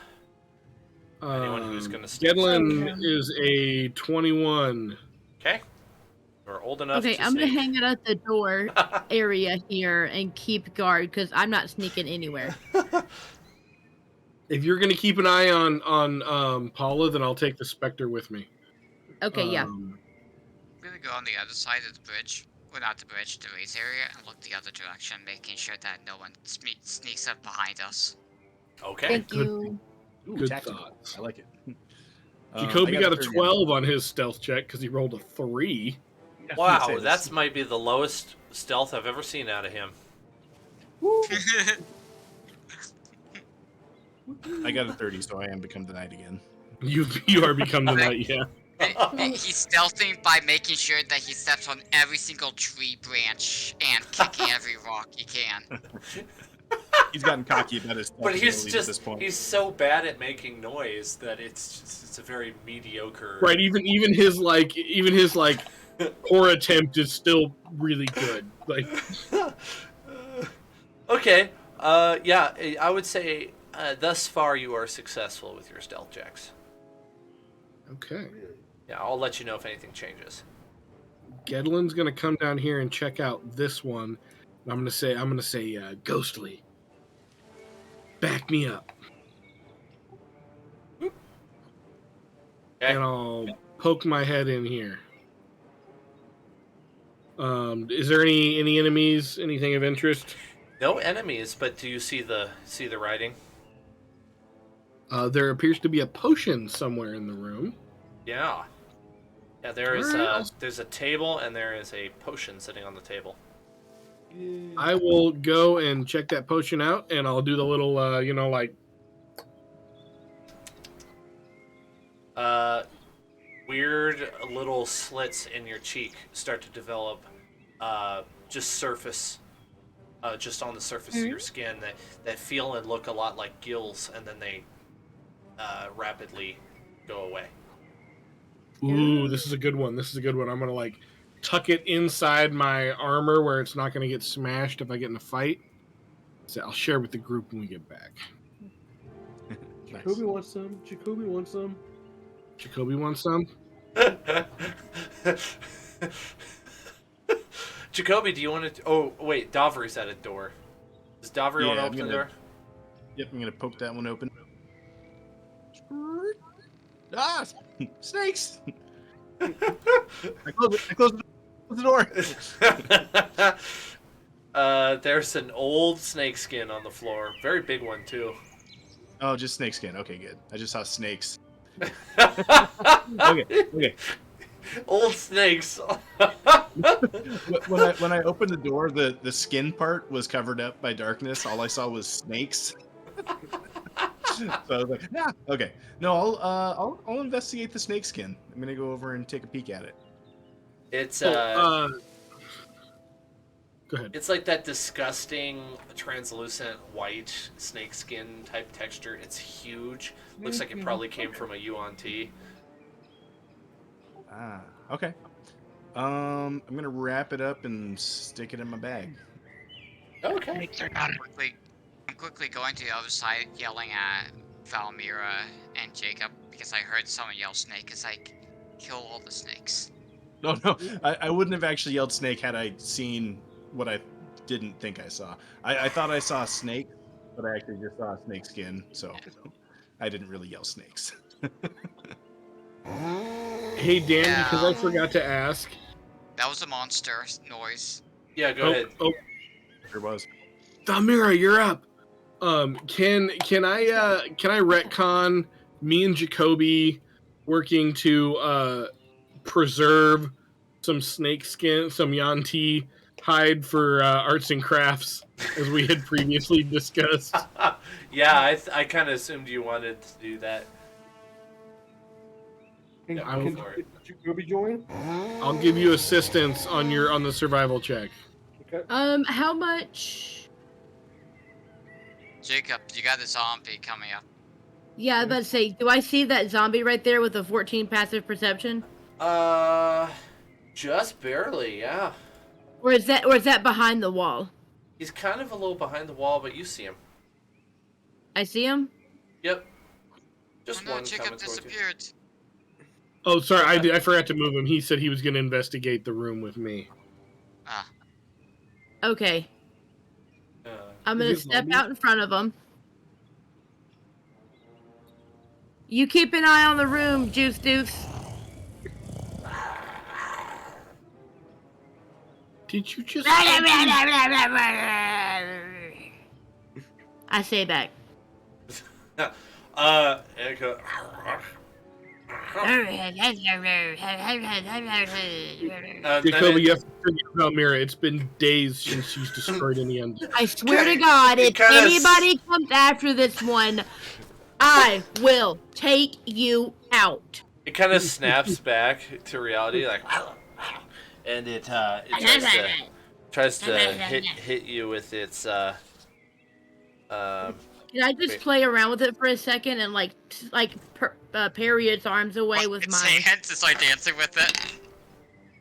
Anyone who's gonna sneak. Gedlin is a 21. Okay. We're old enough Okay, to I'm gonna sneak. hang it at the door area here and keep guard because I'm not sneaking anywhere. If you're gonna keep an eye on Paula, then I'll take the Spectre with me. Okay, yeah. I'm gonna go on the other side of the bridge. Well, not the bridge, the race area, and look the other direction, making sure that no one sneaks up behind us. Okay. Thank good. you. Ooh, Good tactical. thoughts. I like it. Jacoby I got a 30 on 12 on his stealth check because he rolled a 3. that. Wow, Say that's this. might be the lowest stealth I've ever seen out of him. I got a 30, so I am become the knight again. You are become the knight, yeah. He's stealthing by making sure that he steps on every single tree branch and kicking every rock he can. He's gotten cocky about his But he's abilities at this just point. he's so bad at making noise that it's a very mediocre. Right, even his poor attempt is still really good. Like, Okay. Yeah, I would say thus far you are successful with your stealth checks. okay. Yeah, I'll let you know if anything changes. Gedlin's gonna come down here and check out this one. And I'm gonna say, Ghostly, back me up. Okay. And I'll poke my head in here. Is there any enemies? Anything of interest? No enemies, but do you see the writing? There appears to be a potion somewhere in the room. Yeah. Yeah, there is Alright, there's a table and there is a potion sitting on the table. I will go and check that potion out, and I'll do the little, like Weird little slits in your cheek start to develop, just surface, just on the surface of your skin that feel and look a lot like gills, and then they rapidly go away. Ooh, this is a good one. This is a good one. I'm gonna like tuck it inside my armor where it's not gonna get smashed if I get in a fight. So I'll share with the group when we get back. Jacoby wants some. Jacoby wants some. Jacoby wants some. Jacoby, do you want to? Oh wait, Davri's at a door. Does Davri want to Yeah, open the door? Yep, I'm gonna poke that one open. Ah, snakes! I closed the door. There's an old snake skin on the floor, very big one too. Oh, just snake skin. Okay, good. I just saw snakes. Okay, okay. Old snakes. When I opened the door, the skin part was covered up by darkness. All I saw was snakes. So I was like, yeah, okay. No, I'll investigate the snake skin. I'm gonna go over and take a peek at it. It's Go ahead. it's like that disgusting translucent white snake skin type texture. It's huge. Looks like it probably came from a UNT. Ah, okay. I'm gonna wrap it up and stick it in my bag. Okay. I'm quickly going to the other side, yelling at Valmira and Jacob because I heard someone yell snake. It's like, kill all the snakes. No, I wouldn't have actually yelled snake had I seen what I didn't think I saw. I thought I saw a snake, but I actually just saw a snake skin, so I didn't really yell snakes. Hey, Dan, Yeah. because I forgot to ask. That was a monster noise. Yeah, go ahead. Oh, There was. Valmira, you're up. Can I retcon me and Jacoby working to preserve some snake skin, some Yanti hide for arts and crafts, as we had previously discussed? Yeah, I kind of assumed you wanted to do that. Can, Yeah, can go for it. Jacoby join? I'll give you assistance on the survival check. Okay. How much? Jacob, you got a zombie coming up. Yeah, I was about to say, do I see that zombie right there with a 14 passive perception? Just barely, yeah. Or is that behind the wall? He's kind of a little behind the wall, but you see him. I see him? Yep. Just Oh no, one Jacob coming towards you. disappeared. Oh, sorry, I forgot to move him. He said he was going to investigate the room with me. Ah, Okay. Uh, I'm gonna Is it step zombie? out in front of him. You keep an eye on the room, Juice Deuce. Did you just... I say back. Echo. Jacoby, you have to forget Valmira. It's been days since she's destroyed any undead. I swear to God, It if kinda anybody comes after this one, I will take you out. It kind of snaps back to reality, like, and it tries to hit you with its Can I just play around with it for a second and parry its arms away with its my... hands to start dancing with it.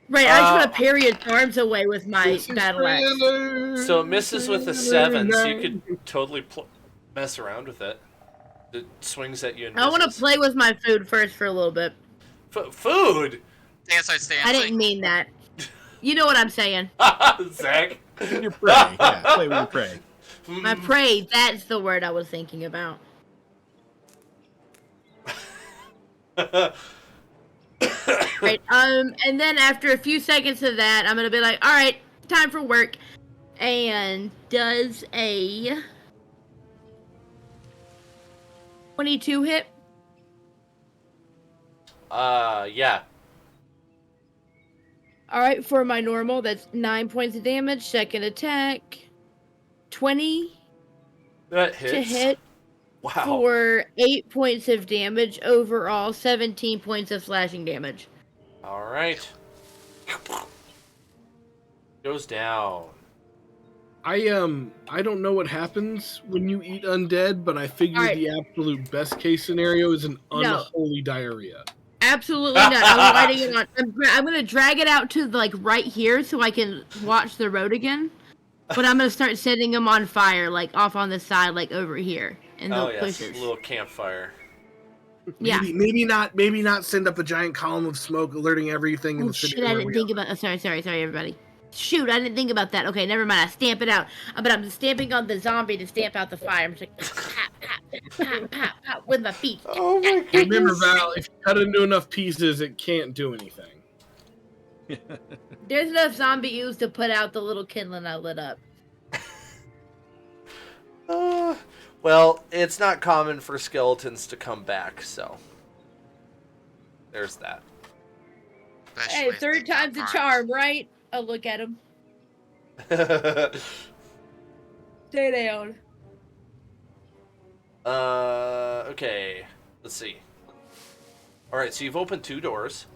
Right, I just want to parry its arms away with my battle axe. So it misses with a 7, so you could totally mess around with it. It swings at you and I want to misses. play with my food first for a little bit. Food? Dan starts dancing. I didn't mean that. You know what I'm saying. Zach? Your prey. Yeah, play with your prey. My prey, that's the word I was thinking about. Right. And then after a few seconds of that, I'm gonna be like, all right, time for work. And does a 22 hit? Yeah. All right, for my normal, that's 9 points of damage. Second attack, 20 That hits. to hit Wow. for 8 points of damage. Overall, 17 points of slashing damage. All right. Goes down. I don't know what happens when you eat undead, but I figure Alright. the absolute best case scenario is an No. unholy diarrhea. Absolutely not. I'm lighting it on. I'm gonna drag it out to like right here so I can watch the road again. But I'm gonna start setting them on fire, like off on the side, like over here in the Oh yes, bushes. little campfire. Yeah. Maybe not send up a giant column of smoke alerting everything in Oh the city. shit! I didn't think about. Oh, sorry, everybody. Shoot! I didn't think about that. Okay, never mind. I stamp it out. But I'm stamping on the zombie to stamp out the fire. I'm just like pop, pop, pop, pop, pop with my feet. Oh my Remember, Val, if you cut it into enough pieces, it can't do anything. There's enough zombie ooze to put out the little kindling I lit up. Well, it's not common for skeletons to come back, so there's that. Especially Hey, if they third got time's a burned. charm, right? Oh, look at him. Stay down. Okay. Let's see. Alright, so you've opened 2 doors.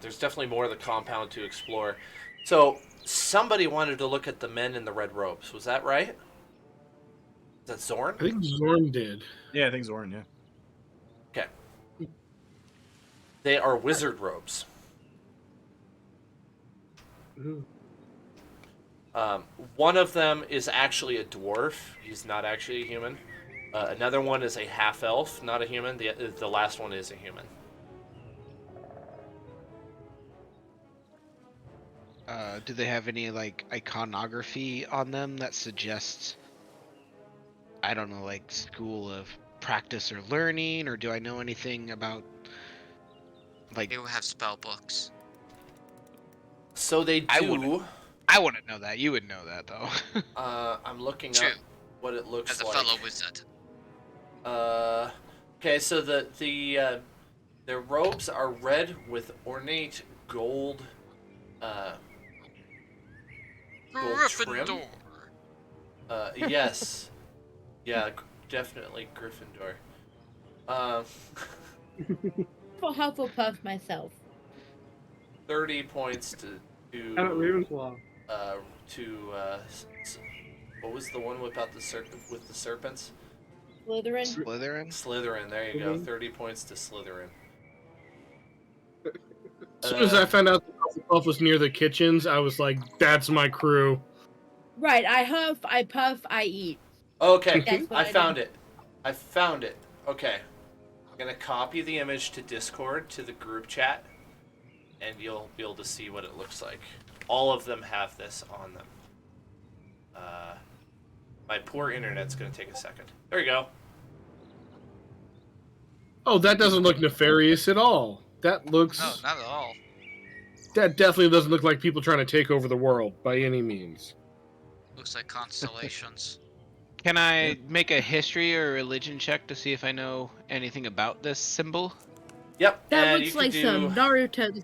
There's definitely more of the compound to explore. So, somebody wanted to look at the men in the red robes. Was that right? Is that Zorn? I think Zorn did. Yeah, I think Zoran, yeah. Okay. They are wizard robes. Ooh. One of them is actually a dwarf. He's not actually a human. Another one is a half-elf, not a human. The last one is a human. Do they have any like iconography on them that suggests, I don't know, like school of practice or learning, or do I know anything about like? They will have spell books. So they I do. I wouldn't know that. You would know that though. I'm looking True. up what it looks As a like. fellow wizard. Okay, so their robes are red with ornate gold. Gold trim. Gryffindor. Yes. Yeah, definitely Gryffindor. For Hufflepuff myself. 30 points How about Ravenclaw? what was the one without the with the serpents? Slytherin. Slytherin. Slytherin. There you go. 30 points to Slytherin. As soon as I found out that Hufflepuff was near the kitchens, I was like, "That's my crew." Right. I huff. I puff. I eat. Okay, That's what I I found do. it. I found it. Okay. I'm gonna copy the image to Discord to the group chat, and you'll be able to see what it looks like. All of them have this on them. My poor internet's gonna take a second. There you go. Oh, that doesn't look nefarious at all. That looks. No, not at all. That definitely doesn't look like people trying to take over the world by any means. Looks like constellations. Can I make a history or religion check to see if I know anything about this symbol? Yep. That and looks you like could some Naruto.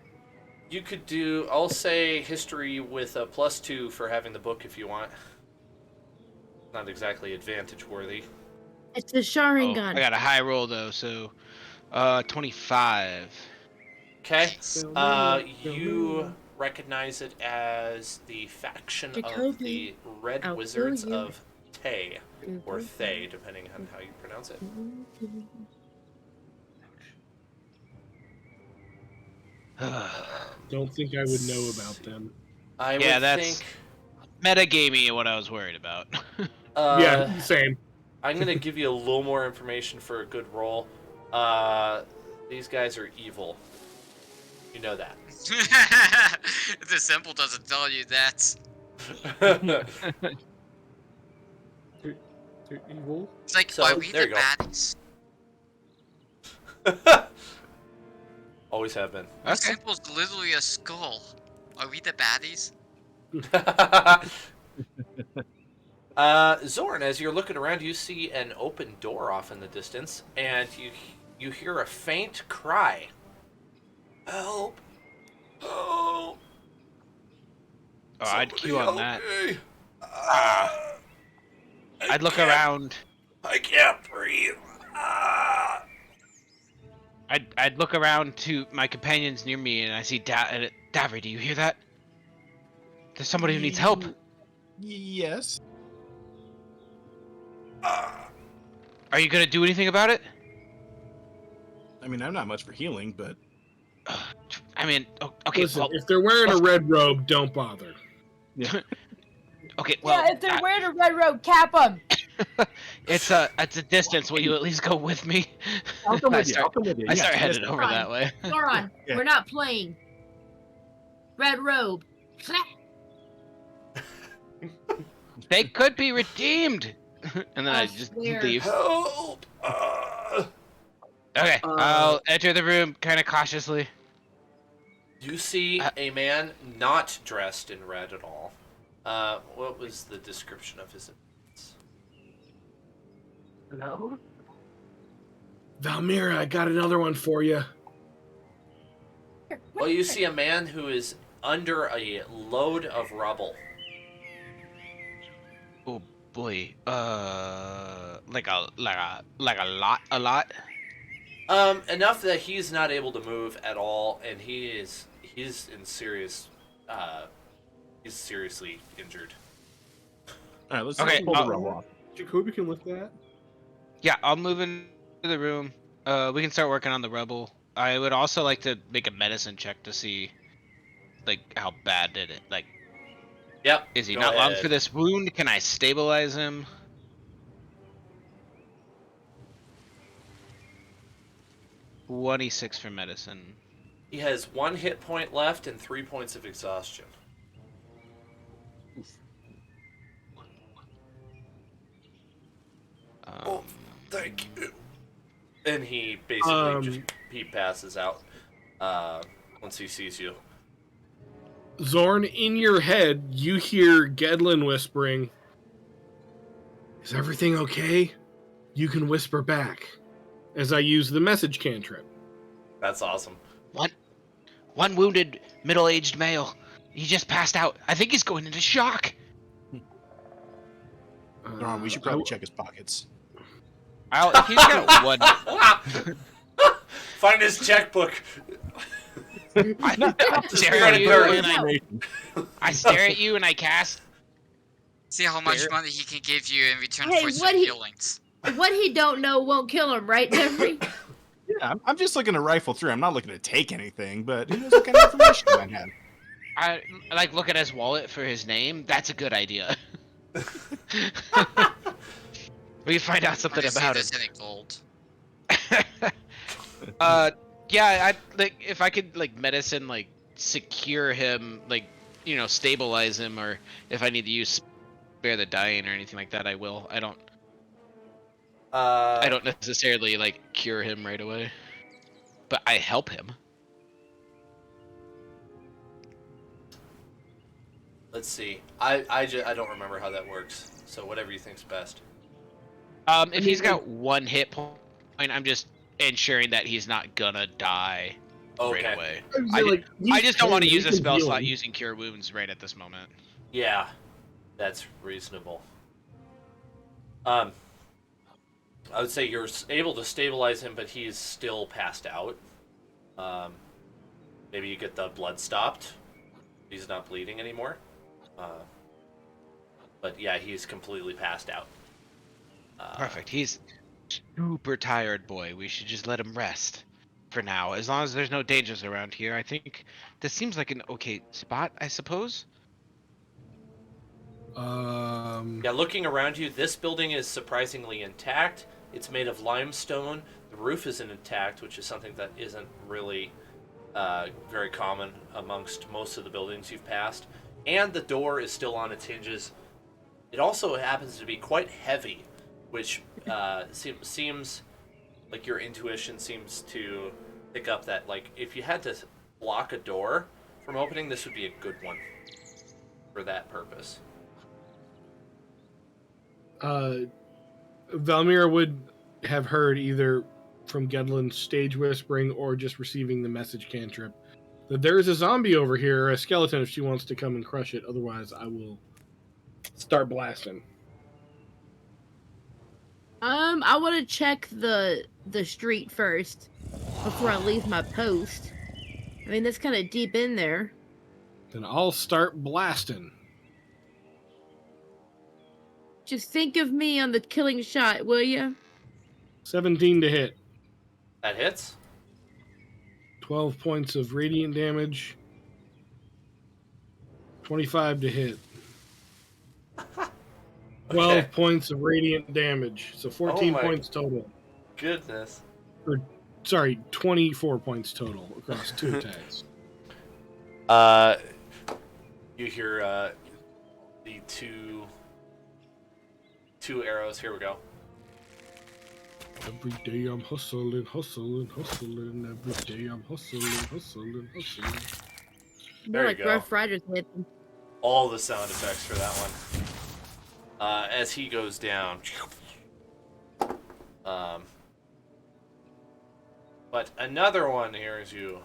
You could do. I'll say history with a +2 for having the book if you want. Not exactly advantage worthy. It's a Oh, Sharingan. I got a high roll though, so 25. Okay. Phil You recognize it as the faction of Jacoby, the Red I'll Wizards kill you. of Thay, or Thay, depending on how you pronounce it. Don't think I would know about them. I Yeah, would that's- think. Metagamey, what I was worried about. Yeah, same. I'm gonna give you a little more information for a good roll. These guys are evil. You know that. The symbol doesn't tell you that. They're evil. It's like, So, are we there the you go. baddies? Always have been. This Okay. symbol's literally a skull. Are we the baddies? Zorn, as you're looking around, you see an open door off in the distance, and you hear a faint cry. Help! Help! Oh, I'd Somebody queue on help that. me. I'd look around. I can't breathe. Ah. I'd look around to my companions near me, and I see Davry. Do you hear that? There's somebody who needs help. Yes. Ah. Are you gonna do anything about it? I mean, I'm not much for healing, but I mean, okay. Listen, Well, if they're wearing a red robe, don't bother. okay. Well, yeah, if they're wearing a red robe, cap them. it's a distance. Will you at least go with me? I'll come I with you. start- I'll come with you. I Yes, start yes, headed yes. over Fine. that way. Goron, Yeah. we're not playing. Red robe. They could be redeemed. And then I I just swear. leave. Help! Okay, I'll enter the room kind of cautiously. You see a man not dressed in red at all. What was the description of his appearance? Hello? Valmira, I got another one for you. Well, you see a man who is under a load of rubble. Oh boy, like a lot. Enough that he's not able to move at all, and he's in serious, he's seriously injured. All right, let's Okay, pull the rubble off. Jacoby can lift that. Yeah, I'll move into the room. We can start working on the rubble. I would also like to make a medicine check to see, like, how bad did it. Like, Yep. is he go not long ahead. for this wound? Can I stabilize him? $26 for medicine. He has 1 hit point left and 3 points of exhaustion. Thank you. And he basically he passes out once he sees you. Zorn, in your head, you hear Gedlin whispering, "Is everything okay?" You can whisper back as I use the message cantrip. That's awesome. One wounded middle-aged male. He just passed out. I think he's going into shock. Ron, we should probably check his pockets. If he's got one, Find his checkbook. I stare at you and I stare at you and I cast. See how much There. money he can give you in return Hey, for some what he- healings. What he don't know won't kill him, right, Jeffrey? Yeah, I'm just looking to rifle through. I'm not looking to take anything, but who knows what kind of information I might have. I like look at his wallet for his name. That's a good idea. We find out something Let me see about if him. there's any gold. Yeah, I like if I could like medicine like secure him, like stabilize him, or if I need to use spare the dying or anything like that, I will. I don't necessarily like cure him right away, but I help him. Let's see. I don't remember how that works. So whatever you think's best. If he's got 1 hit point, I'm just ensuring that he's not gonna die Okay. right away. I I just don't want to use a spell slot using Cure Wounds right at this moment. Yeah, that's reasonable. I would say you're able to stabilize him, but he's still passed out. Maybe you get the blood stopped. He's not bleeding anymore. But yeah, he's completely passed out. Perfect. He's super tired, boy. We should just let him rest for now. As long as there's no dangers around here, I think this seems like an okay spot, I suppose. Yeah, looking around you, this building is surprisingly intact. It's made of limestone. The roof isn't intact, which is something that isn't really very common amongst most of the buildings you've passed. And the door is still on its hinges. It also happens to be quite heavy, which seems Like your intuition seems to pick up that like if you had to block a door from opening, this would be a good one for that purpose. Valmira would have heard either from Gedlin's stage whispering or just receiving the message cantrip that there is a zombie over here, a skeleton, if she wants to come and crush it. Otherwise, I will start blasting. I want to check the street first before I leave my post. I mean, that's kind of deep in there. Then I'll start blasting. Just think of me on the killing shot, will you? 17 to hit. That hits. 12 points of radiant damage. 25 to hit. 12 Okay. points of radiant damage. So 14 Oh my points total. Goodness. Sorry, 24 points total across 2 attacks. You hear the two arrows. Here we go. Every day I'm hustling, hustling, hustling. Every day I'm hustling, hustling, hustling. There you like go. Rough Riders anthem. All the sound effects for that one. As he goes down. But another one hears you.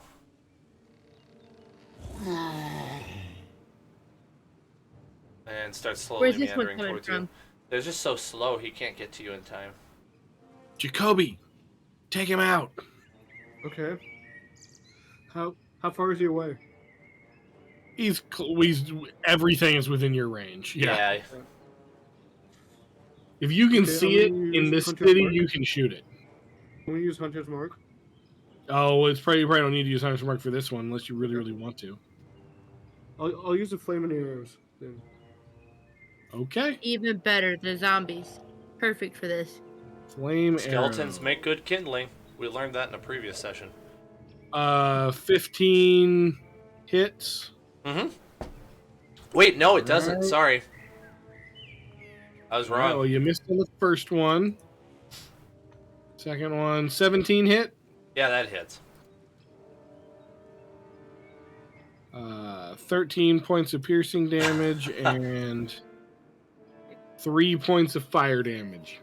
And starts slowly Where's this one meandering coming towards from? you. They're just so slow he can't get to you in time. Jacoby, take him out. Okay. How far is he away? He's everything is within your range. Yeah. If you can Okay, see I'm it gonna in use this Hunter's city, Mark. you can shoot it. I'm gonna use Hunter's Mark. Oh, it's probably you probably don't need to use Hunter's Mark for this one unless you really, really want to. I'll use the flaming arrows then. Okay. Even better, the zombies. Perfect for this. Flame Skeletons arrow. make good kindling. We learned that in a previous session. 15 hits. Mm-hmm. Wait, no, it doesn't. Alright. Sorry. I was wrong. Well, you missed on the first one. Second one, 17 hit. Yeah, that hits. 13 points of piercing damage and 3 points of fire damage.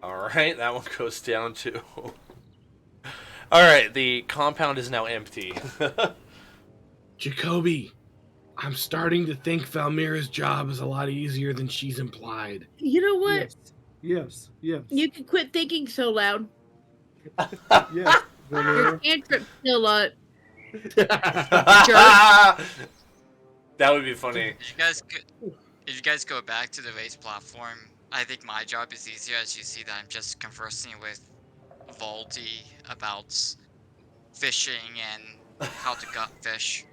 Alright, that one goes down too. Alright, the compound is now empty. Jacoby, I'm starting to think Valmira's job is a lot easier than she's implied. You know what? Yes. You can quit thinking so loud. Yes. Your Valmira. cantrip's still up. That would be funny. If you guys go back to the race platform, I think my job is easier as you see that I'm just conversing with Voldy about fishing and how to gut fish.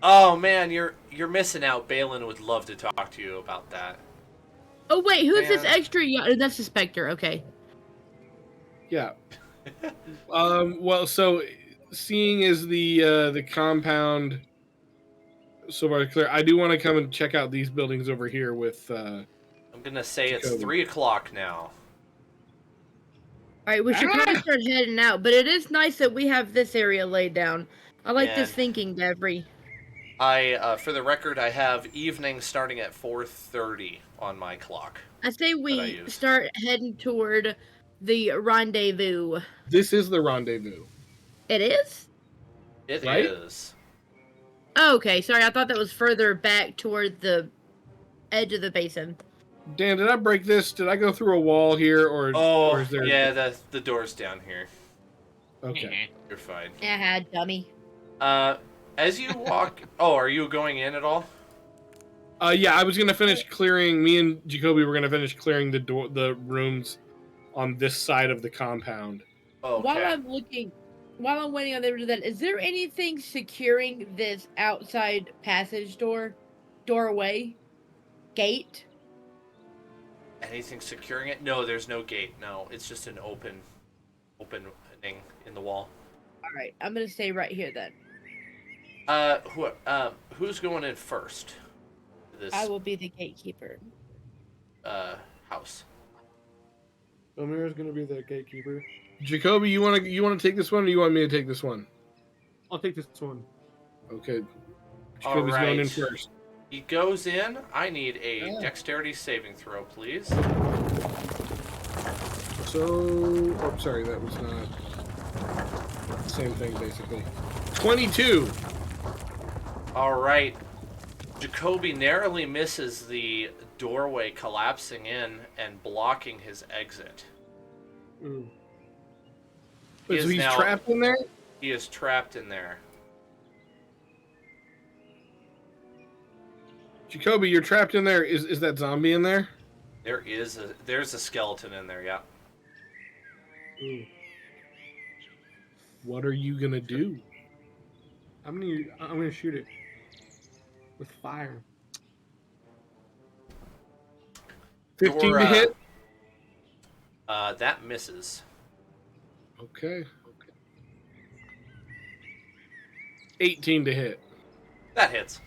Oh man, you're missing out. Balin would love to talk to you about that. Oh wait, who's this Man. extra? That's the Spectre. Okay. Yeah. Well, so seeing as the compound so far clear, I do want to come and check out these buildings over here with. I'm gonna say it's Jacoby. 3 o'clock now. All right, we should probably start heading out, but it is nice that we have this area laid down. I like this And- thinking, Devry. For the record, I have evening starting at 4:30 on my clock. I say I we use. start heading toward the rendezvous. This is the rendezvous. It is? It Right? is. Oh, okay, sorry, I thought that was further back toward the edge of the basin. Dan, did I break this? Did I go through a wall here, or Oh, is there? yeah, the door's down here. Okay. You're fine. Yeah, dummy. As you walk... Oh, are you going in at all? Yeah, I was gonna finish clearing. Me and Jacoby were gonna finish clearing the rooms on this side of the compound. Oh, While okay. while I'm waiting on them to do that, is there anything securing this outside passage doorway, gate? Anything securing it? No, there's no gate. No, it's just an opening in the wall. All right, I'm gonna stay right here then. Who's going in first? To this I will be the gatekeeper. house. Elmira's gonna be the gatekeeper. Jacoby, you wanna take this one, or you want me to take this one? I'll take this one. Okay. All Jacoby's going in right. first. He goes in. I need a dexterity saving throw, please. So, oh, sorry, that was not same thing basically. 22. All right. Jacoby narrowly misses the doorway collapsing in and blocking his exit. Ooh. He So is he's now- trapped in there? He is trapped in there. Jacoby, you're trapped in there. Is that zombie in there? There's a skeleton in there, yeah. Ooh. What are you gonna do? I'm gonna shoot it with fire. 15 Your, to hit? That misses. Okay. 18 to hit. That hits.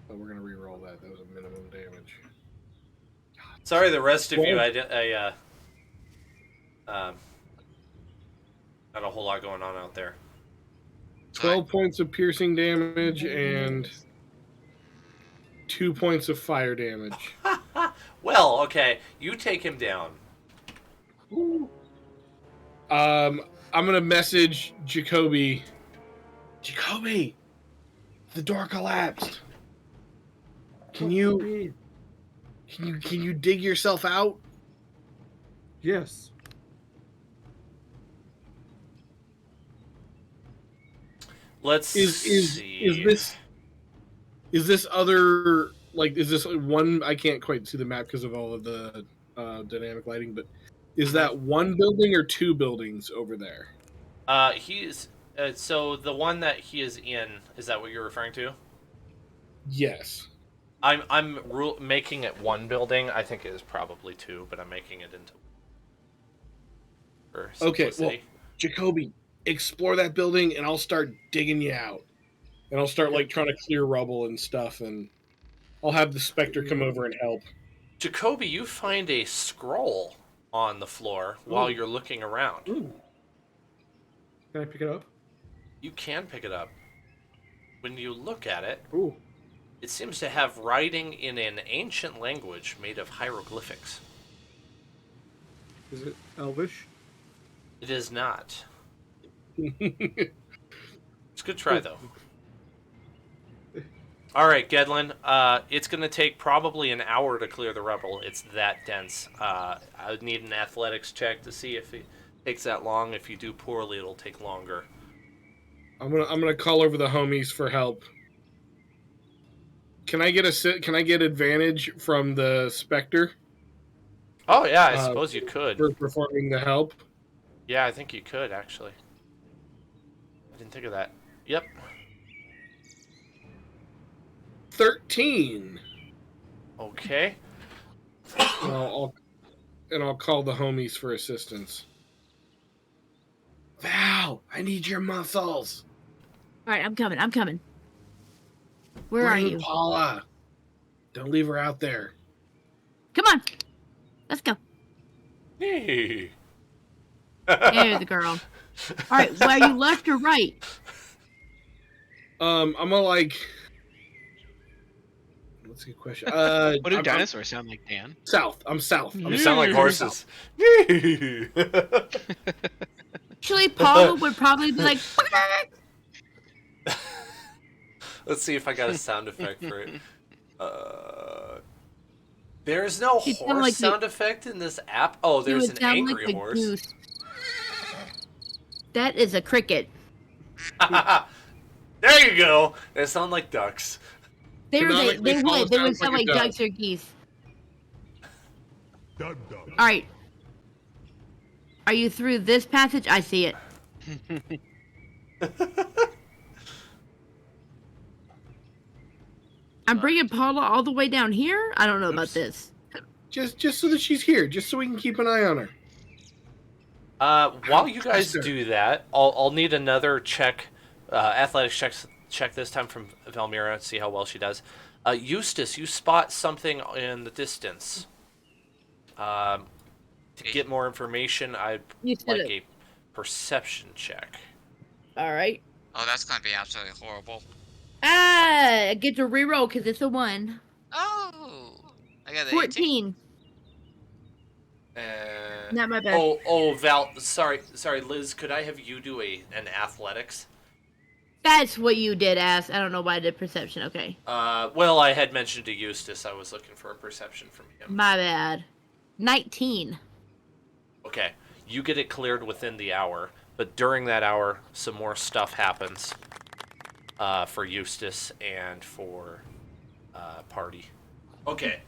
Oh, we're gonna re-roll that. That was a minimum damage. Sorry, the rest of you. Well- Not a whole lot going on out there. 12 points of piercing damage and 2 points of fire damage. Well, okay. You take him down. I'm gonna message Jacoby. Jacoby, the door collapsed. Can you dig yourself out? Yes. Let's see. Is this other, like, is this one? I can't quite see the map because of all of the dynamic lighting, but is that one building or two buildings over there? He's so the one that he is in. Is that what you're referring to? Yes. I'm making it one building. I think it is probably two, but I'm making it into. For Okay, well, simplicity. Jacoby, explore that building, and I'll start digging you out, and I'll start like trying to clear rubble and stuff, and I'll have the Spectre come over and help. Jacoby, you find a scroll on the floor while you're looking around. Ooh. Can I pick it up? You can pick it up. When you look at it, Ooh. it seems to have writing in an ancient language made of hieroglyphics. Is it Elvish? It is not. It's a good try, though. All right, Gedlin. It's going to take probably an hour to clear the rubble. It's that dense. I would need an athletics check to see if it takes that long. If you do poorly, it'll take longer. I'm gonna call over the homies for help. Can I get advantage from the Spectre Oh yeah, I suppose you could. for performing the help? Yeah, I think you could actually. I didn't think of that. Yep. 13. Okay. And I'll call the homies for assistance. Val, I need your muscles. All right, I'm coming. Where are Bring you? Paula. Don't leave her out there. Come on. Let's go. Hey. There's the girl. All right, well, are you left or right? I'm gonna like. What's a good question? What do I'm dinosaurs sound like, Dan? south. I'm south. You sound like horses. Actually, Paula would probably be like, Let's see if I got a sound effect for it. There's no It sounded horse like sound effect in this app. Oh, it there's would an sound angry like a horse. goose. That is a cricket. There you go. They sound like ducks. They Canonically, Paula would sounds sound like like a duck. ducks or geese. All right. Are you through this passage? I see it. I'm bringing Paula all the way down here? I don't know about this. Just so that she's here, just so we can keep an eye on her. While you guys Faster. do that, I'll need another check, athletics check this time from Valmira, see how well she does. Eustace, you spot something in the distance. To get more information, I'd You said like it. a perception check. All right. Oh, that's gonna be absolutely horrible. Ah, I get to reroll because it's a 1. Oh, I got an 18. 14. Uh, Not my bad. Val. Sorry, Liz. Could I have you do an athletics? That's what you did, ass. I don't know why I did perception. Okay. Well, I had mentioned to Eustace I was looking for a perception from him. My bad. 19. Okay, you get it cleared within the hour, but during that hour, some more stuff happens. For Eustace and for Party. Okay.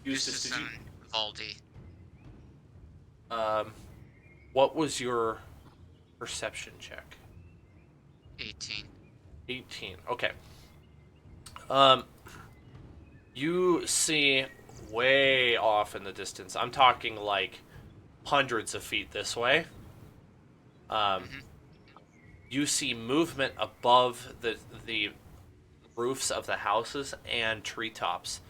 Eustace, did you? and Valdi. What was your perception check? 18. 18. Okay. You see way off in the distance. I'm talking like hundreds of feet this way. You see movement above the roofs of the houses and treetops.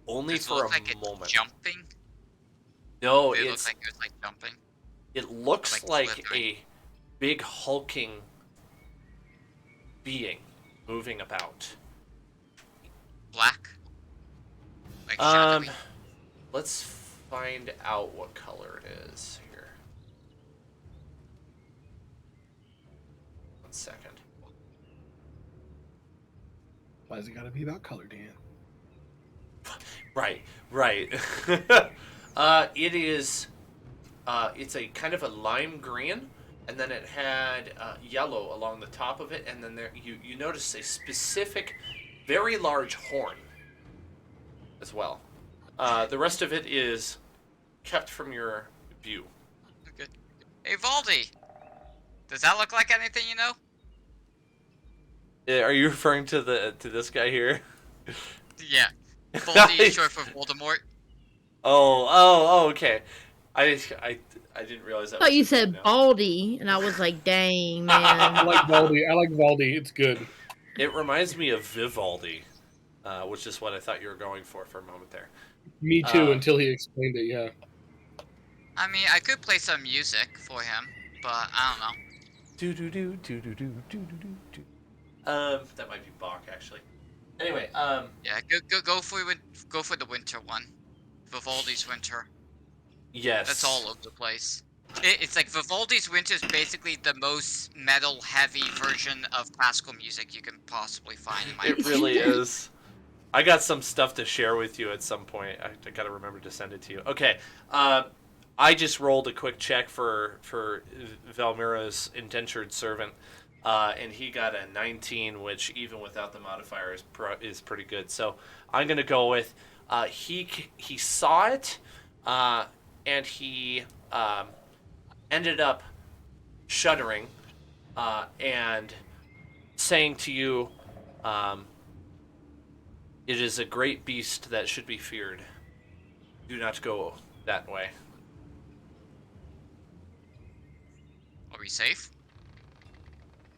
Only Does it for look a like it's moment. jumping? No, It it's looks like it's like jumping. it looks like like slithering. a big hulking being moving about. Black. Like shadowy. Let's find out what color it is here. 1 second. Why's it gotta be about color, Dan? Right. It is. It's a kind of a lime green, and then it had yellow along the top of it, and then there you notice a specific, very large horn as well. The rest of it is kept from your view. Okay. Hey, Valdi. Does that look like anything you know? Are you referring to this guy here? Yeah. Valdi is short for Voldemort. Oh, okay. I didn't realize that. I thought was you his name said now. Baldy, and I was like, dang, I man. like Valdi. It's good. It reminds me of Vivaldi, which is what I thought you were going for a moment there. Me too, until he explained it, yeah. I mean, I could play some music for him, but I don't know. That might be Bach actually. Anyway, Yeah, go for the winter one. Vivaldi's Winter. yes. That's all over the place. It's like Vivaldi's Winter is basically the most metal-heavy version of classical music you can possibly find in my It really is. I got some stuff to share with you at some point. I gotta remember to send it to you. Okay. I just rolled a quick check for Valmira's indentured servant, and he got a 19, which even without the modifier is pretty good. So I'm gonna go with he saw it, and he ended up shuddering and saying to you, "It is a great beast that should be feared. Do not go that way." Are we safe?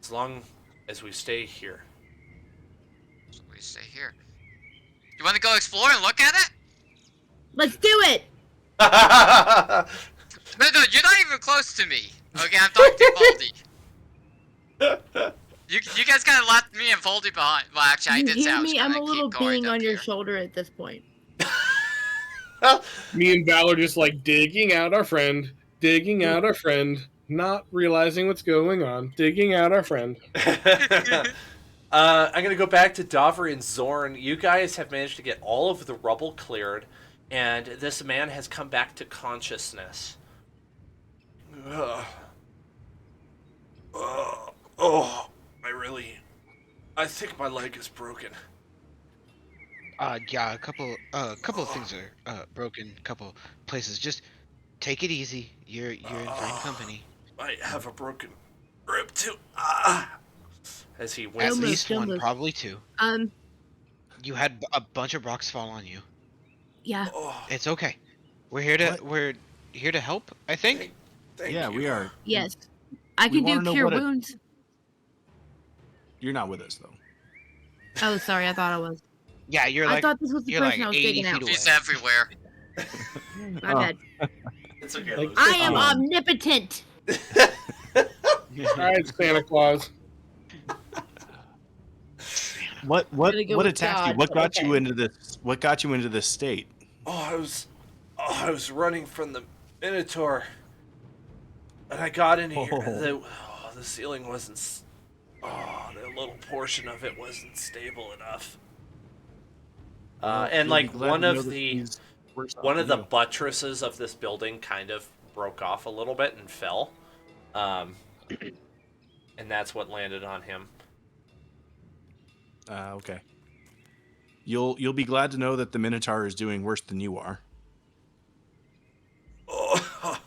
As long as we stay here. So we stay here. You want to go explore and look at it? Let's do it. No, you're not even close to me. Okay, I'm talking to Valdi. You guys kind of left me and Voldy behind. Well, actually, I You did say hear I was me? gonna I'm a little keep going being up on your here. shoulder at this point. Me and Val are just like digging out our friend, not realizing what's going on, digging out our friend. I'm going to go back to Davri and Zorn. You guys have managed to get all of the rubble cleared, and this man has come back to consciousness. I think my leg is broken. Yeah, a couple of things are broken. Couple places. Just take it easy. You're in fine company. I have a broken rib too. As he At winces. Almost, least one, almost. probably two. You had a bunch of rocks fall on you. Yeah. It's okay. We're here to What? help. I think. Thank Yeah, you. we are. Yes. I We can wanna do know cure what it- wounds. You're not with us though. Oh, sorry. I thought I was. Yeah, you're I like thought this was the you're person like I was 80 digging feet out. away. She's everywhere. My bad. It's okay. Like- Lucy. I am Um, omnipotent. All right, Santa Claus. What gonna go with attacked you? God, What but got you okay. into this? What got you into this state? I was running from the Minotaur, and I got in here. Oh. The ceiling wasn't. The little portion of it wasn't stable enough. Well, And you'll be like glad one to know of that the he's worse off one of than the you. buttresses of this building kind of broke off a little bit and fell, and that's what landed on him. Okay. You'll be glad to know that the Minotaur is doing worse than you are. Oh,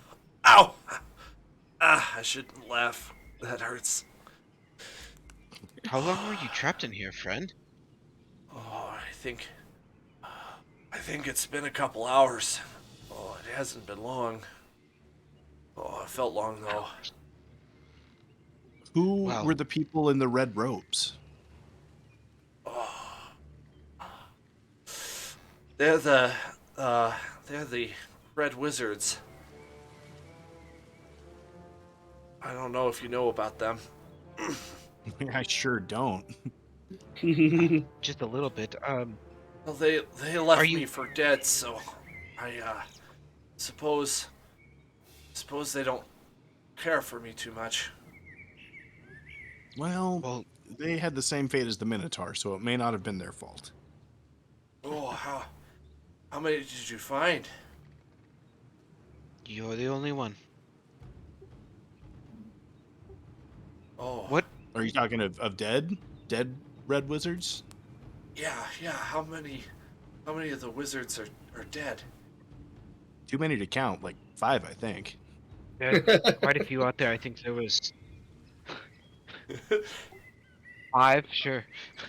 ow! I shouldn't laugh. That hurts. How long were you trapped in here, friend? Oh, I think it's been a couple hours. Oh, it hasn't been long. Oh, it felt long though. Who Well- were the people in the red robes? Oh. They're the Red Wizards. I don't know if you know about them. I sure don't. Just a little bit. Well, they left Are you- me for dead, so I suppose they don't care for me too much. Well, they had the same fate as the Minotaur, so it may not have been their fault. Oh, how many did you find? You're the only one. Oh, What? Are you talking of dead red wizards? Yeah. How many of the wizards are dead? Too many to count, like 5, I think. There's quite a few out there. I think there was 5, sure.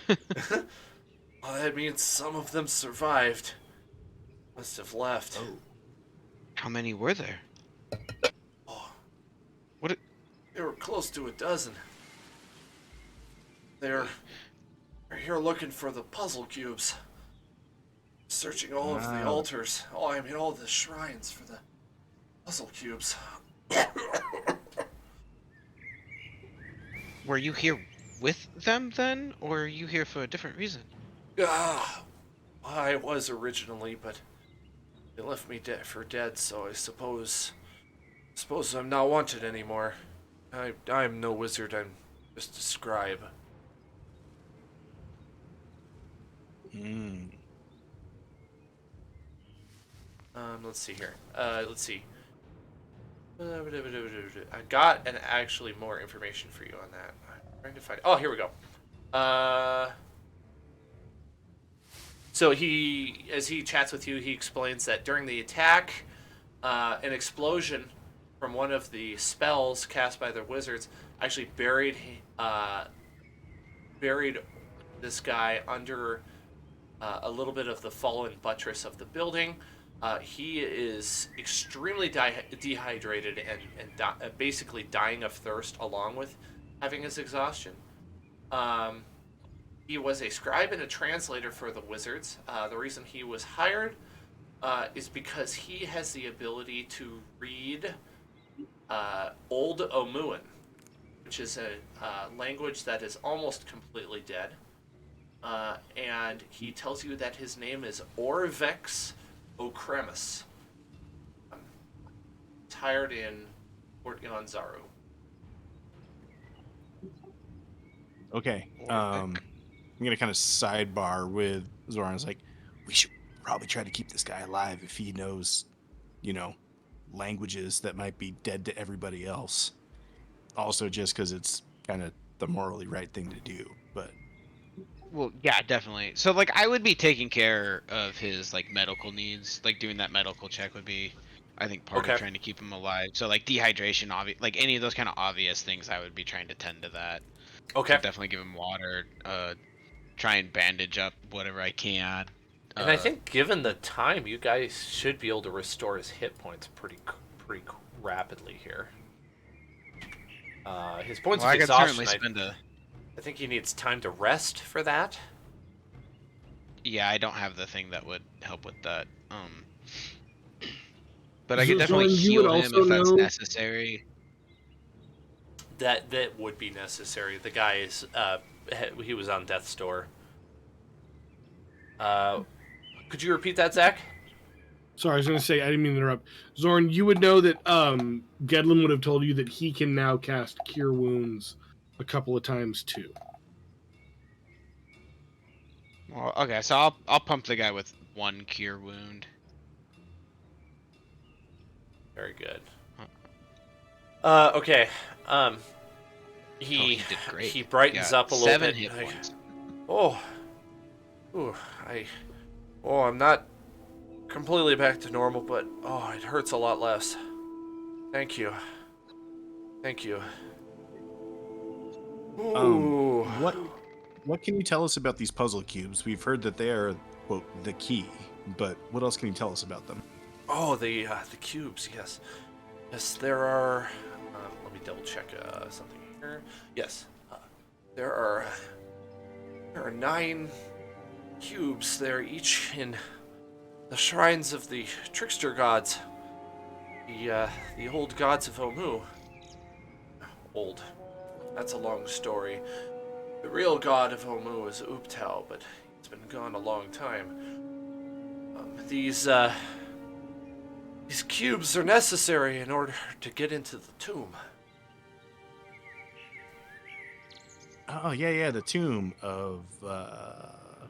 Well, that means some of them survived. Must have left. How many were there? Oh. What? They were close to a dozen. They're here looking for the puzzle cubes. Searching all of the Wow. altars. Oh, I mean all the shrines for the puzzle cubes. Were you here with them then, or are you here for a different reason? I was originally, but they left me for dead, so I suppose I'm not wanted anymore. I'm no wizard, I'm just a scribe. Hmm. Let's see here. Let's see. I got actually more information for you on that. I'm trying to find. Oh, here we go. So as he chats with you, he explains that during the attack, an explosion from one of the spells cast by the wizards actually buried this guy under a little bit of the fallen buttress of the building. He is extremely dehydrated and basically dying of thirst, along with having his exhaustion. He was a scribe and a translator for the wizards. The reason he was hired is because he has the ability to read Old Omuan, which is a language that is almost completely dead. And he tells you that his name is Orvex Okremus. Hired in Port Yanzaru. Okay. I'm gonna kind of sidebar with Zoran. It's like, we should probably try to keep this guy alive if he knows, languages that might be dead to everybody else. Also, just because it's kind of the morally right thing to do. But Well, yeah, definitely. So, like, I would be taking care of his, like, medical needs. Like, doing that medical check would be, I think, part Okay. of trying to keep him alive. So, like, dehydration, like, any of those kind of obvious things, I would be trying to tend to that. Okay. So definitely give him water, try and bandage up whatever I can. And I think, given the time, you guys should be able to restore his hit points pretty rapidly here. His points well, I of could exhaustion. certainly spend I think he needs time to rest for that. Yeah, I don't have the thing that would help with that. but I could definitely Zoran, you would heal him also if that's know- necessary. That would be necessary. The guy is he was on death's door. Could you repeat that, Zach? Sorry, I was going to say, I didn't mean to interrupt. Zoran, you would know that Gedlin would have told you that he can now cast Cure Wounds a couple of times too. Well, okay, so I'll pump the guy with 1 cure wound. Very good. Huh. Okay. He did great. He brightens Yeah, up a little 7 bit. hit Like, points. I'm not completely back to normal, but it hurts a lot less. Thank you. Thank you. Ooh. What can you tell us about these puzzle cubes? We've heard that they are, quote, the key, but what else can you tell us about them? Oh, the cubes. Yes, yes. There are. Let me double check something here. Yes, there are 9 cubes. They're each in the shrines of the trickster gods, the old gods of Omu. Old. That's a long story. The real god of Omu is Uptao, but he's been gone a long time. These cubes are necessary in order to get into the tomb. Oh, yeah, the tomb of,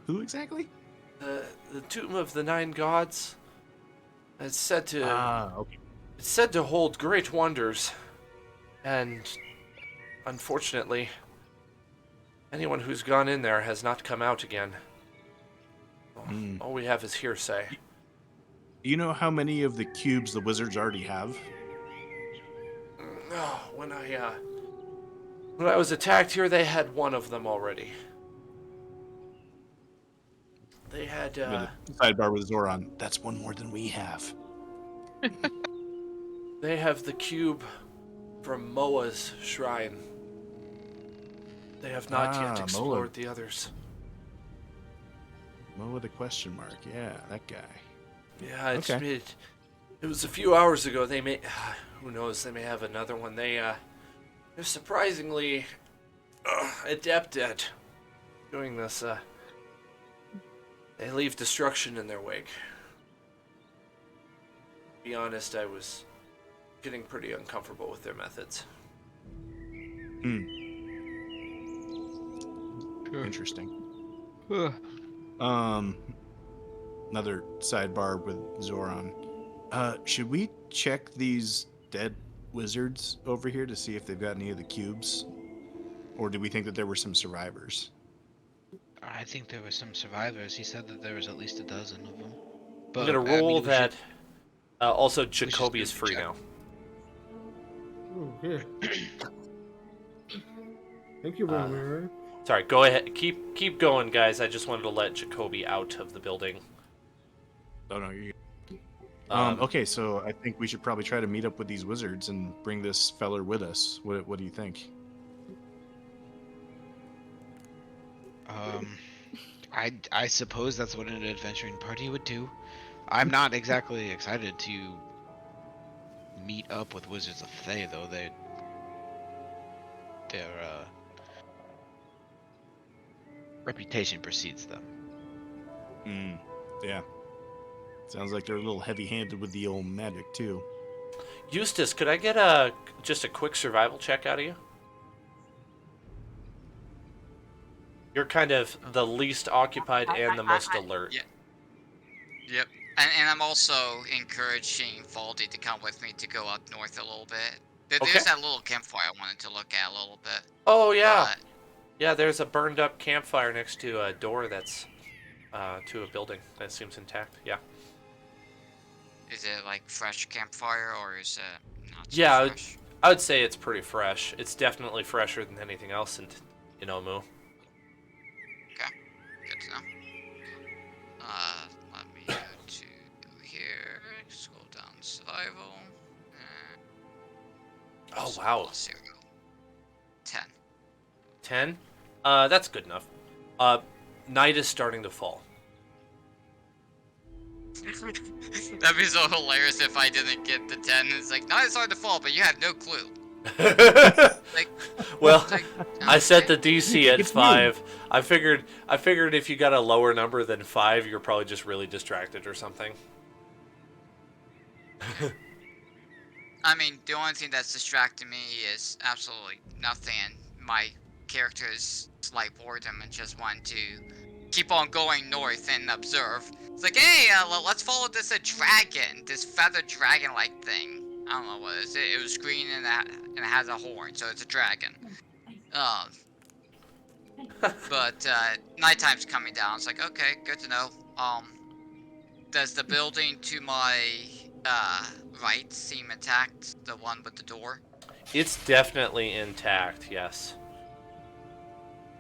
who exactly? The tomb of the 9 gods. It's said to Okay. It's said to hold great wonders, and unfortunately, anyone who's gone in there has not come out again. All we have is hearsay. Do you know how many of the cubes the wizards already have? When I was attacked here, they had 1 of them already. They had Sidebar with Zoran. That's 1 more than we have. They have the cube from Moa's shrine. They have not yet Moa. explored the others. Mo with a question mark. Yeah, that guy. Yeah, Okay. it was a few hours ago. They may, who knows? They may have another one. They're surprisingly adept at doing this. They leave destruction in their wake. To be honest, I was getting pretty uncomfortable with their methods. Interesting. Another sidebar with Zoran. Should we check these dead wizards over here to see if they've got any of the cubes? Or do we think that there were some survivors? I think there were some survivors. He said that there was at least a dozen of them. I'm gonna I mean, roll we that. should- Also, should Jacoby do is the free check. now. Oh, yeah. Thank you, Romero. Sorry, go ahead. Keep going, guys. I just wanted to let Jacoby out of the building. Oh, no, you're Um, okay, so I think we should probably try to meet up with these wizards and bring this feller with us. What do you think? I suppose that's what an adventuring party would do. I'm not exactly excited to meet up with Wizards of Thay, though. Their reputation precedes them. Yeah. Sounds like they're a little heavy-handed with the old magic, too. Eustace, could I get just a quick survival check out of you? You're kind of the least occupied and the most alert. Yeah. Yep. And I'm also encouraging Valdi to come with me to go up north a little bit. There's Okay. that little campfire I wanted to look at a little bit. Oh yeah, But yeah. There's a burned up campfire next to a door that's to a building that seems intact. Yeah. is it like fresh campfire or is it not so Yeah, fresh? I would say it's pretty fresh. It's definitely fresher than anything else in Omu. Good to know. Let me go to here. Scroll down survival. Oh wow, Plus 0. 10. 10. That's good enough. Night is starting to fall. That'd be so hilarious if I didn't get the 10. It's like, not as hard to fall, but you had no clue. Like, Well, like, I set okay. the DC at It's 5. I figured if you got a lower number than 5, you're probably just really distracted or something. I mean, the only thing that's distracting me is absolutely nothing. My character is slight boredom and just want to keep on going north and observe. It's like, hey, let's follow this dragon, this feathered dragon-like thing. I don't know what it is. It was green and it has a horn, so it's a dragon. But nighttime's coming down. It's like, okay, good to know. Does the building to my right seem intact? The one with the door? It's definitely intact, yes.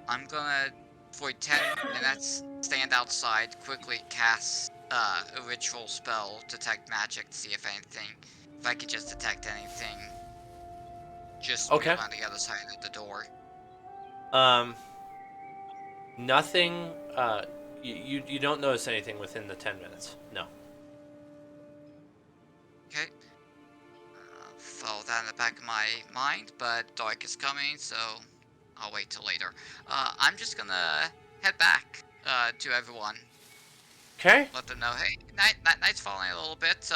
I'm gonna, for 10 minutes, stand outside, quickly cast a ritual spell, detect magic, to see if I could just detect anything. Just Okay. on the other side of the door. Nothing, you don't notice anything within the 10 minutes. No. Okay. Follow that in the back of my mind, but dark is coming, so I'll wait till later. I'm just gonna head back to everyone. Okay. Let them know, hey, night's falling a little bit.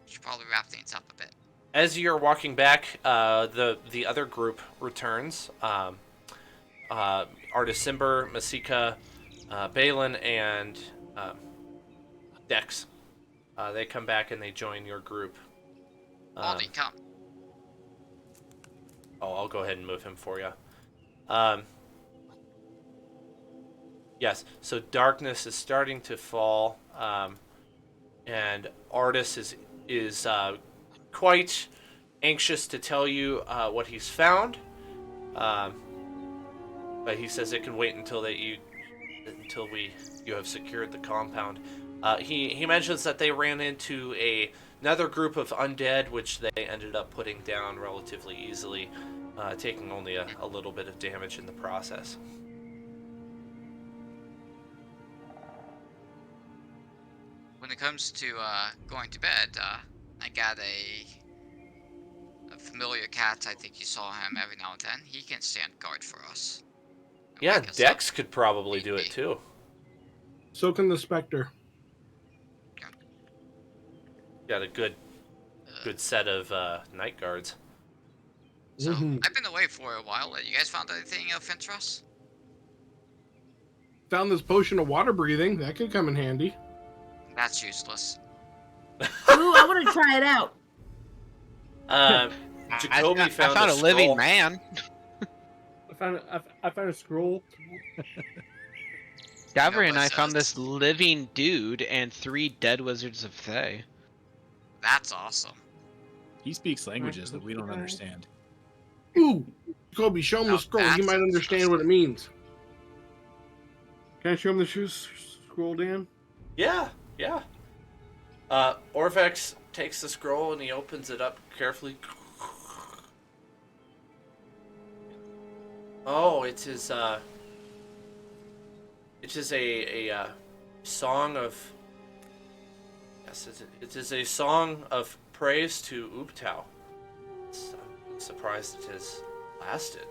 Should probably wrap things up a bit. As you're walking back, the other group returns. Artisimber, Masika, Balin, and Dex. They come back and they join your group. Aldi, come. I'll go ahead and move him for you. Yes, so darkness is starting to fall, and Artis is quite anxious to tell you what he's found, but he says it can wait until you have secured the compound. He mentions that they ran into another group of undead, which they ended up putting down relatively easily, taking only a little bit of damage in the process. When it comes to going to bed, I got a familiar cat. I think you saw him every now and then. He can stand guard for us. Yeah, Wake us Dex up. could probably do it too. So can the Spectre. Got a good set of night guards. So, Mhm. I've been away for a while. You guys found anything of interest? Found this potion of water breathing. That could come in handy. That's useless. Ooh, I want to try it out. Jacoby I found found a a living scroll. man. I found a scroll. Gabri and Nobody I found says. this living dude and 3 dead wizards of Thay. That's awesome. He speaks languages that we don't understand. Ooh, Kobe, show him Now the scroll. He that's might understand what it means. Can I show him the scroll, Dan? Yeah. Orvex takes the scroll and he opens it up carefully. Oh, it is a song of. Yes, it is a song of praise to Ubtao. I'm surprised it has lasted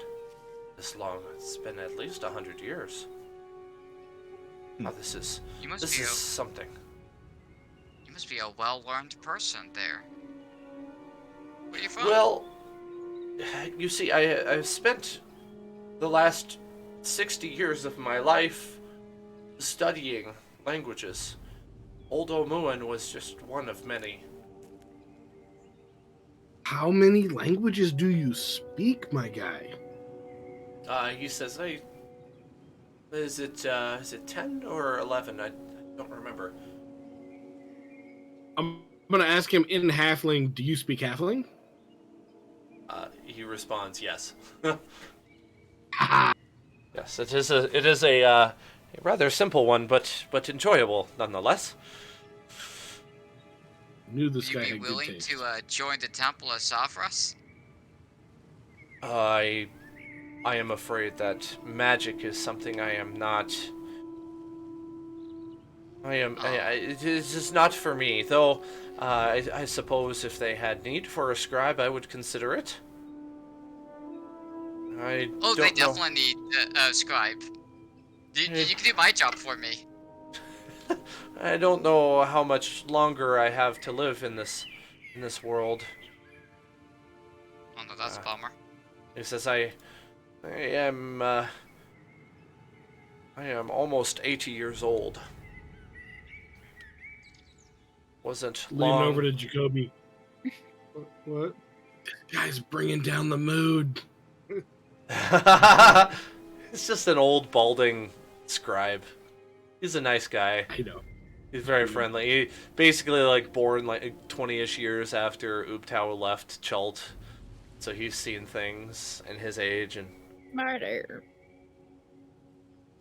this long. It's been at least 100 years. Oh, this is You must this be is a something. you must be a well-learned person there. Where are you from? Well, you see, I've spent the last 60 years of my life studying languages. Old Omuan was just one of many. How many languages do you speak, my guy? He says, "Hey, is it 10 or 11? I don't remember." I'm gonna ask him in Halfling. Do you speak Halfling? He responds, "Yes." Yes, it is a rather simple one, but enjoyable nonetheless. Knew this Would you guy be had good willing taste. to join the Temple of Saphras? I am afraid that magic is something I am not It is just not for me, though. I suppose if they had need for a scribe, I would consider it. I Oh, they don't know. definitely need a scribe. You Hey. can do my job for me. I don't know how much longer I have to live in this world. Oh no, that's a bummer. He says I am almost 80 years old. Wasn't Lean long. over to Jacoby. What? This guy's bringing down the mood. It's just an old balding scribe. He's a nice guy. I know. He's very friendly. He basically like born like 20-ish years after Ubtao left Chult. So he's seen things in his age and Murder.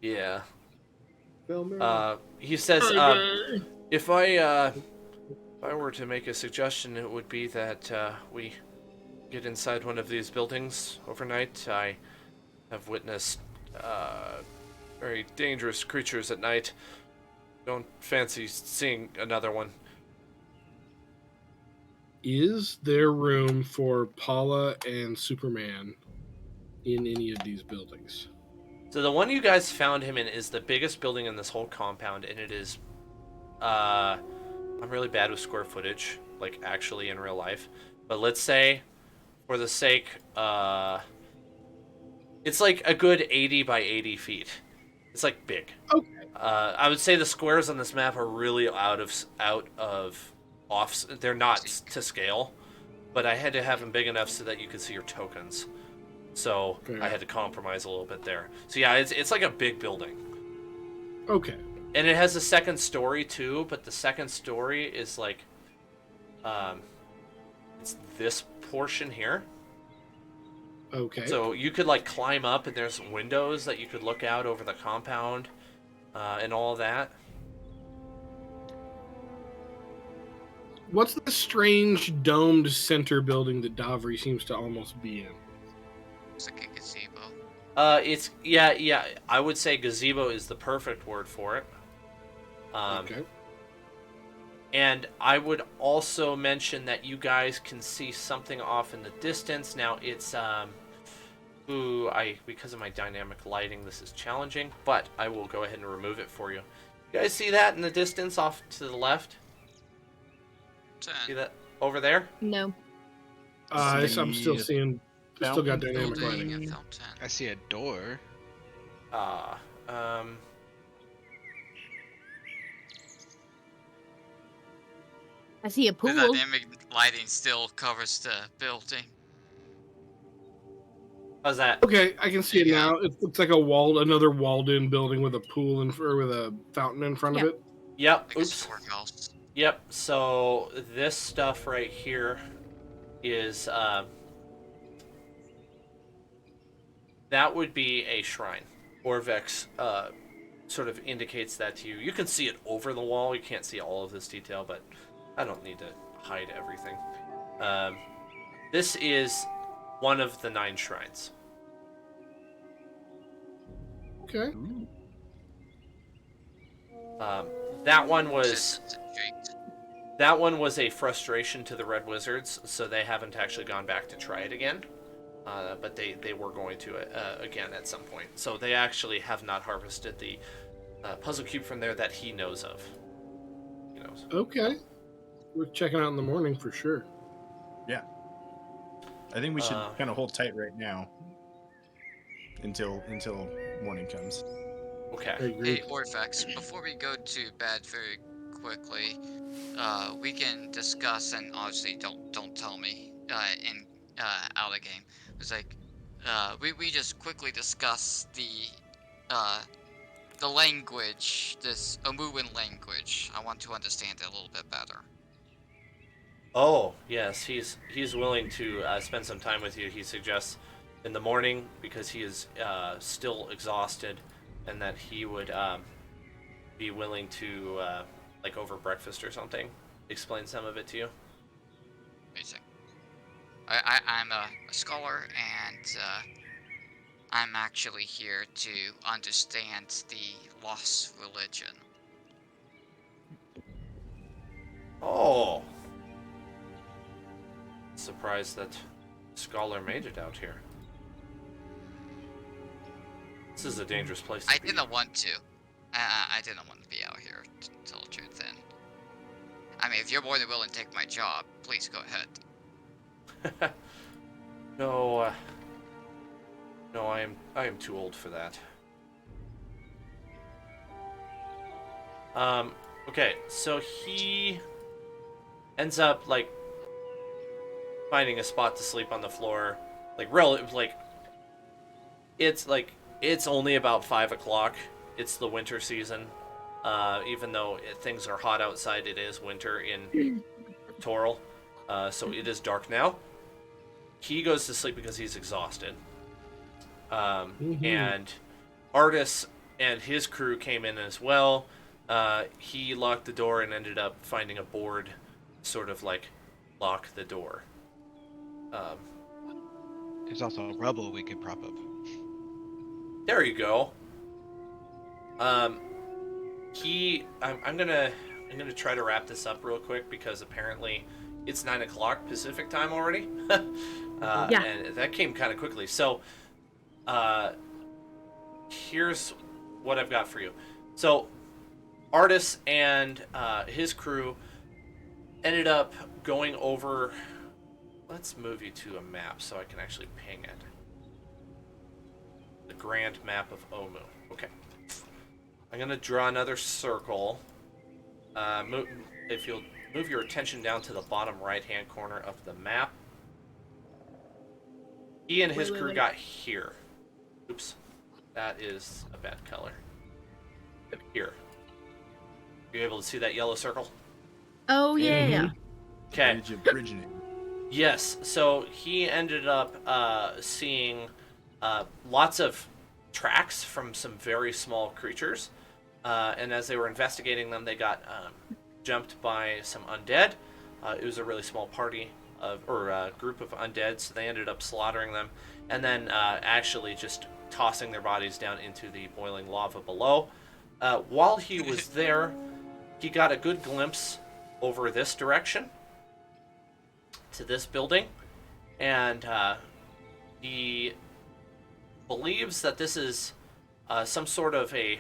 yeah. Film He says Okay. if I were to make a suggestion, it would be that we get inside one of these buildings overnight. I have witnessed very dangerous creatures at night. Don't fancy seeing another one. Is there room for Paula and Superman in any of these buildings? So the one you guys found him in is the biggest building in this whole compound, and it is I'm really bad with square footage, like actually in real life. But let's say, for the sake, it's like a good 80 by 80 feet. It's like big. Okay. I would say the squares on this map are really out of off. They're not to scale, but I had to have them big enough so that you could see your tokens. So Fair. I had to compromise a little bit there. So yeah, it's like a big building. Okay. And it has a second story too, but the second story is like, it's this portion here. Okay. So you could like climb up, and there's windows that you could look out over the compound, and all that. What's the strange domed center building that Davri seems to almost be in? It's like a gazebo. It's yeah. I would say gazebo is the perfect word for it. Okay. And I would also mention that you guys can see something off in the distance. Now it's because of my dynamic lighting, this is challenging, but I will go ahead and remove it for you. You guys see that in the distance off to the left? 10. See that over there? No. I'm still seeing. Still got Fountain dynamic Building lighting. and fountain. I see a door. I see a The pool. dynamic lighting still covers the building. How's that? Okay, I can see it Yeah. now. It looks like another walled-in building with a pool or with a fountain in front Yeah. of it. Yep. Like a Oops. storehouse. Yep. So this stuff right here is that would be a shrine. Orvex sort of indicates that to you. You can see it over the wall. You can't see all of this detail, but I don't need to hide everything. This is one of the 9 shrines. Okay. That one was Citizens intrigued. that one was a frustration to the Red Wizards, so they haven't actually gone back to try it again. But they were going to again at some point. So they actually have not harvested the puzzle cube from there that he knows of. He knows. Okay. We're checking out in the morning for sure. Yeah. I think we should Uh, kind of hold tight right now until morning comes. I Okay. agree. Hey, Orphex, before we go to bed very quickly, we can discuss, and obviously don't tell me in out of game. It's like we just quickly discuss the language, this Omuan language. I want to understand it a little bit better. Oh yes, he's willing to spend some time with you. He suggests in the morning because he is still exhausted, and that he would be willing to like over breakfast or something explain some of it to you. Amazing. I'm a scholar, and I'm actually here to understand the lost religion. Oh. Surprised that Scholar made it out here. This is a dangerous place to I be. didn't want to. I didn't want to be out here, to tell the truth. Then, I mean, if you're more than willing to take my job, please go ahead. No, no, I am too old for that. Okay, so he ends up like finding a spot to sleep on the floor, it's only about 5 o'clock. It's the winter season. Even though things are hot outside, it is winter in Toril, so it is dark now. He goes to sleep because he's exhausted. And Artis and his crew came in as well. He locked the door and ended up finding a board, sort of like lock the door. There's also rubble we could prop up. There you go. I'm gonna try to wrap this up real quick because apparently it's 9 o'clock Pacific time already. Yeah. And that came kind of quickly. So, here's what I've got for you. So, Artis and his crew ended up going over. Let's move you to a map so I can actually ping it. The grand map of Omu. Okay. I'm gonna draw another circle. If you'll move your attention down to the bottom right-hand corner of the map. He and his crew got here. Oops. That is a bad color. Here. Are you able to see that yellow circle? Oh yeah. Okay. Bridge of Bridgening. Yes, so he ended up seeing lots of tracks from some very small creatures. And as they were investigating them, they got jumped by some undead. It was a really small party group of undead, so they ended up slaughtering them and then actually just tossing their bodies down into the boiling lava below. While he was there, he got a good glimpse over this direction to this building, and he believes that this is some sort of a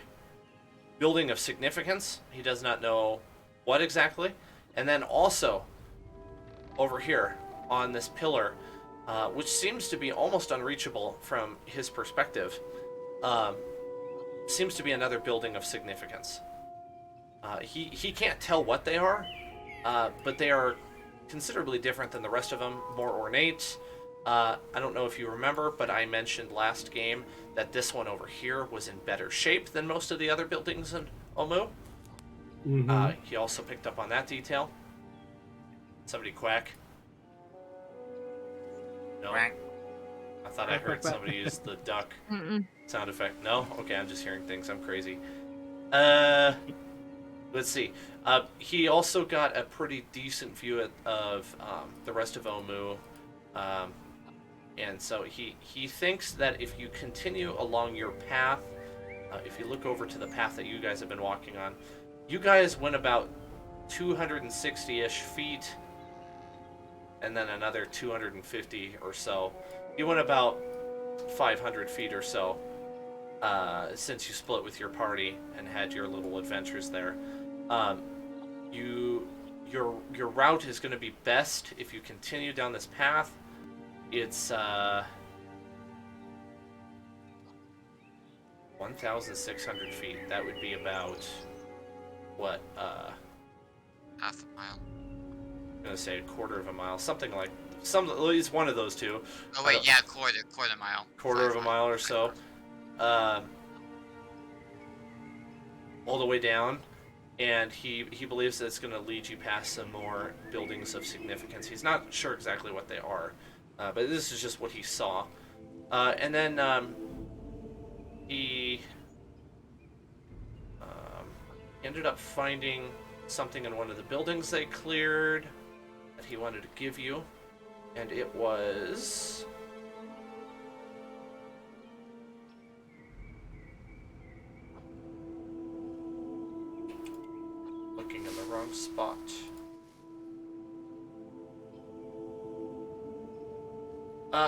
building of significance. He does not know what exactly. And then also over here on this pillar, which seems to be almost unreachable from his perspective, seems to be another building of significance. He can't tell what they are, but they are considerably different than the rest of them, more ornate. I don't know if you remember, but I mentioned last game that this one over here was in better shape than most of the other buildings in Omu. He also picked up on that detail. Somebody quack. No. Quack. I thought I heard somebody use the duck sound effect. No? Okay, I'm just hearing things. I'm crazy. Let's see. He also got a pretty decent view of the rest of Omu. And so he thinks that if you continue along your path, if you look over to the path that you guys have been walking on, you guys went about 260-ish feet, and then another 250 or so. You went about 500 feet or so since you split with your party and had your little adventures there. Your route is going to be best if you continue down this path. It's 1,600 feet. That would be about what? Half a mile. I'm gonna say a quarter of a mile, something like it's one of those two. Oh wait, yeah, quarter mile. Quarter of a mile or so. All the way down, and he believes that it's going to lead you past some more buildings of significance. He's not sure exactly what they are, but this is just what he saw. And then he ended up finding something in one of the buildings they cleared that he wanted to give you, and it was... looking in the wrong spot.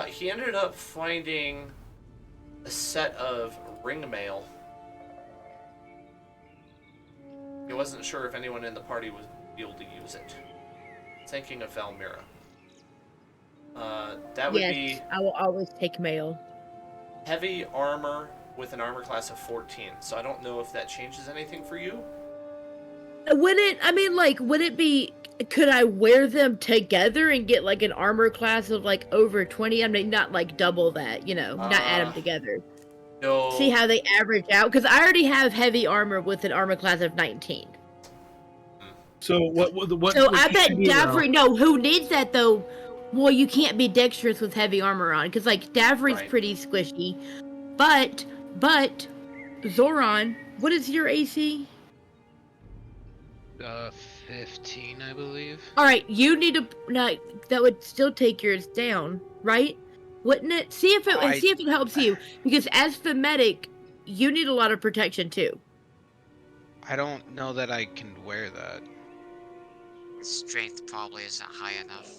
He ended up finding a set of ring mail. He wasn't sure if anyone in the party would be able to use it. Thinking of Valmira. That would be I will always take mail. heavy armor with an armor class of 14. So I don't know if that changes anything for you. Would it be, could I wear them together and get like an armor class of like over 20? I mean, not like double that, not add them together. No. See how they average out? Because I already have heavy armor with an armor class of 19. So what? So what I you bet should do now- Davry, no, who needs that though? Well, you can't be dexterous with heavy armor on, because like Davry's Right. pretty squishy. But Zoran, what is your AC? 15, I believe. All right, you need to. No, that would still take yours down, right? Wouldn't it? See if it helps you, because as the medic, you need a lot of protection too. I don't know that I can wear that. Strength probably isn't high enough.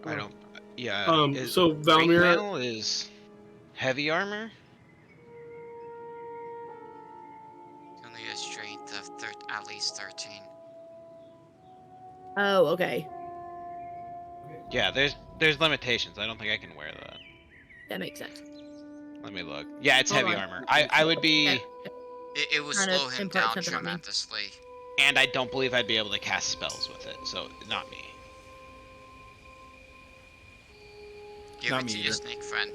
I don't. Yeah. So ring Valmira, mail is heavy armor. Only a strength of at least 13. Oh, okay, Yeah, there's limitations. I don't think I can wear that. that makes sense. Let me look. Yeah, it's Hold heavy on. armor. I would be, Yeah. It would Trying to slow him impart down something on me. tremendously. and I don't believe I'd be able to cast spells with it. So not me. Give Not it me to your either. snake friend.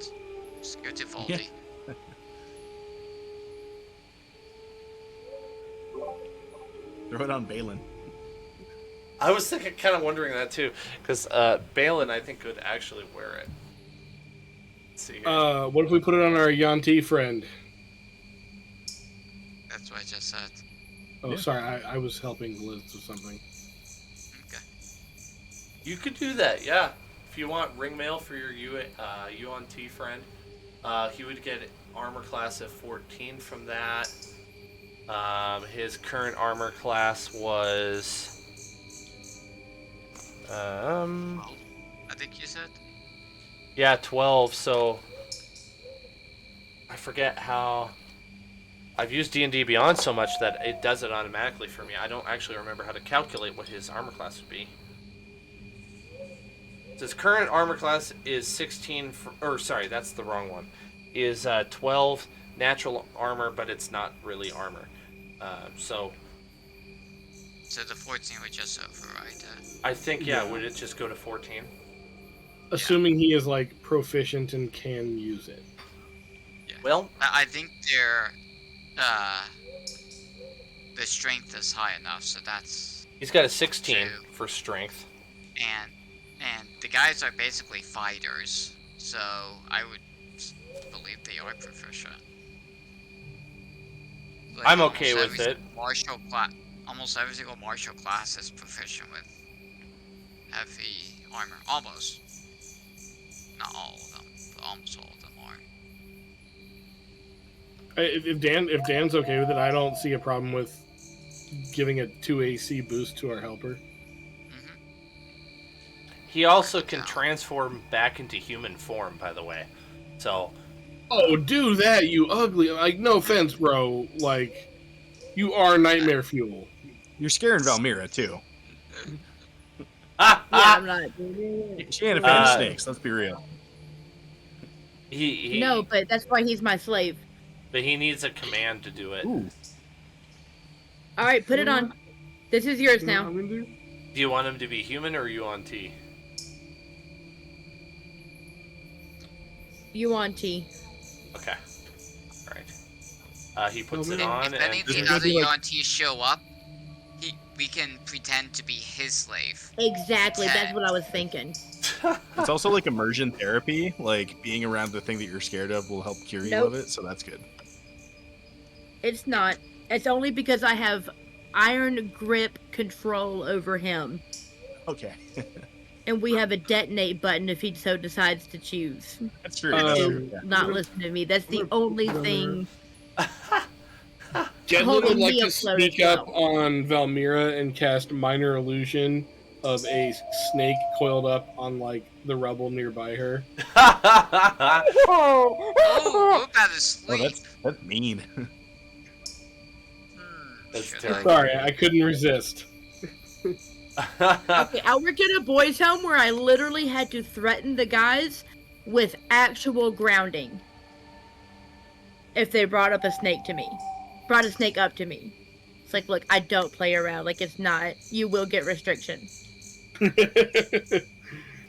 Just give it to Voldy. Throw it on Balin. I was kind of wondering that too, because Balin, I think, could actually wear it. Let's see here. what if we put it on our Yanti friend? That's what I just said. Oh, Yeah. sorry, I was helping Liz with something. Okay. You could do that, yeah. If you want ring mail for your UNT friend, he would get armor class of 14 from that. His current armor class was I think you said? yeah, 12. So I forget how. I've used D&D Beyond so much that it does it automatically for me. I don't actually remember how to calculate what his armor class would be. His current armor class is 16. Sorry, that's the wrong one. Is 12 natural armor, but it's not really armor. So the 14 would just override that. I think would it just go to 14? Assuming he is like proficient and can use it. Yeah. Well, I think the strength is high enough, so that's he's got a 16 Two. for strength. and the guys are basically fighters, so I would believe they are proficient. Like, I'm okay almost with every it. Almost every single martial class is proficient with heavy armor. Almost. Not all of them, but almost all of them are. If Dan's okay with it, I don't see a problem with giving a 2 AC boost to our helper. He also can transform back into human form, by the way. So Oh, do that, you ugly! Like, no offense, bro. Like, you are nightmare fuel. You're scaring Valmira too. Yeah, I'm not. She ain't a fan of snakes. Let's be real. he No, but that's why he's my slave. but he needs a command to do it. Ooh. All right, put it on. This is yours now. Do you want him to be human or UNT? You want tea? Okay. All right. He puts it man. on, If any and of the This is other gonna be like- UNTs show up, we can pretend to be his slave. Exactly. That's what I was thinking. It's also like immersion therapy. Like being around the thing that you're scared of will help cure you Nope. of it. So that's good. It's not. It's only because I have iron grip control over him, Okay. and we have a detonate button if he so decides to choose. That's true. Um, That's To true. Yeah. not listen to me. That's the only thing. Jedlin Holding would like me to afloat speak as up well. on Valmira and cast Minor Illusion of a snake coiled up on like the rubble nearby her. Oh, what about his Oh, sleep? that's mean. That's Shit. terrible. Sorry, I couldn't resist. Okay, I work at a boys' home where I literally had to threaten the guys with actual grounding if they brought up a snake to me. Brought a snake up to me. It's like, look, I don't play around. Like, it's not. You will get restriction.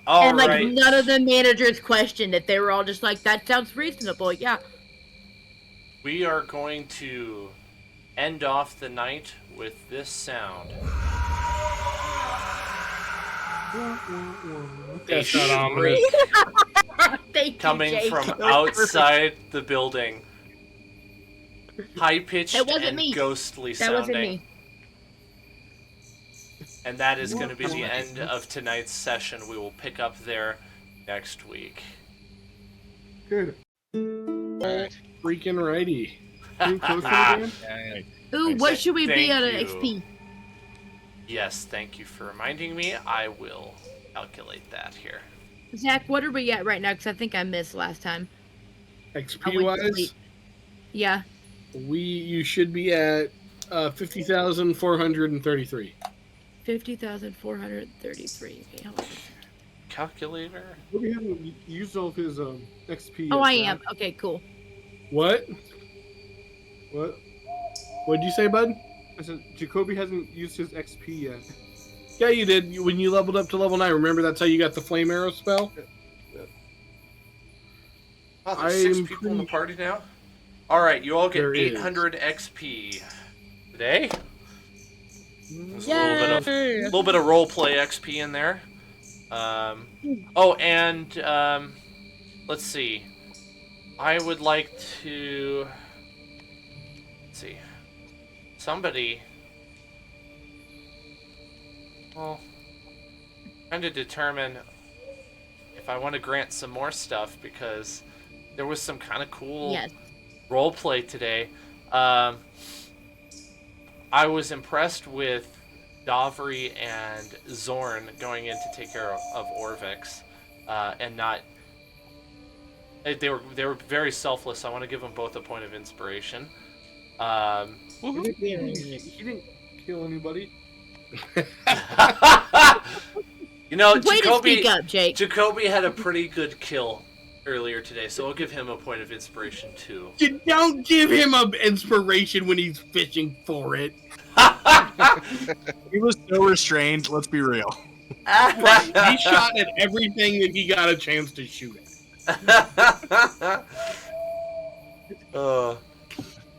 All And like right. none of the managers questioned it. They were all just like, "That sounds reasonable." Yeah. We are going to end off the night with this sound. A That's not ominous. shriek Thank you, coming Jake. from outside the building. High pitched That wasn't and me. ghostly That sounding. wasn't me. And that is going to be the end of tonight's session. We will pick up there next week. Good. Alright. Freaking righty. Ooh, Nice. what should we be Thank on an you. XP? Yes, thank you for reminding me. I will calculate that here. Zach, what are we at right now? Because I think I missed last time. I XP went to sleep. wise, Yeah. you should be at 50,433. 50,433. Okay, hold on. Calculator? We haven't used all of his XP. Oh, yet, I Zach. am. Okay, cool. What? What? What'd you say, bud? I said Jacoby hasn't used his XP yet. Yeah, you did. When you leveled up to level 9, remember that's how you got the flame arrow spell? Oh, there's 6 I'm people in the pretty- party now? Alright, you all get There is. 800 XP today. There's Yay! a little bit of roleplay XP in there. Oh, and let's see. I would like to. Let's see. Somebody. Well, trying to determine if I want to grant some more stuff because there was some kind of cool Yes. roleplay today. I was impressed with Davri and Zorn going in to take care of Orvix, and not. They were very selfless. I want to give them both a point of inspiration. He didn't kill anybody. You know, Way to Jacoby. speak up, Jake. Jacoby had a pretty good kill earlier today, so I'll give him a point of inspiration too. You don't give him an inspiration when he's fishing for it. He was so restrained. Let's be real. He shot at everything that he got a chance to shoot at.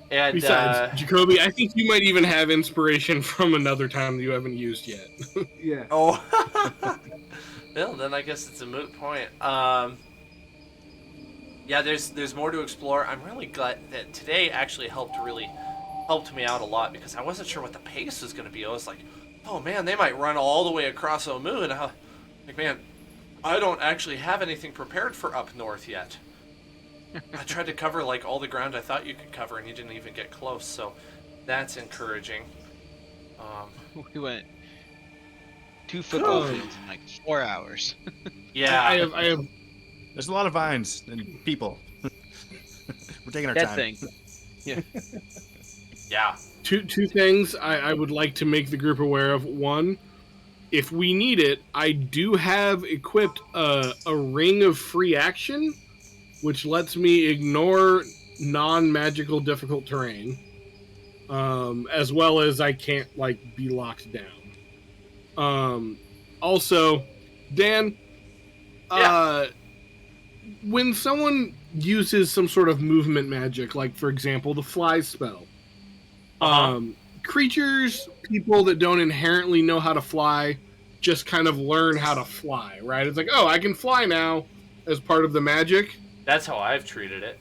And Besides, Jacoby, I think you might even have inspiration from another time that you haven't used yet. Yeah. oh, well, then I guess it's a moot point. Yeah, there's more to explore. I'm really glad that today actually helped me out a lot because I wasn't sure what the pace was going to be. I was like, oh man, they might run all the way across Omu, and I'm like, man, I don't actually have anything prepared for up north yet. I tried to cover like all the ground I thought you could cover, and you didn't even get close. So that's encouraging. We went 2 football fields in like 4 hours. Yeah, I have There's a lot of vines and people. We're taking our That time. thing. Yeah. yeah. two things I would like to make the group aware of. One, if we need it, I do have equipped a ring of free action, which lets me ignore non-magical difficult terrain, as well as I can't like be locked down. Also, Dan, when someone uses some sort of movement magic, like for example the fly spell, creatures, people that don't inherently know how to fly, just kind of learn how to fly, right? It's like, oh, I can fly now as part of the magic. That's how I've treated it.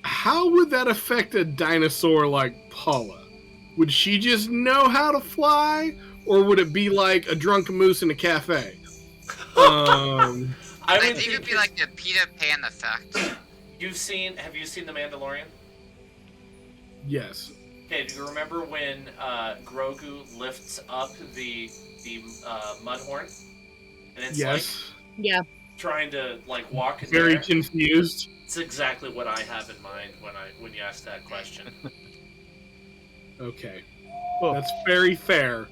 How would that affect a dinosaur like Paula? Would she just know how to fly, or would it be like a drunk moose in a cafe? I would think it'd be like the Peter Pan effect. Have you seen The Mandalorian? Yes. Okay, do you remember when Grogu lifts up the Mudhorn, and it's like Yes. Yeah. trying to like walk in Very there? confused. It's exactly what I have in mind when you ask that question. Okay. Well, That's very fair.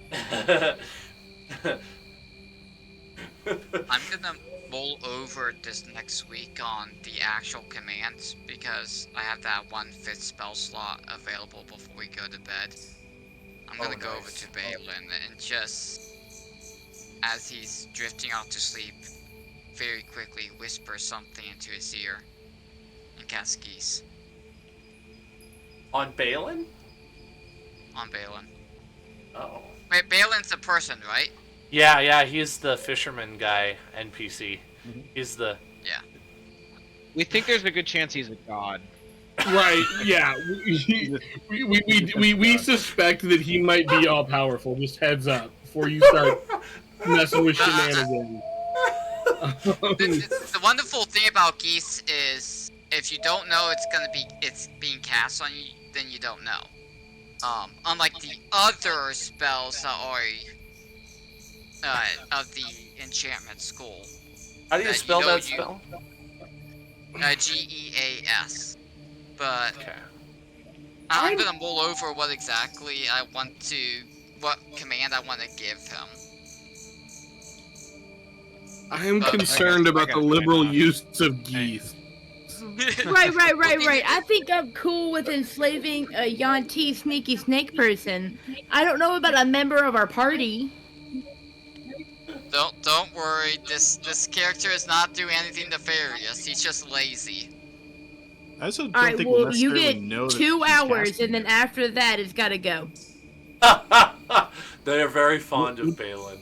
I'm gonna mull over this next week on the actual commands because I have that 1/5 spell slot available before we go to bed. I'm gonna go over nice. to Balin and just, as he's drifting off to sleep, very quickly whisper something into his ear and cast Geese On Balin? on Balin. Oh. Wait, Balin's a person, right? Yeah, he's the fisherman guy NPC. He's the Yeah. We think there's a good chance he's a god. Right, yeah. We suspect that he might be all powerful. Just heads up before you start messing with shenanigans. The wonderful thing about Geese is if you don't know it's being cast on you, then you don't know. Unlike the other spells that are of the enchantment school. How do you spell know that you- spell? Geas. But Okay. I'm gonna mull over what command I want to give him. I am Okay. concerned about the Okay. liberal use of geese. Right. I think I'm cool with enslaving a Yanti sneaky snake person. I don't know about a member of our party. Don't worry. This character is not doing anything nefarious. He's just lazy. I also don't All right, think we'll well, you necessarily get know that 2 he's hours, casting and then it. after that, it's got to go. They are very fond of Balin.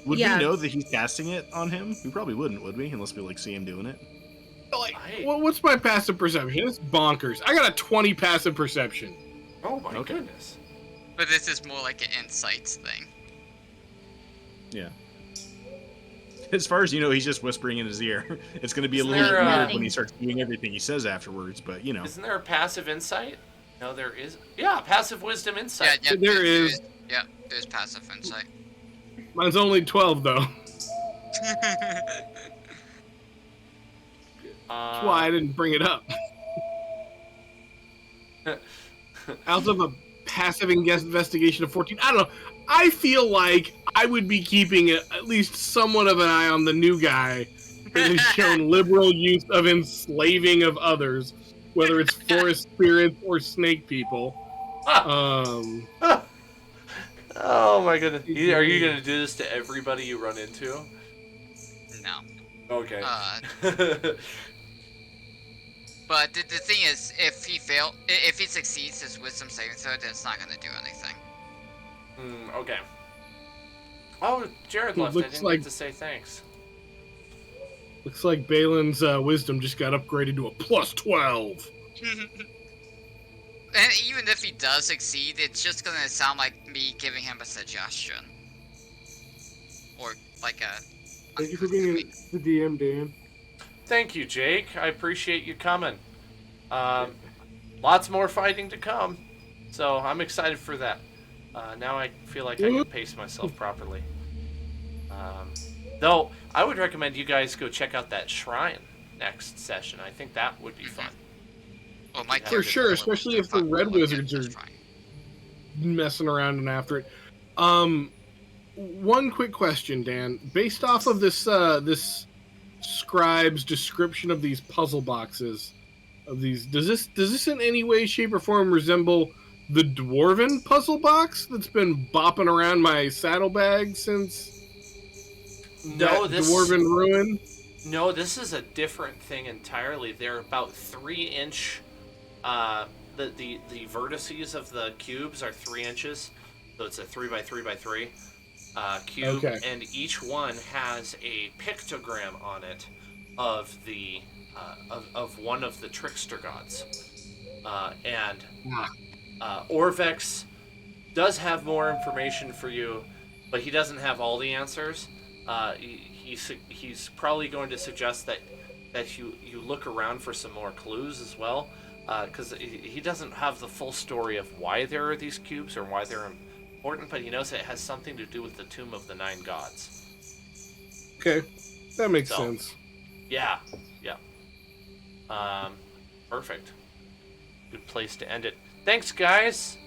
Would Yeah. we know that he's casting it on him? We probably wouldn't, would we? Unless we like see him doing it. Well, what's my passive perception? It's bonkers. I got a 20 passive perception. Oh my Okay. goodness. But this is more like an insights thing. Yeah. As far as you know, he's just whispering in his ear. It's going to be a Isn't little there, weird when he starts doing everything he says afterwards, but you know. Isn't there a passive insight? No, there is. Yeah, passive wisdom Yeah, insight. yeah. There is. Yeah, there's passive insight. Mine's only 12, though. That's why I didn't bring it up. I also have a passive investigation of 14. I don't know. I feel like I would be keeping at least somewhat of an eye on the new guy that has shown liberal use of enslaving of others, whether it's forest spirits or snake people. Oh my goodness. Are you going to do this to everybody you run into? No. Okay. But the thing is, if he succeeds his wisdom saving throw, then it's not gonna do anything. Okay. Oh, Jared left. I Looks didn't like- get to say thanks. Looks like Balin's wisdom just got upgraded to a plus 12. And even if he does succeed, it's just gonna sound like me giving him a suggestion. Or like a... Thank you for being the DM, Dan. Thank you, Jake. I appreciate you coming. Lots more fighting to come, so I'm excited for that. Now I feel like I can pace myself properly. Though, I would recommend you guys go check out that shrine next session. I think that would be fun. Oh, my For character sure, will especially if the fucking Red look at Wizards this are- shrine. Messing around and after it. One quick question, Dan. Based off of this scribe's description of these puzzle boxes, does this in any way, shape, or form resemble the dwarven puzzle box that's been bopping around my saddlebag since No, that dwarven ruin? No, this is a different thing entirely. They're about 3-inch. The vertices of the cubes are 3 inches, so it's a 3x3x3 cube, Okay. and each one has a pictogram on it of the of one of the trickster gods, and Orvex does have more information for you, but he doesn't have all the answers. He's probably going to suggest that you look around for some more clues as well. because he doesn't have the full story of why there are these cubes or why they're important, but he knows it has something to do with the Tomb of the Nine Gods. Okay, that makes So, sense. Yeah, yeah. Perfect. Good place to end it. Thanks, guys.